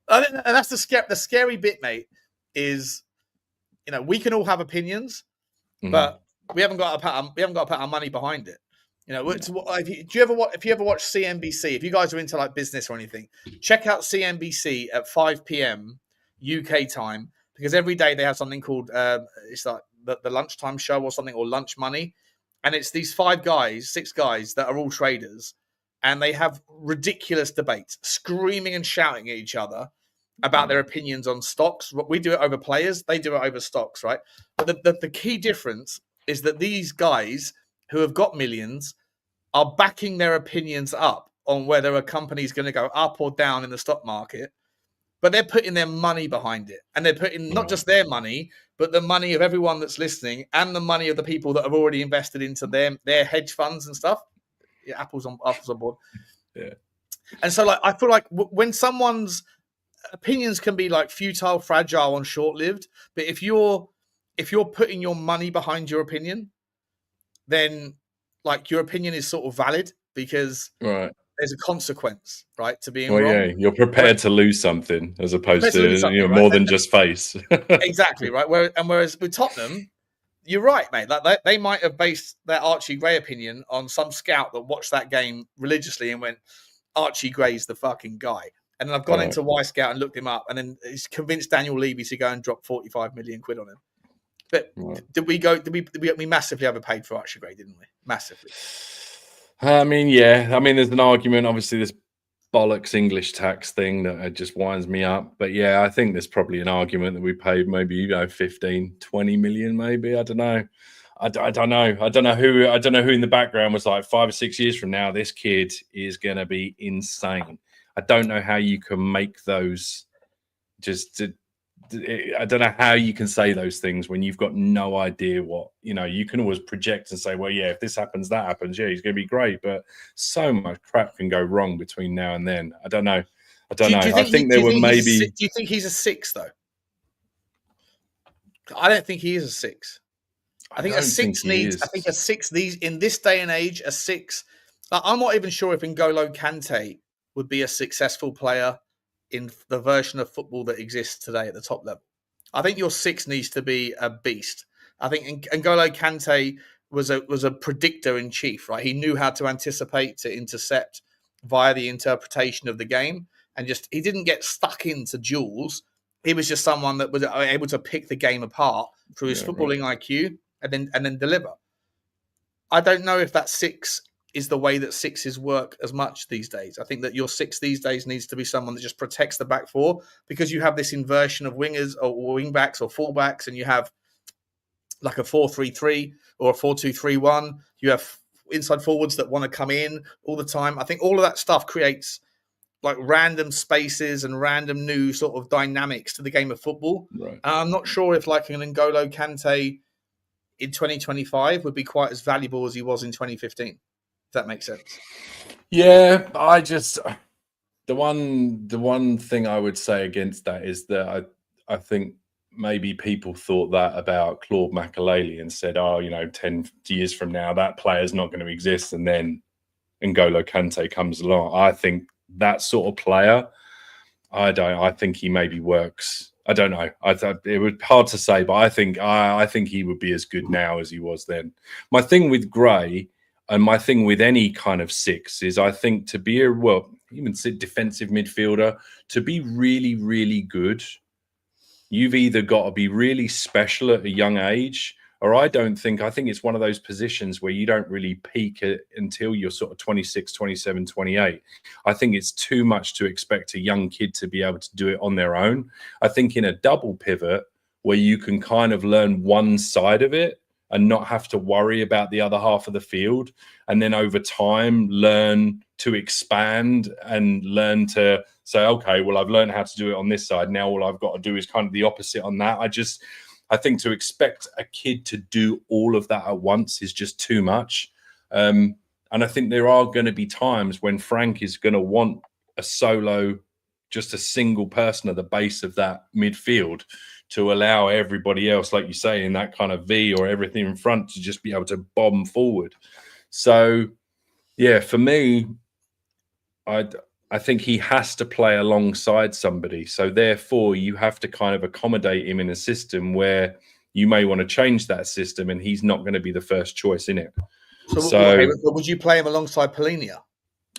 And that's the scary bit, mate. Is we can all have opinions, but we haven't got to put our money behind it. If you ever watch CNBC, if you guys are into like business or anything, check out CNBC at 5 p.m. UK time, because every day they have something called it's like the lunchtime show or something, or lunch money, and it's these 6 guys that are all traders, and they have ridiculous debates, screaming and shouting at each other about their opinions on stocks. We do it over players, they do it over stocks, right? But the key difference is that these guys who have got millions are backing their opinions up on whether a company is going to go up or down in the stock market, but they're putting their money behind it. And they're putting not just their money, but the money of everyone that's listening and the money of the people that have already invested into their hedge funds and stuff. Yeah, Apple's on board. Yeah. And so I feel like when someone's opinions can be like futile, fragile, and short-lived, but if you're putting your money behind your opinion, then like your opinion is sort of valid, because there's a consequence, right, to being wrong. Yeah, you're prepared to lose something as opposed to more than just face. Exactly, right. Whereas with Tottenham, you're right, mate. Like they might have based their Archie Gray opinion on some scout that watched that game religiously and went, Archie Gray's the fucking guy. And then I've gone into Y Scout and looked him up, and then he's convinced Daniel Levy to go and drop 45 million quid on him. But did we massively overpaid for Archie Gray, didn't we? Massively. I mean, yeah. I mean, there's an argument. Obviously, this bollocks English tax thing that just winds me up. But yeah, I think there's probably an argument that we paid maybe 15, 20 million, maybe. I don't know. I don't know. I don't know who in the background was like 5 or 6 years from now, this kid is going to be insane. I don't know how you can make those I don't know how you can say those things when you've got no idea what, you can always project and say, well, yeah, if this happens, that happens. Yeah, he's going to be great. But so much crap can go wrong between now and then. I don't know. Do you think he's a 6 though? I don't think he is a 6. I think a 6 in this day and age, a 6. I'm not even sure if N'Golo Kante would be a successful player in the version of football that exists today at the top level. I think your 6 needs to be a beast. I think N'Golo Kante was a predictor in chief, right? He knew how to anticipate, to intercept via the interpretation of the game, and he didn't get stuck into duels. He was just someone that was able to pick the game apart through his footballing IQ and then deliver. I don't know if that 6 is the way that 6s work as much these days. I think that your 6 these days needs to be someone that just protects the back 4, because you have this inversion of wingers or wing backs or fullbacks, and you have like a 4-3-3 or a 4-2-3-1. You have inside forwards that want to come in all the time. I think all of that stuff creates like random spaces and random new sort of dynamics to the game of football. Right. And I'm not sure if like an N'Golo Kante in 2025 would be quite as valuable as he was in 2015. If that makes sense. Yeah, the one thing I would say against that is that I think maybe people thought that about Claude Makelele and said, 10 years from now, that player's not going to exist. And then N'Golo Kante comes along. I think that sort of player, I think he maybe works. I don't know. It would be hard to say, but I think he would be as good now as he was then. My thing with Gray and my thing with any kind of six is I think to be even defensive midfielder, to be really, really good, you've either got to be really special at a young age, or I think it's one of those positions where you don't really peak until you're sort of 26, 27, 28. I think it's too much to expect a young kid to be able to do it on their own. I think in a double pivot where you can kind of learn one side of it and not have to worry about the other half of the field, and then over time learn to expand and learn to say, okay, well, I've learned how to do it on this side. Now all I've got to do is kind of the opposite on that. I think to expect a kid to do all of that at once is just too much. And I think there are going to be times when Frank is going to want a solo, just a single person at the base of that midfield to allow everybody else, like you say, in that kind of V or everything in front to just be able to bomb forward. So, yeah, for me, I think he has to play alongside somebody. So therefore, you have to kind of accommodate him in a system where you may want to change that system and he's not going to be the first choice in it. So would you play him alongside Polinia?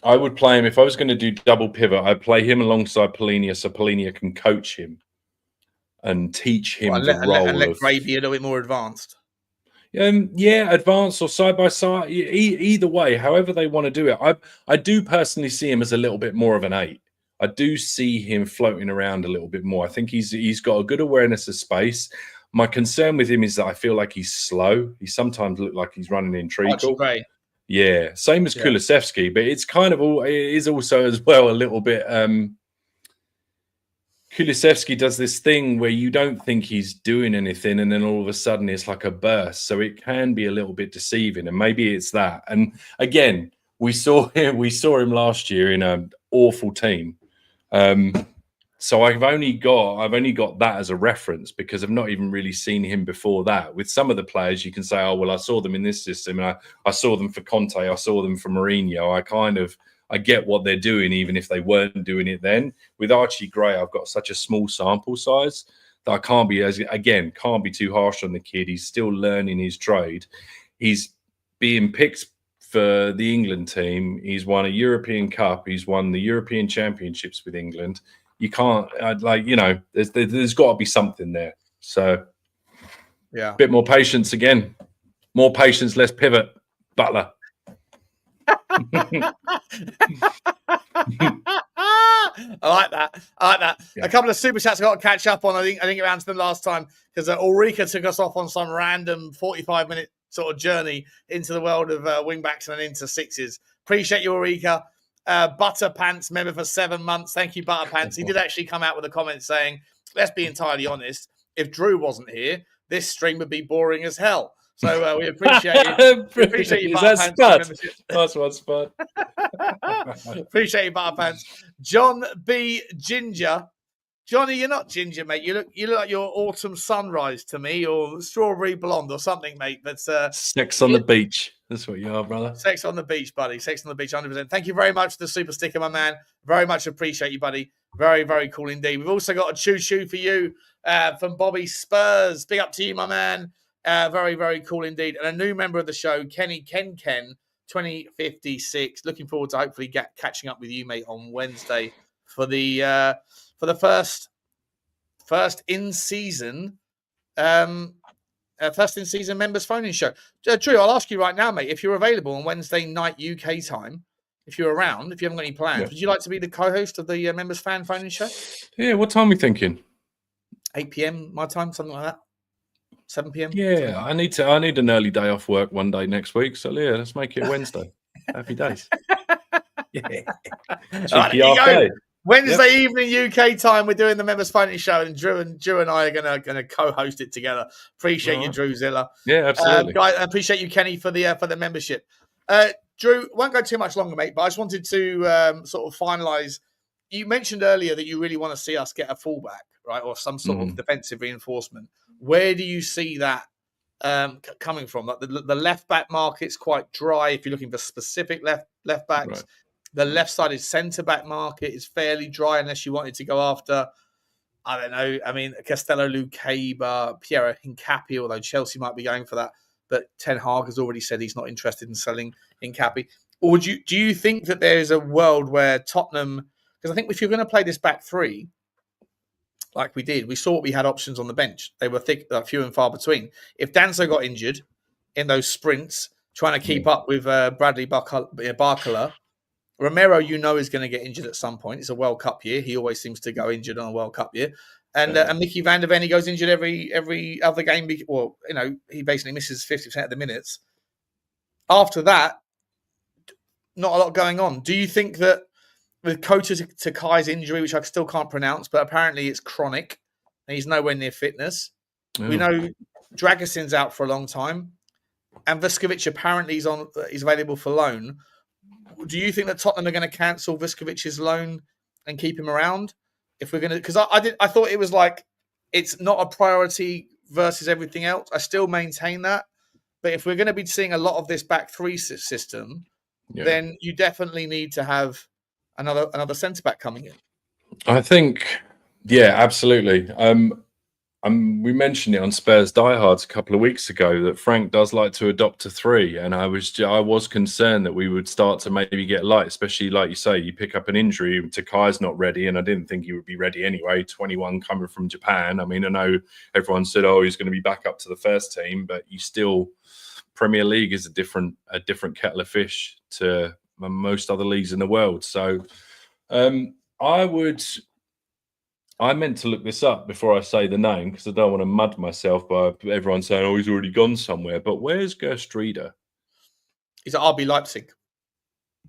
I would play him. If I was going to do double pivot, I'd play him alongside Polinia so Polinia can coach him and teach him the role. And let Gray be a little bit more advanced. Advanced or side by side, either way, however they want to do it. I do personally see him as a little bit more of an 8. I do see him floating around a little bit more. I think he's got a good awareness of space. My concern with him is that I feel like he's slow. He sometimes looks like he's running in treacle. Yeah, same as Kulusevski, but it's kind of it is also as well a little bit. Kulusevski does this thing where you don't think he's doing anything, and then all of a sudden it's like a burst. So it can be a little bit deceiving, and maybe it's that. And again, we saw him last year in an awful team. So I've only got that as a reference because I've not even really seen him before that. With some of the players, you can say, "Oh well, I saw them in this system, and I saw them for Conte, I saw them for Mourinho." I get what they're doing, even if they weren't doing it then. With Archie Gray, I've got such a small sample size that I can't be too harsh on the kid. He's still learning his trade. He's being picked for the England team. He's won a European Cup. He's won the European Championships with England. You can't, there's got to be something there. So, yeah, a bit more patience again. More patience, less pivot. Butler. I like that. Yeah. A couple of super chats I got to catch up on. I think I answered them last time because Ulrika took us off on some random 45-minute sort of journey into the world of wing backs and into sixes. Appreciate you, Ulrika. Butter Pants member for 7 months. Thank you, Butter Pants. He did actually come out with a comment saying, "Let's be entirely honest. If Drew wasn't here, this stream would be boring as hell." So we appreciate you. We appreciate you, Butter Pants. Nice one, Spud. Appreciate you, Butter Pants. John B. Ginger. Johnny, you're not ginger, mate. You look like your autumn sunrise to me, or strawberry blonde, or something, mate. But sex on the beach. That's what you are, brother. Sex on the beach, buddy. Sex on the beach, 100%. Thank you very much for the super sticker, my man. Very much appreciate you, buddy. Very, very cool indeed. We've also got a choo-choo for you from Bobby Spurs. Big up to you, my man. Very, very cool indeed. And a new member of the show, Ken 2056. Looking forward to hopefully catching up with you, mate, on Wednesday for the first in season members phoning show. Drew, I'll ask you right now, mate, if you're available on Wednesday night UK time, if you're around, if you haven't got any plans, would you like to be the co-host of the members fan phoning show? Yeah, what time are we thinking? 8 p.m. my time, something like that. 7 p.m. Yeah, I need an early day off work one day next week. So yeah, let's make it Wednesday. Happy days. Yeah. Right, Wednesday evening UK time, we're doing the members phoning show, and Drew and I are gonna co-host it together. Appreciate you, Drew Zilla. Yeah, absolutely. Guys, I appreciate you, Kenny, for the membership. Drew, won't go too much longer, mate, but I just wanted to sort of finalise. You mentioned earlier that you really want to see us get a fullback, right, or some sort of defensive reinforcement. Where do you see that coming from? Like the left back market's quite dry if you're looking for specific left backs. Right. The left-sided centre back market is fairly dry unless you wanted to go after, I don't know. I mean, Castello Lucaba, Piero Hincapi, although Chelsea might be going for that. But Ten Hag has already said he's not interested in selling Hincapi. Or do you think that there is a world where Tottenham, because I think if you're going to play this back three, like we did, we saw we had options on the bench. They were few and far between. If Danso got injured in those sprints, trying to keep up with Bradley Barcola, Romero, is going to get injured at some point. It's a World Cup year. He always seems to go injured on a World Cup year. And Micky van der Ven, he goes injured every other game. Well, he basically misses 50% of the minutes. After that, not a lot going on. Do you think that with Kota Takai's injury, which I still can't pronounce, but apparently it's chronic, and he's nowhere near fitness. We know Dragassin's out for a long time, and Vuskovic apparently is available for loan. Do you think that Tottenham are going to cancel Vusković's loan and keep him around? If we're going to, because I thought it was like it's not a priority versus everything else. I still maintain that, but if we're going to be seeing a lot of this back three system, then you definitely need to have another centre back coming in. I think, absolutely. We mentioned it on Spurs Diehards a couple of weeks ago that Frank does like to adopt a three, and I was concerned that we would start to maybe get light, especially like you say, you pick up an injury. Takai's not ready, and I didn't think he would be ready anyway. 21 coming from Japan. I mean, I know everyone said, "Oh, he's going to be back up to the first team," but you still Premier League is a different kettle of fish to most other leagues in the world. So, I meant to look this up before I say the name because I don't want to mud myself by everyone saying, "Oh, he's already gone somewhere." But where's Gerstrida? He's at RB Leipzig.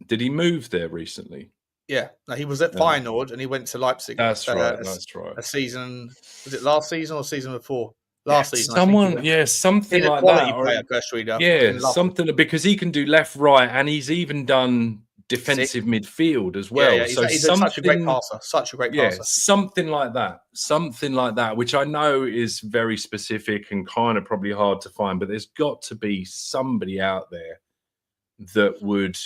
Did he move there recently? Yeah, no, he was at Feyenoord and he went to Leipzig. That's right. That's right. A season, was it last season or season before? Last season. Something like that. Player, Gerstrida. Yeah, something because he can do left, right, and he's even done defensive midfield as well. Yeah, he's such a great passer. Something like that, which I know is very specific and kind of probably hard to find, but there's got to be somebody out there that would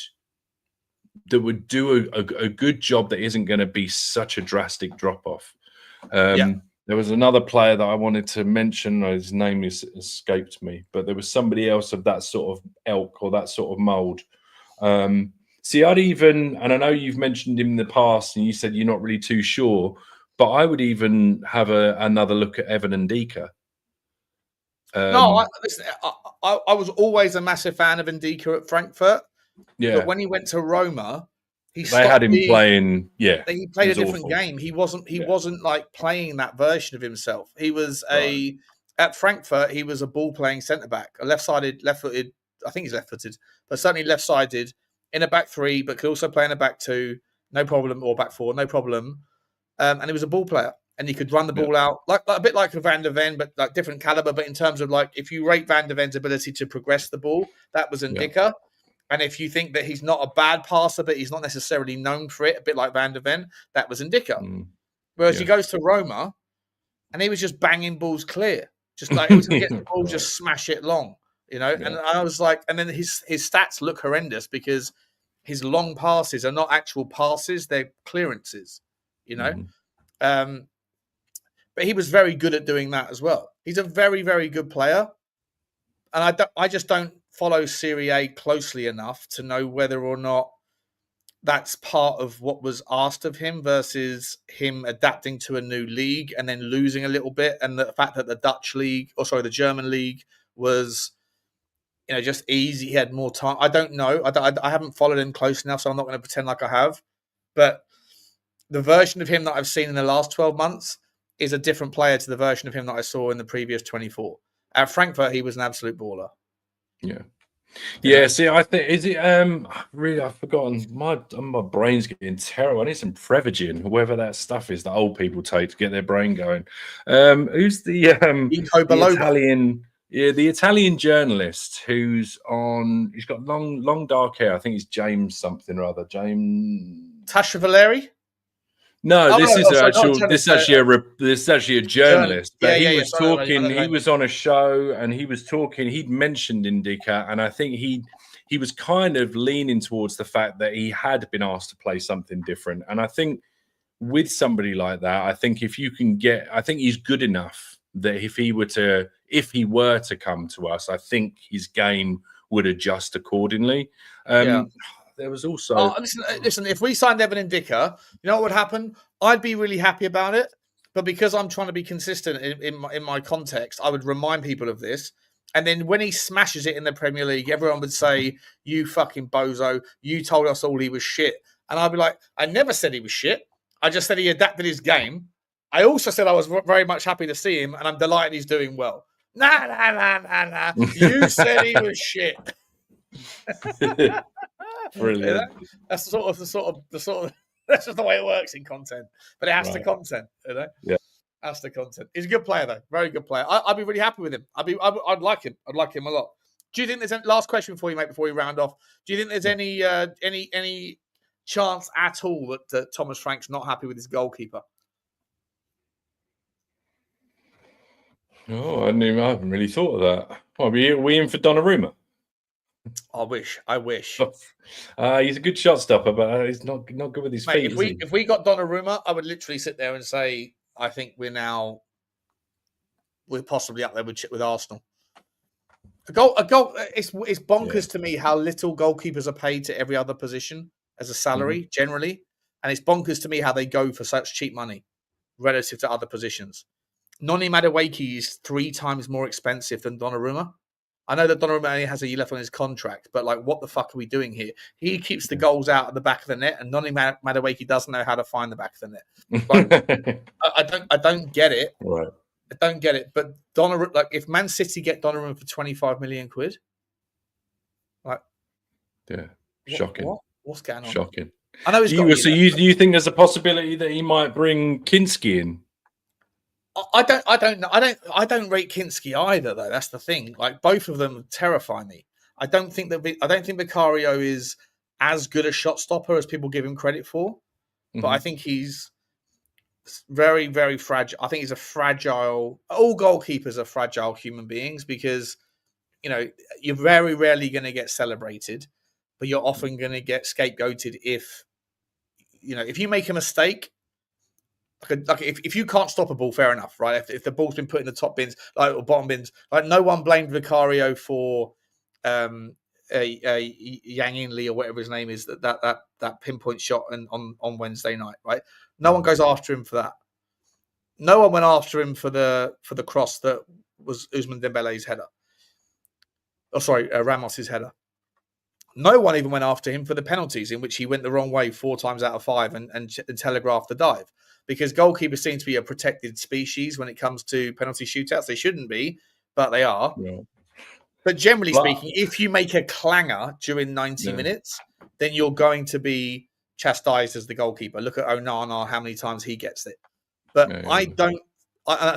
do a good job that isn't going to be such a drastic drop off. There was another player that I wanted to mention. His name escaped me, but there was somebody else of that sort of ilk or that sort of mould. See, and I know you've mentioned him in the past and you said you're not really too sure, but I would even have another look at Evan Ndika. I was always a massive fan of Ndika at Frankfurt. Yeah. But when he went to Roma, they had him playing. Yeah. He played a different game. He wasn't like playing that version of himself. He was at Frankfurt, he was a ball playing centre back, a left-footed. I think he's left-footed, but certainly left-sided. In a back three, but could also play in a back two, no problem, or back four, no problem. And he was a ball player, and he could run the ball out, like a bit like Van der Ven, but like different caliber. But in terms of like, if you rate Van der Ven's ability to progress the ball, that was Ndika. Yeah. And if you think that he's not a bad passer, but he's not necessarily known for it, a bit like Van der Ven, that was Ndika. Whereas he goes to Roma, and he was just banging balls clear, just like he was going to get the ball, just smash it long. And I was like, and then his stats look horrendous because his long passes are not actual passes; they're clearances. But he was very good at doing that as well. He's a very, very good player, and I just don't follow Serie A closely enough to know whether or not that's part of what was asked of him versus him adapting to a new league and then losing a little bit, and the fact that the German league was just easy. He had more time. I don't know. I haven't followed him close enough, so I'm not going to pretend like I have. But the version of him that I've seen in the last 12 months is a different player to the version of him that I saw in the previous 24. At Frankfurt, he was an absolute baller. Yeah. See, I think I've forgotten. My brain's getting terrible. I need some Prevagen, whatever that stuff is that old people take to get their brain going. Who's the Italian? Yeah, the Italian journalist who's on. He's got long dark hair. I think he's James something or other. James Tasha Valeri. No, this is actual. This is actually a journalist. But he was Sorry, talking. He was on a show, and he was talking. He'd mentioned Indica, and I think he was kind of leaning towards the fact that he had been asked to play something different. And I think with somebody like that, I think if you can get, I think he's good enough that if he were to come to us, I think his game would adjust accordingly. There was also listen. If we signed Evan Indica, you know what would happen? I'd be really happy about it, but because I'm trying to be consistent in my context, I would remind people of this. And then when he smashes it in the Premier League, everyone would say, "You fucking bozo! You told us all he was shit." And I'd be like, "I never said he was shit. I just said he adapted his game. I also said I was very much happy to see him, and I'm delighted he's doing well." Nah. You said he was shit. Brilliant. That's the sort of that's just the way it works in content. But it has to content, Yeah. That's the content. He's a good player though, very good player. I'd be really happy with him. I'd like him. I'd like him a lot. Do you think there's any last question for you, mate, before we round off? Do you think there's any chance at all that Thomas Frank's not happy with his goalkeeper? Oh, I haven't really thought of that. Are we in for Donnarumma? I wish. He's a good shot stopper, but he's not good with his feet. If we got Donnarumma, I would literally sit there and say, I think we're possibly up there with Arsenal. A goal. It's bonkers to me how little goalkeepers are paid to every other position as a salary generally, and it's bonkers to me how they go for such cheap money relative to other positions. Noni Madueke is 3 times more expensive than Donnarumma. I know that Donnarumma only has a year left on his contract, but like, what the fuck are we doing here? He keeps the goals out at the back of the net, and Noni Madueke doesn't know how to find the back of the net. Like, I don't get it. Right. I don't get it. But Donnarumma, like, if Man City get Donnarumma for 25 million quid, like, shocking. What's going on? Shocking. I know you think there's a possibility that he might bring Kinsky in? I don't rate Kinsky either, though. That's the thing. Like, both of them terrify me. I don't think Vicario is as good a shot stopper as people give him credit for, but I think he's very, very fragile. I think he's a fragile. All goalkeepers are fragile human beings because, you know, you're very rarely going to get celebrated, but you're often going to get scapegoated if you make a mistake. Like if you can't stop a ball, fair enough, right? If the ball's been put in the top bins, like, or bottom bins, like, no one blamed Vicario for Yang Inli or whatever his name is, that pinpoint shot on Wednesday night, right? No one goes after him for that. No one went after him for the cross that was Ousmane Dembele's header. Oh, sorry, Ramos's header. No one even went after him for the penalties in which he went the wrong way 4 times out of 5 and telegraphed the dive. Because goalkeepers seem to be a protected species when it comes to penalty shootouts. They shouldn't be, but they are. Yeah. But generally speaking, if you make a clanger during 90 minutes, then you're going to be chastised as the goalkeeper. Look at Onana, how many times he gets it. But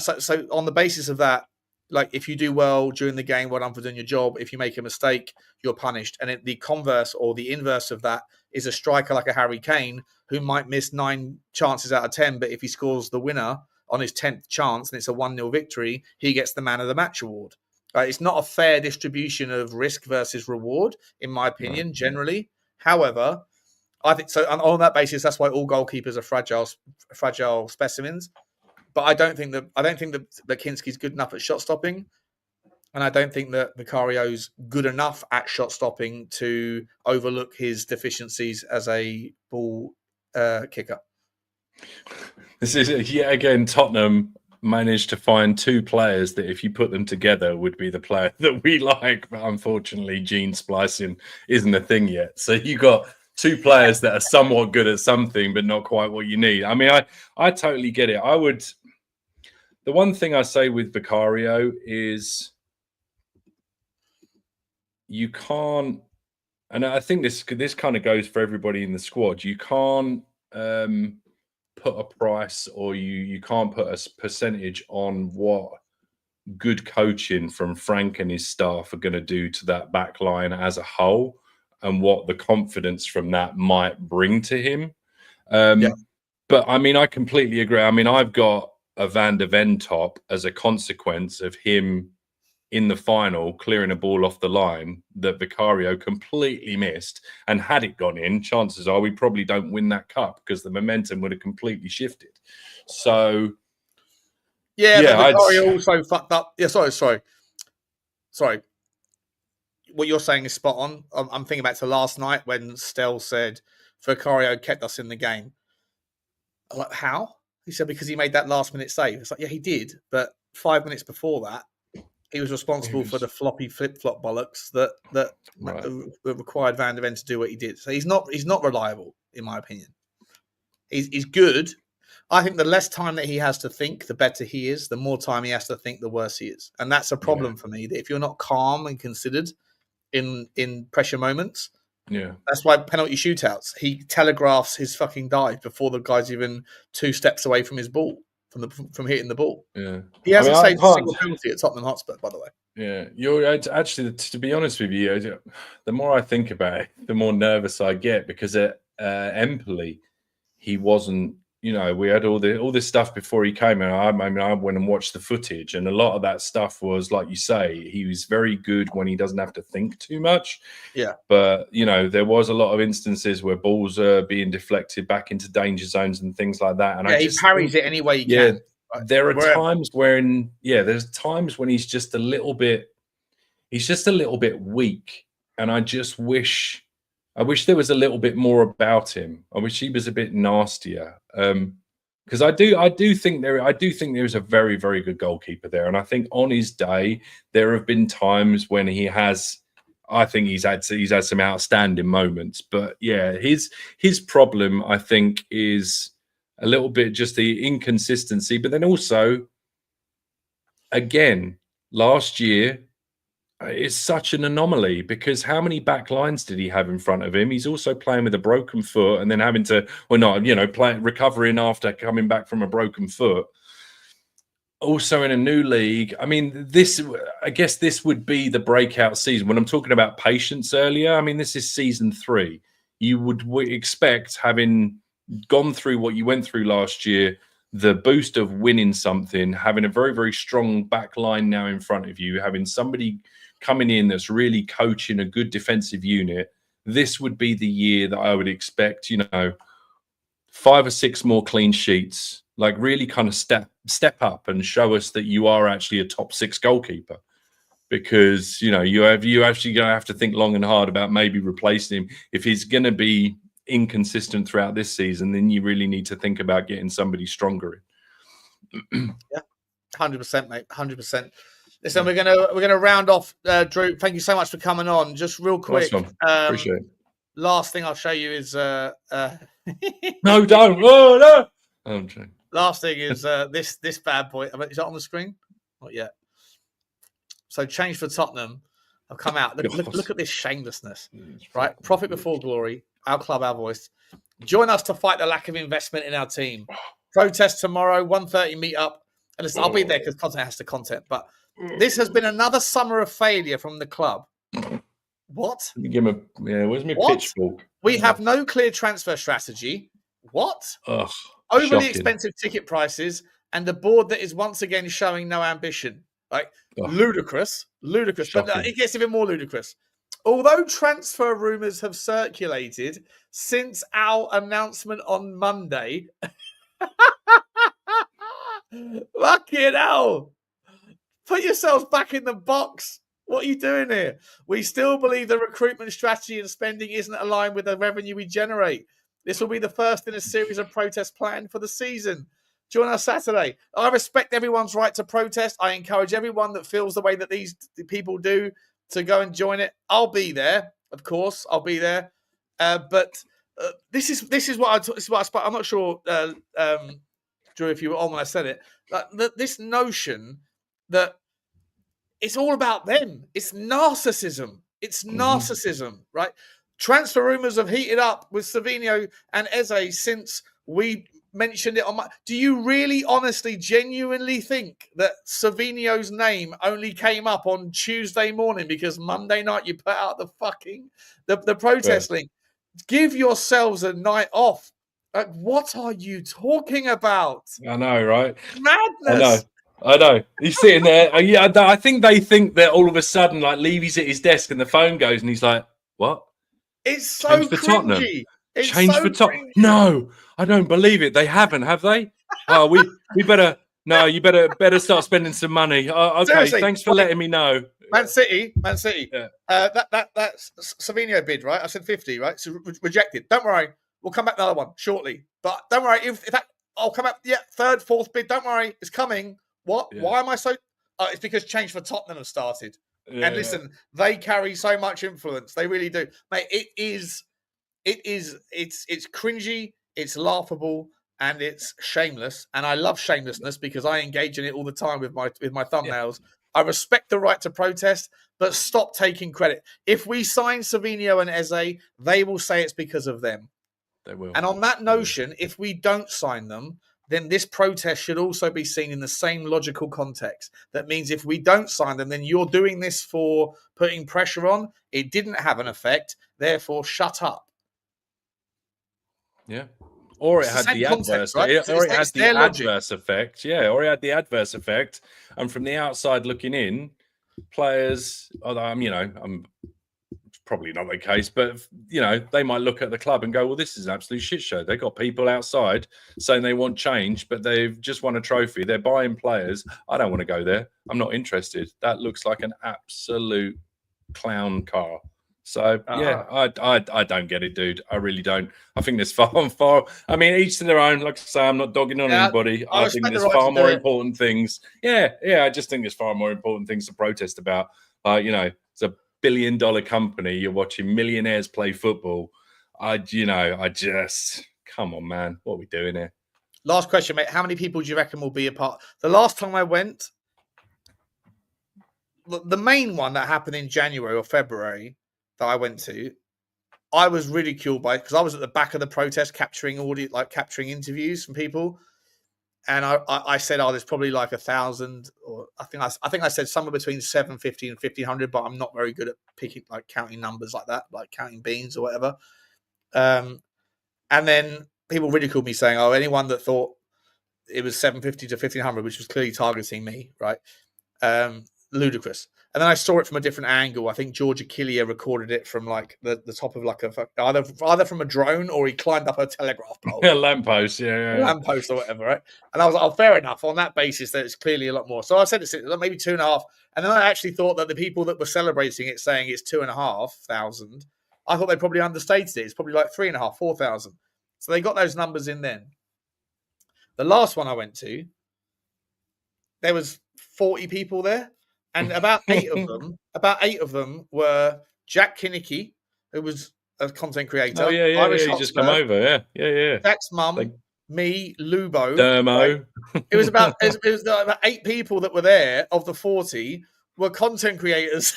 so on the basis of that, like, if you do well during the game, well done for doing your job. If you make a mistake, you're punished. And the converse or the inverse of that is a striker like a Harry Kane who might miss 9 chances out of 10, but if he scores the winner on his 10th chance and it's a 1-0 victory, he gets the man of the match award. It's not a fair distribution of risk versus reward, in my opinion, generally. However, I think so. On that basis, that's why all goalkeepers are fragile specimens. But I don't think that Kinsky's good enough at shot stopping, and I don't think that Vicario's good enough at shot stopping to overlook his deficiencies as a ball kicker. This is yet again Tottenham managed to find 2 players that, if you put them together, would be the player that we like. But unfortunately, gene splicing isn't a thing yet. So you got 2 players that are somewhat good at something, but not quite what you need. I mean, I totally get it. The one thing I say with Vicario is you can't, and I think this kind of goes for everybody in the squad. You can't put a price, or you can't put a percentage on what good coaching from Frank and his staff are going to do to that back line as a whole, and what the confidence from that might bring to him. But I mean, I completely agree. I mean, I've got a Van der Ven top as a consequence of him in the final clearing a ball off the line that Vicario completely missed. And had it gone in, chances are we probably don't win that cup because the momentum would have completely shifted. So, but Vicario also fucked up. Yeah, sorry. What you're saying is spot on. I'm thinking back to last night when Tel said Vicario kept us in the game. I'm like, how? He said because he made that last minute save. It's like, yeah, he did, but 5 minutes before that, he was responsible for the floppy flip-flop bollocks that required Van der Ven to do what he did. So he's not reliable, in my opinion. He's good. I think the less time that he has to think, the better he is. The more time he has to think, the worse he is. And that's a problem for me. That if you're not calm and considered in pressure moments, that's why penalty shootouts, he telegraphs his fucking dive before the guy's even 2 steps away from his ball, from hitting the ball. Yeah, he hasn't saved a single penalty at Tottenham Hotspur, by the way. Yeah, you're actually, to be honest with you, the more I think about it, the more nervous I get, because at Empoli, he wasn't. You know, we had all this stuff before he came, and I went and watched the footage, and a lot of that stuff was, like you say, he was very good when he doesn't have to think too much. Yeah. But, you know, there was a lot of instances where balls are being deflected back into danger zones and things like that. And he parries it any way he can. Right? There are times when, there's times when he's just a little bit weak, and I just wish there was a little bit more about him. I wish he was a bit nastier. Because I do think there is a very, very good goalkeeper there. And I think on his day, there have been times when he's had some outstanding moments. But yeah, his problem, I think, is a little bit just the inconsistency. But then also, again, last year, it's such an anomaly, because how many back lines did he have in front of him? He's also playing with a broken foot and then having to, recovering after coming back from a broken foot. Also in a new league. I mean, I guess this would be the breakout season. When I'm talking about patience earlier, I mean, this is season 3. You would expect, having gone through what you went through last year, the boost of winning something, having a very, very strong back line now in front of you, having somebody coming in that's really coaching a good defensive unit, this would be the year that I would expect, 5 or 6 more clean sheets, like really kind of step up and show us that you are actually a top 6 goalkeeper. Because, you actually going to have to think long and hard about maybe replacing him. If he's going to be inconsistent throughout this season, then you really need to think about getting somebody stronger in. Yeah, 100%, mate, 100%. Listen, we're gonna round off. Drew, thank you so much for coming on. Just real quick, appreciate it. Last thing I'll show you is no, don't. Oh no. Last thing is this bad boy. Is that on the screen? Not yet. So change for Tottenham. I've come out. Look at this shamelessness, right? Profit before glory. Our club, our voice. Join us to fight the lack of investment in our team. Protest tomorrow, 1:30 meet up. And listen, I'll be there because content has to content. But this has been another summer of failure from the club. What? Give him where's my pitchfork? We have no clear transfer strategy. What? Ugh, overly shocking. Expensive ticket prices and a board that is once again showing no ambition. Like, ludicrous. Shocking. But it gets even more ludicrous. Although transfer rumours have circulated since our announcement on Monday, fucking hell, put yourselves back in the box. What are you doing here? We still believe the recruitment strategy and spending isn't aligned with the revenue we generate. This will be the first in a series of protests planned for the season. Join us Saturday. I respect everyone's right to protest. I encourage everyone that feels the way that these people do to go and join it. I'll be there, of course. I'll be there. But this is what I spoke. I'm not sure, Drew, if you were on when I said it. This notion that it's all about them. It's narcissism. It's narcissism, right? Transfer rumours have heated up with Savinho and Eze since we mentioned it on my. Do you really, honestly, genuinely think that Savinho's name only came up on Tuesday morning because Monday night you put out the fucking the protest link? Give yourselves a night off. Like, what are you talking about? I know, right? Madness. I know. He's sitting there. Yeah, I think they think that all of a sudden, like, Levy's at his desk and the phone goes, and he's like, "What? It's so Change for Tottenham. cringy. It's Change so for Tottenham? cringy. No, I don't believe it. They haven't, have they? Oh, we better. No, you better start spending some money. Okay, Seriously, thanks for letting me know. Man City. Yeah. That's Savinho bid, right? I said 50, right? So rejected. Don't worry, we'll come back another one shortly. But don't worry, if that I'll come up. Yeah, third, fourth bid. Don't worry, it's coming. What? Yeah. Why am I so? It's because Change for Tottenham has started. Yeah, and listen, they carry so much influence. They really do, mate. It's cringy. It's laughable. And it's shameless, and I love shamelessness because I engage in it all the time with my thumbnails. Yeah. I respect the right to protest, but stop taking credit. If we sign Savinho and Eze, they will say it's because of them. They will. And on that notion, if we don't sign them, then this protest should also be seen in the same logical context. That means if we don't sign them, then you're doing this for putting pressure on. It didn't have an effect, therefore shut up. Yeah. Or it had the adverse, right? Or it had the adverse effect. Yeah, or it had the adverse effect. And from the outside looking in, players, although I'm probably not the case, but they might look at the club and go, well, this is an absolute shit show. They got people outside saying they want change, but they've just won a trophy. They're buying players. I don't want to go there. I'm not interested. That looks like an absolute clown car. So, yeah, I don't get it, dude. I really don't. I think there's far. I mean, each to their own. Like I say, I'm not dogging on anybody. I think there's far more important things. Yeah, I just think there's far more important things to protest about. It's a billion-dollar company. You're watching millionaires play football. I just, come on, man. What are we doing here? Last question, mate. How many people do you reckon will be a part? The last time I went, the main one that happened in January or February, that I went to, I was ridiculed by because I was at the back of the protest capturing audio, like capturing interviews from people, and I said, there's probably like 1,000, or I think I said somewhere between 750 and 1,500, but I'm not very good at picking like counting numbers like that, like counting beans or whatever. And then people ridiculed me saying, anyone that thought it was 750 to 1,500, which was clearly targeting me, right? Ludicrous. And then I saw it from a different angle. I think George Achillia recorded it from like the top of like either from a drone or he climbed up a telegraph pole. Yeah, lamppost, lamppost or whatever, right? And I was like, fair enough. On that basis, that it's clearly a lot more. So I said it's maybe 2.5. And then I actually thought that the people that were celebrating it, saying it's 2,500, I thought they probably understated it. It's probably like 3,500, 4,000. So they got those numbers in then. The last one I went to, there was 40 people there. And about eight of them were Jack Kinsky, who was a content creator. Irish Hotspur, just come over, yeah. Jack's mum, me, Lubo, Dermo. Right? It was about 8 people that were there. Of the 40 were content creators.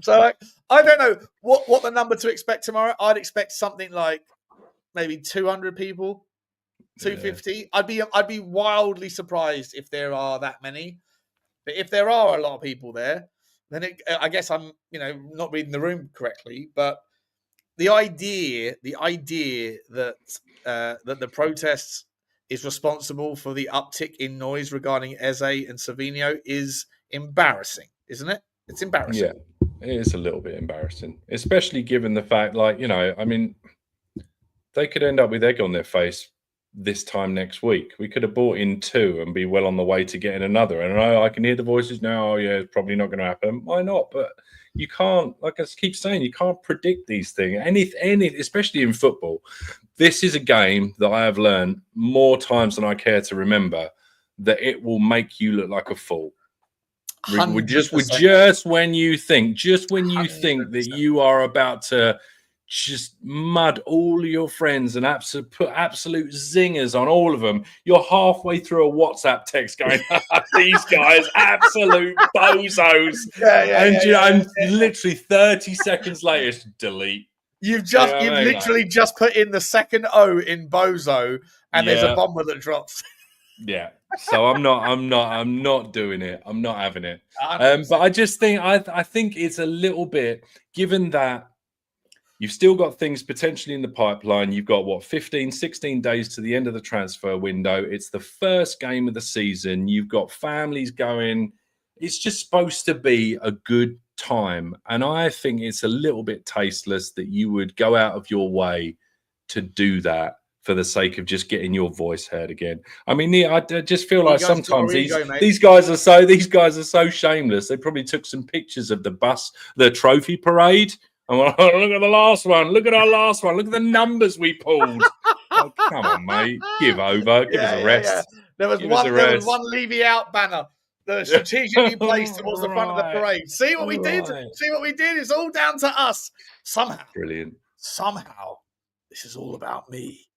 So I don't know what the number to expect tomorrow. I'd expect something like maybe 200 people, 250. Yeah. I'd be wildly surprised if there are that many. But if there are a lot of people there, then I guess I'm, not reading the room correctly. But the idea that the protests is responsible for the uptick in noise regarding Eze and Savinho is embarrassing, isn't it? It's embarrassing. Yeah, it is a little bit embarrassing, especially given the fact, they could end up with egg on their face this time next week. We could have bought in 2 and be well on the way to getting another. And I can hear the voices now. It's probably not going to happen. Why not? But you can't, like I keep saying, you can't predict these things. Any, especially in football. This is a game that I have learned more times than I care to remember that it will make you look like a fool. Just when you think that you are about to just mud all your friends and put absolute zingers on all of them, you're halfway through a WhatsApp text going, these guys, absolute bozos. And literally 30 seconds later, delete. You've I mean? literally just put in the second O in bozo, and there's a bomber that drops. Yeah. So I'm not doing it. I'm not having it. 100%. But I just think I think it's a little bit, given that you've still got things potentially in the pipeline. You've got what, 15, 16 days to the end of the transfer window. It's the first game of the season. You've got families going. It's just supposed to be a good time. And I think it's a little bit tasteless that you would go out of your way to do that for the sake of just getting your voice heard again. I mean, I just feel like sometimes these guys are so shameless. They probably took some pictures of the trophy parade. And look at the last one. Look at our last one. Look at the numbers we pulled. Oh, come on, mate. Give over. Give us a rest. Yeah. There was one Levy out banner that was strategically placed towards the front of the parade. See what we did? See what we did? It's all down to us. Somehow. Brilliant. Somehow, this is all about me.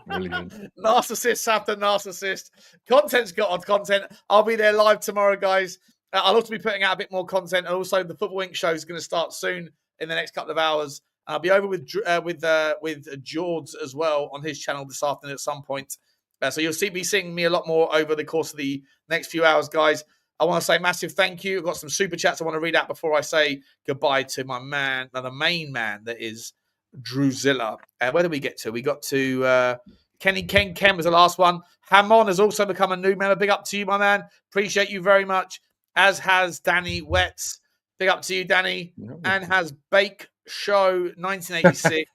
Brilliant. Narcissist after narcissist. Content's got on content. I'll be there live tomorrow, guys. I'll also be putting out a bit more content, and also the Football Inc. show is going to start soon in the next couple of hours. I'll be over with George as well on his channel this afternoon at some point. So you'll be seeing me a lot more over the course of the next few hours, guys. I want to say massive thank you. I've got some super chats I want to read out before I say goodbye to my man, the main man that is Drewzilla. Where did we get to? We got to Kenny Ken was the last one. Hamon has also become a new member. Big up to you, my man. Appreciate you very much. As has Danny Wetz. Big up to you, Danny. And has Bake Show 1986.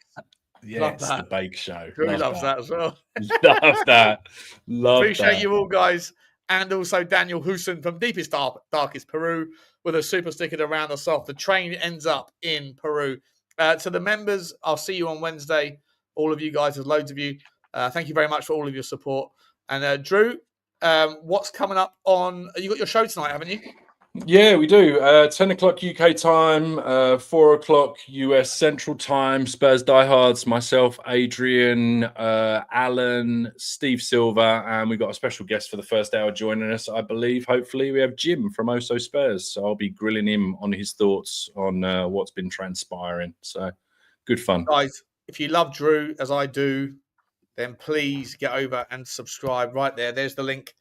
Yes, the Bake Show. Drew loves that as well. Love that. Appreciate you all, guys. And also Daniel Huson from Deepest Darkest Peru with a super sticker to round us off. The train ends up in Peru. To the members, I'll see you on Wednesday. All of you guys, there's loads of you. Thank you very much for all of your support. And Drew, what's coming up on? You got your show tonight, haven't you? Yeah, we do. 10 o'clock UK time, 4 o'clock US Central Time. Spurs diehards, myself, Adrian, Alan, Steve Silver, and we've got a special guest for the first hour joining us, I believe. Hopefully, we have Jim from Oso Spurs. So I'll be grilling him on his thoughts on what's been transpiring. So good fun. Guys, if you love Drew, as I do, then please get over and subscribe right there. There's the link.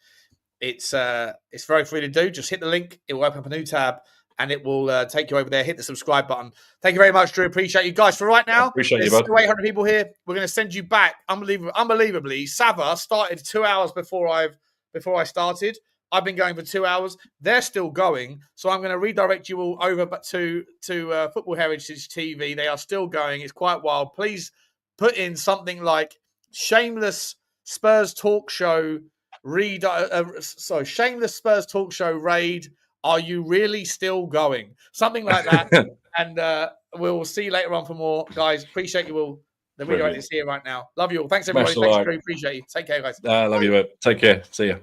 It's very free to do. Just hit the link. It will open up a new tab, and it will take you over there. Hit the subscribe button. Thank you very much, Drew. Appreciate you guys. For right now, appreciate you, bud. 800 people here. We're going to send you back. Unbelievably, Sava started 2 hours before I started. I've been going for 2 hours. They're still going, so I'm going to redirect you all over to Football Heritage TV. They are still going. It's quite wild. Please put in something like shameless Spurs talk show. Shameless Spurs talk show raid. Are you really still going? Something like that. And we'll see you later on for more, guys. Appreciate you all. The redirect is here right now. Love you all. Thanks everybody. Thanks, Drew. Appreciate you. Take care, guys. Love you. Take care. See ya.